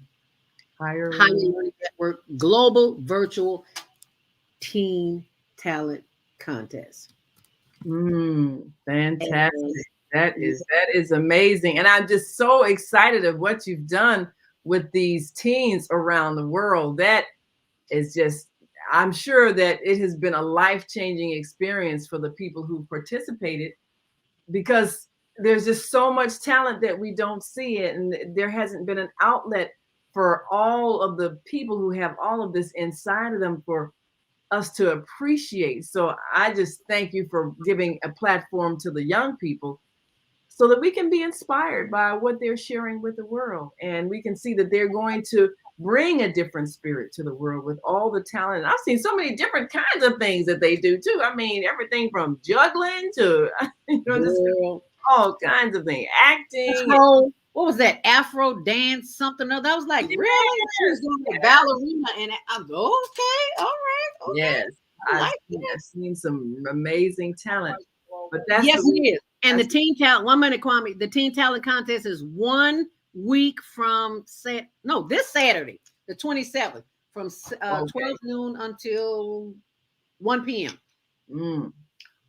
Higher Learning Network Global Virtual Teen Talent Contest. Fantastic. That is amazing. And I'm just so excited of what you've done with these teens around the world. That is just, I'm sure that it has been a life-changing experience for the people who participated, because there's just so much talent that we don't see it. And there hasn't been an outlet for all of the people who have all of this inside of them for us to appreciate. So I just thank you for giving a platform to the young people so that we can be inspired by what they're sharing with the world. And we can see that they're going to bring a different spirit to the world with all the talent. And I've seen so many different kinds of things that they do too. I mean, everything from juggling to, just all kinds of things, acting. what was that? Afro dance, something other. I was like, really? She was doing the ballerina, and I go, okay, all right, okay. Yes, I've seen some amazing talent, but that's Yes, the, it is. And the teen talent, 1 minute, Kwame. The teen talent contest is 1 week from this Saturday, the 27th, from 12 noon until 1 p.m.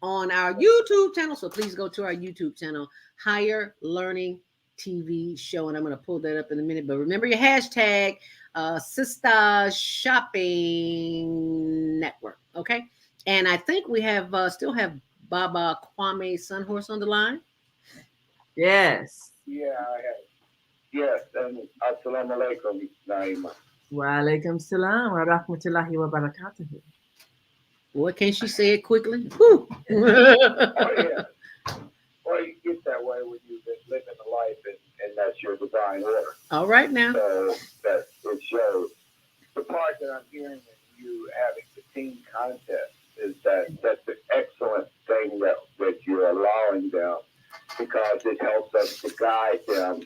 On our YouTube channel. So please go to our YouTube channel, Higher Learning TV Show, and I'm going to pull that up in a minute. But remember your hashtag, Sistahz Shopping Network. Okay, and I think we have still have Baba Kwame Sunhorse on the line. Yes. Yeah, I have. Yes, and assalamu alaikum, Naima. Wa alaikum salam wa rahmatullahi wa barakatuh. What can she say it quickly? Woo. Oh, yeah. Well, you get that way when you've been living a life and that's your divine order. All right now. So that it shows. The part that I'm hearing in you having the teen contest is that that's an excellent thing that you're allowing them, because it helps us to guide them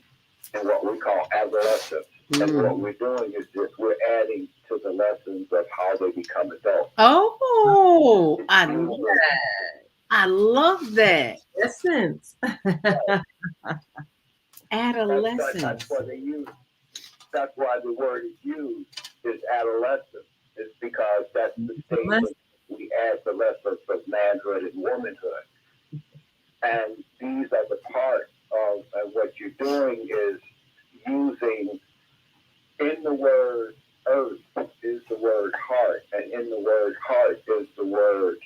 in what we call adolescence. And what we're doing is just we're adding to the lessons of how they become adults. Oh, I love that. I love that. Essence. Adolescence. That's what they use. That's why the word is used is adolescence. It's because that's the stage that we add the lessons of manhood and womanhood. And these are the parts of what you're doing is using, in the word earth is the word heart, and in the word heart is the word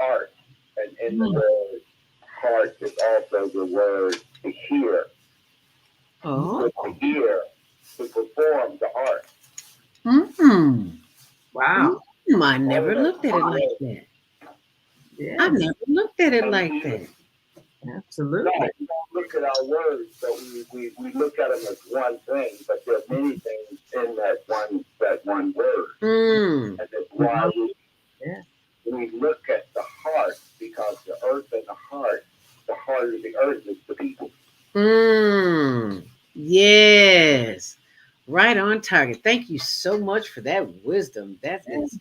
art, and in the word heart is also the word to hear. To hear, to perform the art. Wow. I never looked at it like that. Yeah. I never looked at it like that. Absolutely. No, we don't look at our words, but we look at them as one thing, but there are many things in that one word. And that's why we look at the heart, because the earth and the heart of the earth is the people. Yes. Right on target. Thank you so much for that wisdom. That is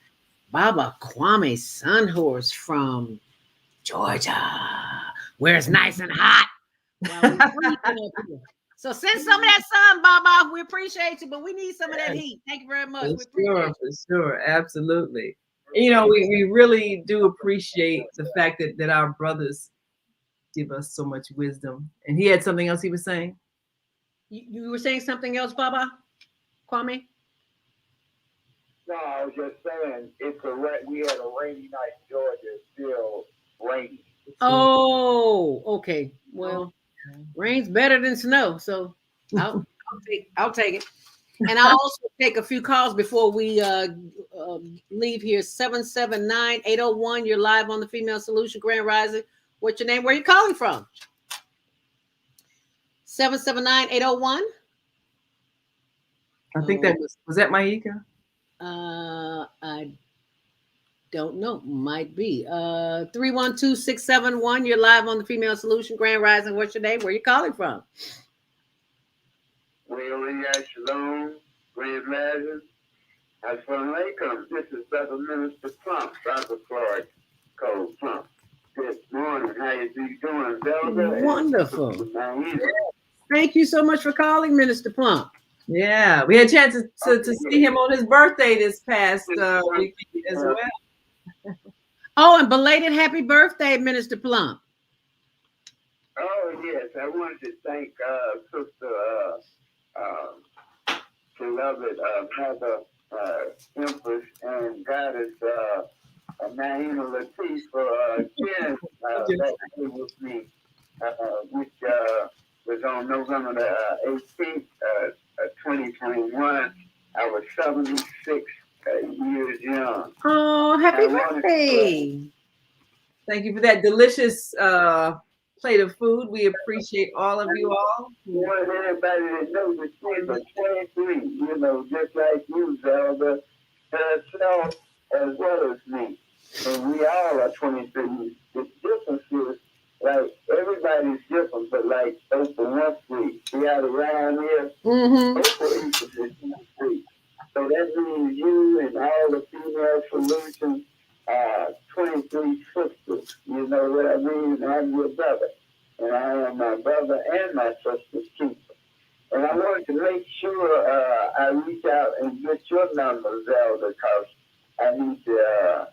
Baba Kwame Sunhorse from Georgia, where it's nice and hot. So send some of that sun, Baba. We appreciate you, but we need some of that heat. Thank you very much. For sure. Absolutely. You know, we really do appreciate the fact that our brothers give us so much wisdom. And he had something else he was saying? You were saying something else, Baba? Kwame? No, I was just saying we had a rainy night in Georgia. It's still rainy. Oh, okay. Well, rain's better than snow, so I'll take it. And I'll also take a few calls before we leave here. 779-801. You're live on the Female Solution Grand Rising. What's your name? Where are you calling from? 779-801. I think that was that Maika? I don't know. Might be. 312-671. You're live on the Female Solution Grand Rising. What's your name? Where are you calling from? Shalom, Grand Rising. Assalamu alaikum. This is Brother Minister Plump, South of Florida, Cold Plump. Good morning. How you doing, Zelda? Wonderful. Thank you so much for calling, Minister Plump. Yeah, we had a chance to see him on his birthday this past weekend as well. Oh, and belated happy birthday, Minister Plump. Oh, yes. I wanted to thank Sister beloved Mother Empress and Goddess Naima Latif for sharing that day with me, which was on November the 18th, 2021. I was 76 years young. Oh, happy birthday. Thank you for that delicious plate of food. We appreciate all of you all. I want everybody to know that she's a 23, you know, just like you, Zelda, herself as well as me. And we all are 23. The difference is, like, everybody's different, but like Oprah Winfrey, Yeah, around here. Mm-hmm. Hopefully for 53. So that means you and all the female solutions are 23 sisters. You know what I mean? I'm your brother. And I am my brother and my sister's keeper. And I wanted to make sure I reach out and get your number, Zelda, because I need to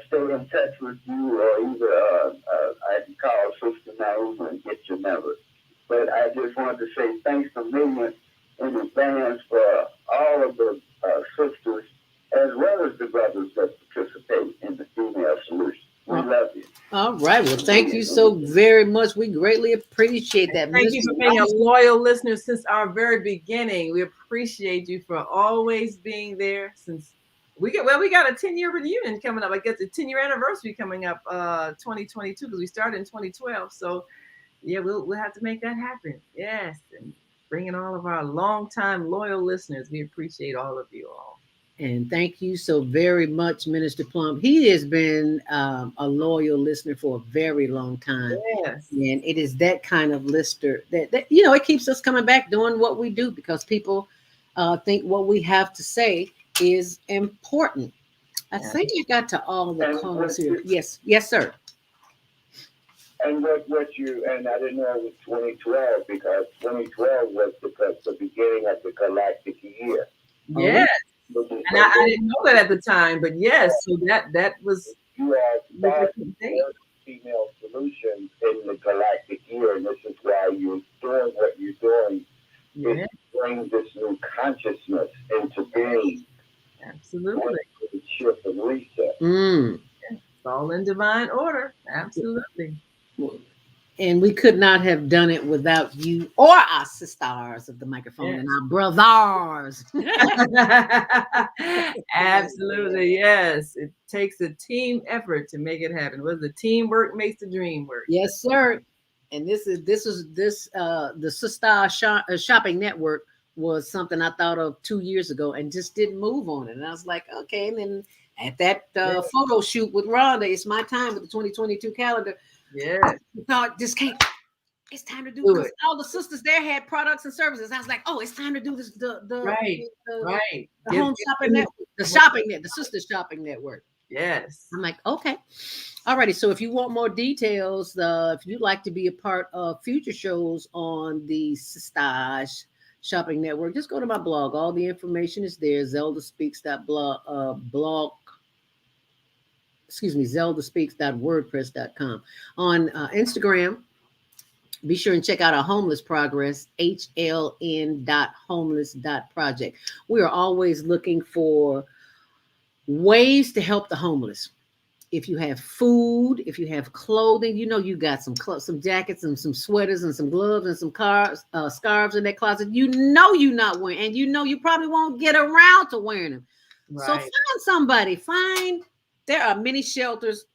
stay in touch with you, or either I can call Sister Naima and get your number. But I just wanted to say thanks a million in advance for all of the sisters as well as the brothers that participate in the female solution. We love you. All right. Well, thank you so very much. We greatly appreciate that. Thank you for being a loyal listener since our very beginning. We appreciate you for always being there since we got a 10-year reunion coming up. I guess a 10-year anniversary coming up 2022 because we started in 2012. So yeah, we'll have to make that happen. Yes. And bringing all of our longtime loyal listeners. We appreciate all of you all. And thank you so very much, Minister Plum. He has been a loyal listener for a very long time. Yes. And it is that kind of listener that it keeps us coming back doing what we do because people think what we have to say is important. I think you got to all the calls here. Yes. Yes, sir. And what you, and I didn't know it was 2012 because 2012 was the beginning of the galactic year. Yes. And I didn't know that at the time, but yes, so that was you all started female solutions in the galactic year, and this is why you're doing what you're doing. Yeah. Bring this new consciousness into being. Absolutely. Shift and reset. It's all in divine order. Absolutely. And we could not have done it without you or our sisters of the microphone and our brothers. Absolutely, yes. It takes a team effort to make it happen. What is the teamwork makes the dream work? Yes, sir. And the Sistahz shopping network was something I thought of 2 years ago and just didn't move on it. And I was like, okay. And then at that photo shoot with Rhonda, it's my time with the 2022 calendar. Yeah. I thought it's time to do it. All the sisters there had products and services. I was like, oh, it's time to do this. The home shopping network, the sisters shopping network. Yes. I'm like, okay. Alrighty. So if you want more details, if you'd like to be a part of future shows on the Sistahz shopping network, just go to my blog. All the information is there. zeldaspeaks.wordpress.com. On Instagram, be sure and check out our homeless progress, hln.homeless.project. We are always looking for ways to help the homeless. If you have food, if you have clothing, you got some jackets and some sweaters and some gloves and some scarves in that closet. You're not wearing, and you probably won't get around to wearing them. Right. So find somebody. There are many shelters,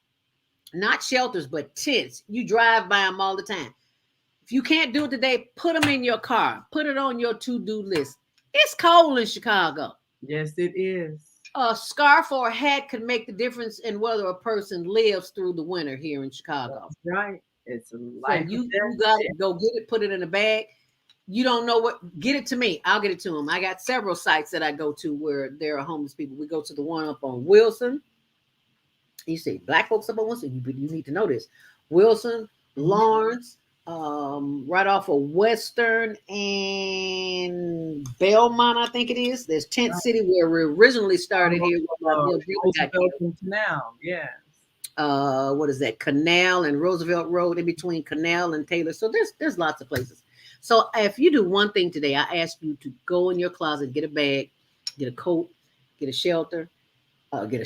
not shelters, but tents. You drive by them all the time. If you can't do it today, put them in your car. Put it on your to-do list. It's cold in Chicago. Yes, it is. A scarf or a hat could make the difference in whether a person lives through the winter here in Chicago. That's right. It's a life. So you got to go get it, put it in a bag. You don't know get it to me. I'll get it to them. I got several sites that I go to where there are homeless people. We go to the one up on Wilson. You see black folks up on Wilson. You need to know this. Wilson, Lawrence, right off of Western and Belmont, I think it is. There's Tent City where we originally started here. Canal, yeah. What is that? Canal and Roosevelt Road, in between Canal and Taylor. So there's lots of places. So if you do one thing today, I ask you to go in your closet, get a bag, get a coat, get a shelter. Get a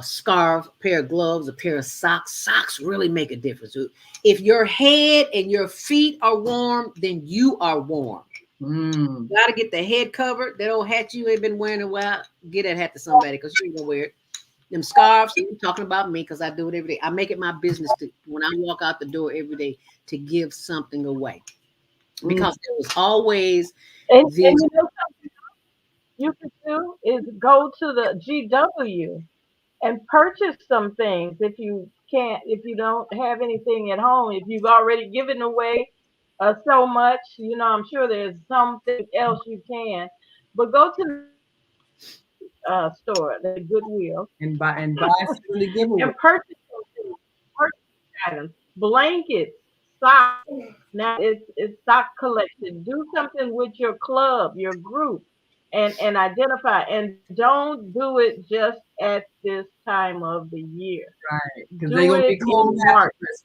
scarf, a pair of gloves, a pair of socks. Socks really make a difference. If your head and your feet are warm, then you are warm. You got to get the head covered. That old hat you ain't been wearing in a while, get that hat to somebody because you ain't gonna wear it. Them scarves, you're talking about me because I do it every day. I make it my business when I walk out the door every day to give something away because there was always you could do is go to the GW and purchase some things if you don't have anything at home. If you've already given away so much. You know, I'm sure there's something else you can, but go to the store, the Goodwill, And buy some of the giveaway. and purchase something, purchase items, blankets, socks. Now it's sock collection. Do something with your club, your group, and identify. And don't do it just at this time of the year. Right. Because they're Do gonna it be closed in after March. Christmas.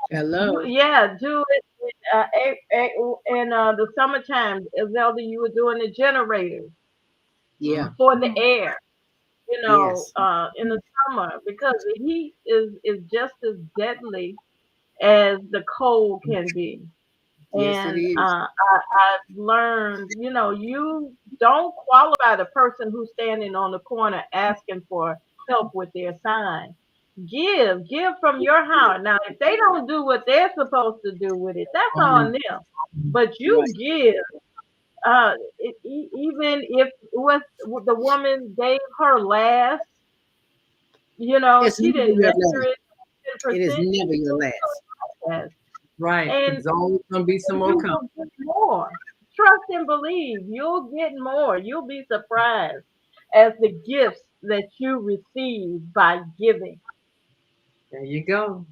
Hello. Yeah, do it in the summertime. Zelda, you were doing the generators Yeah. for the air. You know, Yes. in the summer because the heat is just as deadly as the cold can be. Yes, it And is. I've learned, you know, you don't qualify the person who's standing on the corner asking for help with their sign. Give from your heart. Now, if they don't do what they're supposed to do with it, that's on them. But you Right. give. Even if what the woman gave her last, you know, It's she never didn't your measure last. it It is 10%. She never your gave last. her last. Right. And There's always gonna be some more you coming. will get more. Trust and believe. You'll get more. You'll be surprised as the gifts that you receive by giving. There you go.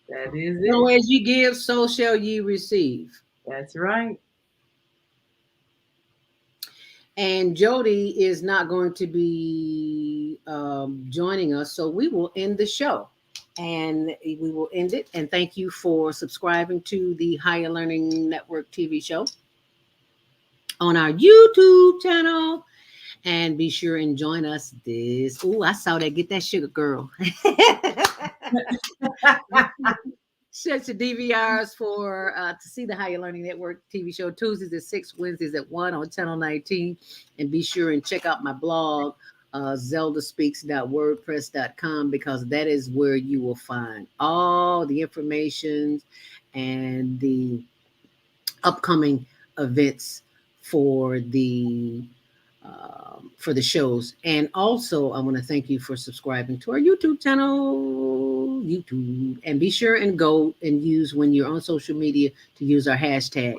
That is So it. as you give, so shall ye receive. That's right. And Jody is not going to be joining us, so we will end the show. And we will end it. And thank you for subscribing to the Higher Learning Network TV show on our YouTube channel. And be sure and join us this. Oh, I saw that. Get that sugar, girl. Set your DVRs for to see the Higher Learning Network TV show Tuesdays at 6, Wednesdays at 1 on channel 19. And be sure and check out my blog, zeldaspeaks.wordpress.com, because that is where you will find all the information and the upcoming events for the shows. And also, I want to thank you for subscribing to our YouTube channel, YouTube. And be sure and go and use, when you're on social media, to use our hashtag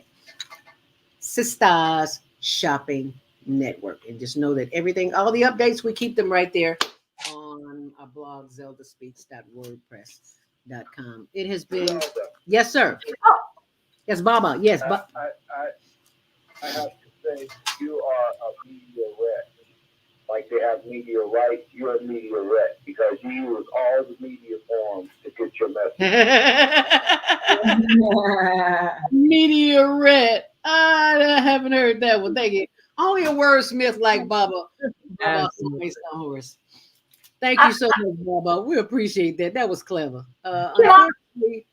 Sistahz Shopping Network. And just know that everything, all the updates, we keep them right there on our blog, zeldaspeaks.wordpress.com. It has been, yes, sir. Yes, Baba. Yes, I have to say, you are a meteorite. Like they have meteorite, you're a meteorite because you use all the media forms to get your message. Meteorite. I haven't heard that one. Thank you. Only a wordsmith like Baba. Baba Horse. Thank you so much, Baba. We appreciate that. That was clever. Unfortunately,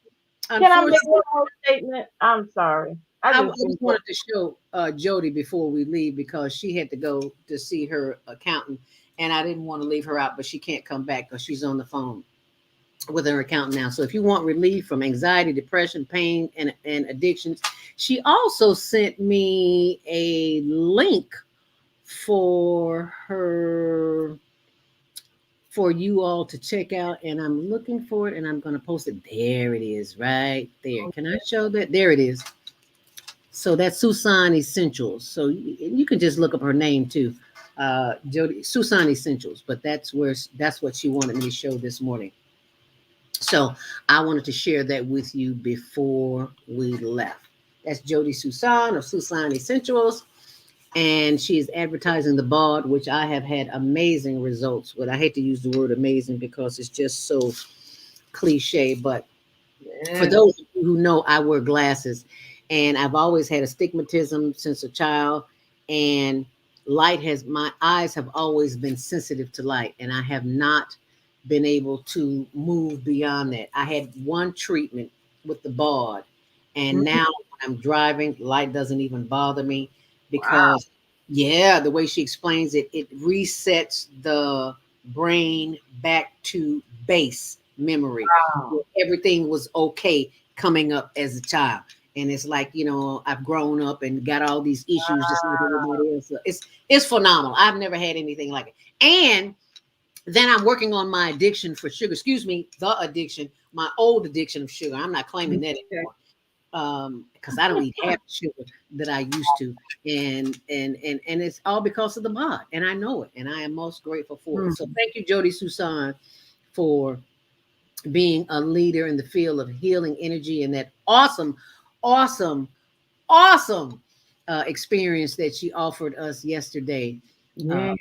Can I make one more statement? I'm sorry. I just wanted to show Jody before we leave, because she had to go to see her accountant, and I didn't want to leave her out, but she can't come back because she's on the phone with her accountant now. So if you want relief from anxiety, depression, pain, and addictions, she also sent me a link for you all to check out, and I'm looking for it, and I'm going to post it. There it is, right there. Can I show that? There it is. So that's Susan Essentials. So you can just look up her name too, Jody Susan Essentials. But that's what she wanted me to show this morning. So I wanted to share that with you before we left. That's Jody Susan of Susan Essentials, and she is advertising the BOD, which I have had amazing results with. I hate to use the word amazing because it's just so cliche, but for those of you who know, I wear glasses, and I've always had astigmatism since a child, and my eyes have always been sensitive to light, and I have not been able to move beyond that. I had one treatment with the BOD, and now when I'm driving, light doesn't even bother me, because the way she explains it, it resets the brain back to base memory. Everything was okay coming up as a child, and it's like, I've grown up and got all these issues just like everybody else. It's phenomenal. I've never had anything like it. And then I'm working on my addiction for sugar. Excuse me, the addiction, my old addiction of sugar. I'm not claiming that anymore. because I don't eat half the sugar that I used to, and it's all because of the mod, and I know it, and I am most grateful for it. So thank you, Jody Susan, for being a leader in the field of healing energy and that awesome, awesome, awesome experience that she offered us yesterday. Yeah.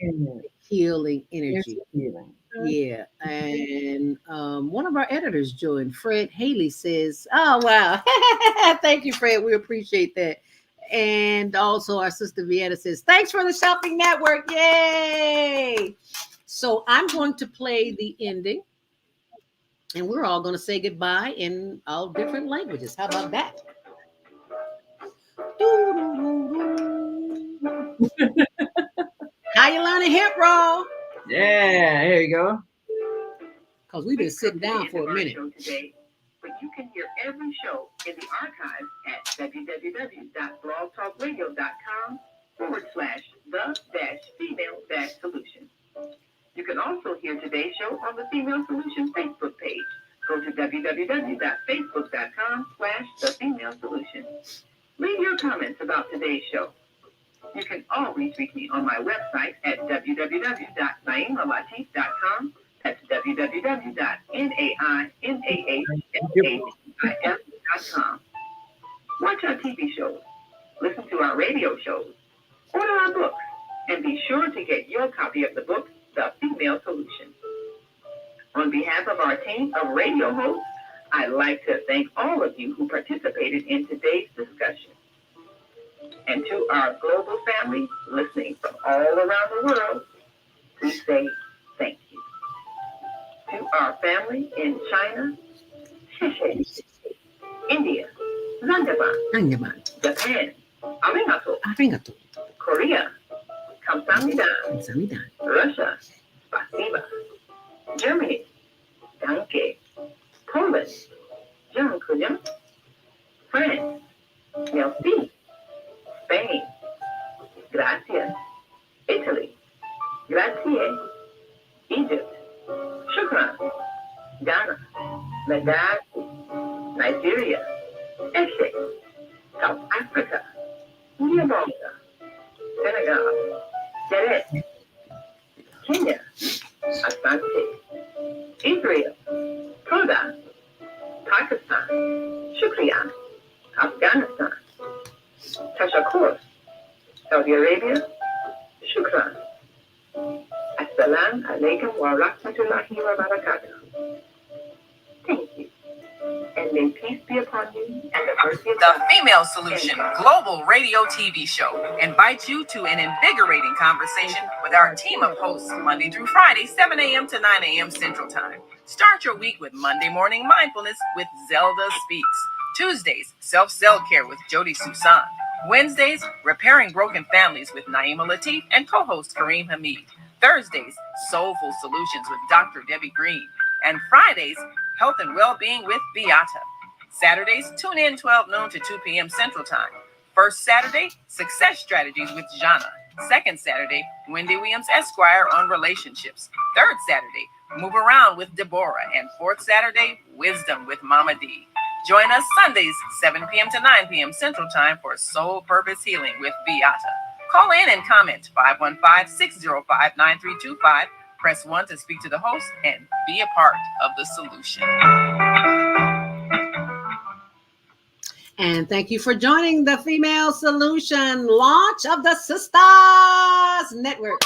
Healing Here's energy. healing. Yeah, and one of our editors joined, Fred Haley, says, "Oh wow, thank you, Fred. We appreciate that." And also, our sister Vieta says, "Thanks for the shopping network, yay!" So I'm going to play the ending, and we're all going to say goodbye in all different languages. How about that? How you learning hip roll? Yeah, here you go. Because we've been sitting down for a minute. Today, but you can hear every show in the archives at www.blogtalkradio.com/the-female-solution. You can also hear today's show on the Female Solution Facebook page. Go to www.facebook.com/the-female-solution. Leave your comments about today's show. You can always reach me on my website at www.naimalatif.com. That's www.naimalatif.com. Watch our TV shows, listen to our radio shows, order our books, and be sure to get your copy of the book, The Female Solution. On behalf of our team of radio hosts, I'd like to thank all of you who participated in today's discussion. And to our global family listening from all around the world, we say thank you. To our family in China, Shishe, India, Zanzibar, Japan, Arigato, Korea, Kamsahamnida, Russia, Spasiba, Germany, Danke, Poland, Dziękuję, France, Merci, Spain, Gracias, Italy, Grazie, Egypt, Shukran, Ghana, Madagascar, Nigeria, Essex, South Africa, Gibraltar, Senegal, Jerez, Kenya, Asante, Israel, Toda, Pakistan, Shukriya, Afghanistan, Tashakur, Saudi Arabia, Shukran. Assalamu alaikum wa rahmatullahi wa barakatuh. Thank you. And may peace be upon you and the mercy of The God. Female Solution Global Radio TV Show invites you to an invigorating conversation with our team of hosts Monday through Friday, 7 a.m. to 9 a.m. Central Time. Start your week with Monday Morning Mindfulness with Zelda Speaks. Tuesdays, Self-Cell Care with Jody Susan. Wednesdays, Repairing Broken Families with Naima Latif and co-host Kareem Hamid. Thursdays, Soulful Solutions with Dr. Debbie Green. And Fridays, Health and Well-Being with Beata. Saturdays, tune in 12 noon to 2 p.m. Central Time. First Saturday, Success Strategies with Jana. Second Saturday, Wendy Williams Esquire on relationships. Third Saturday, Move Around with Deborah. And fourth Saturday, Wisdom with Mama D. Join us Sundays, 7 p.m. to 9 p.m. Central Time for Soul Purpose Healing with Beata. Call in and comment 515-605-9325. Press 1 to speak to the host and be a part of the solution. And thank you for joining the Female Solution launch of the Sistahz Network.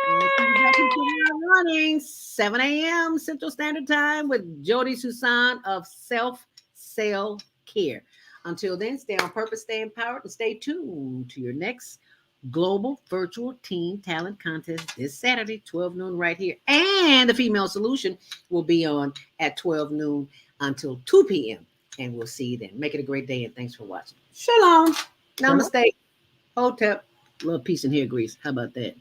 We'll see you back in tomorrow morning, 7 a.m. Central Standard Time with Jody Susan of Self-Cell Care. Until then, stay on purpose, stay empowered, and stay tuned to your next Global Virtual Teen Talent Contest this Saturday, 12 noon right here. And the Female Solution will be on at 12 noon until 2 p.m. And we'll see you then. Make it a great day, and thanks for watching. Shalom. Namaste. Hotep. Love, peace, and hair grease. How about that?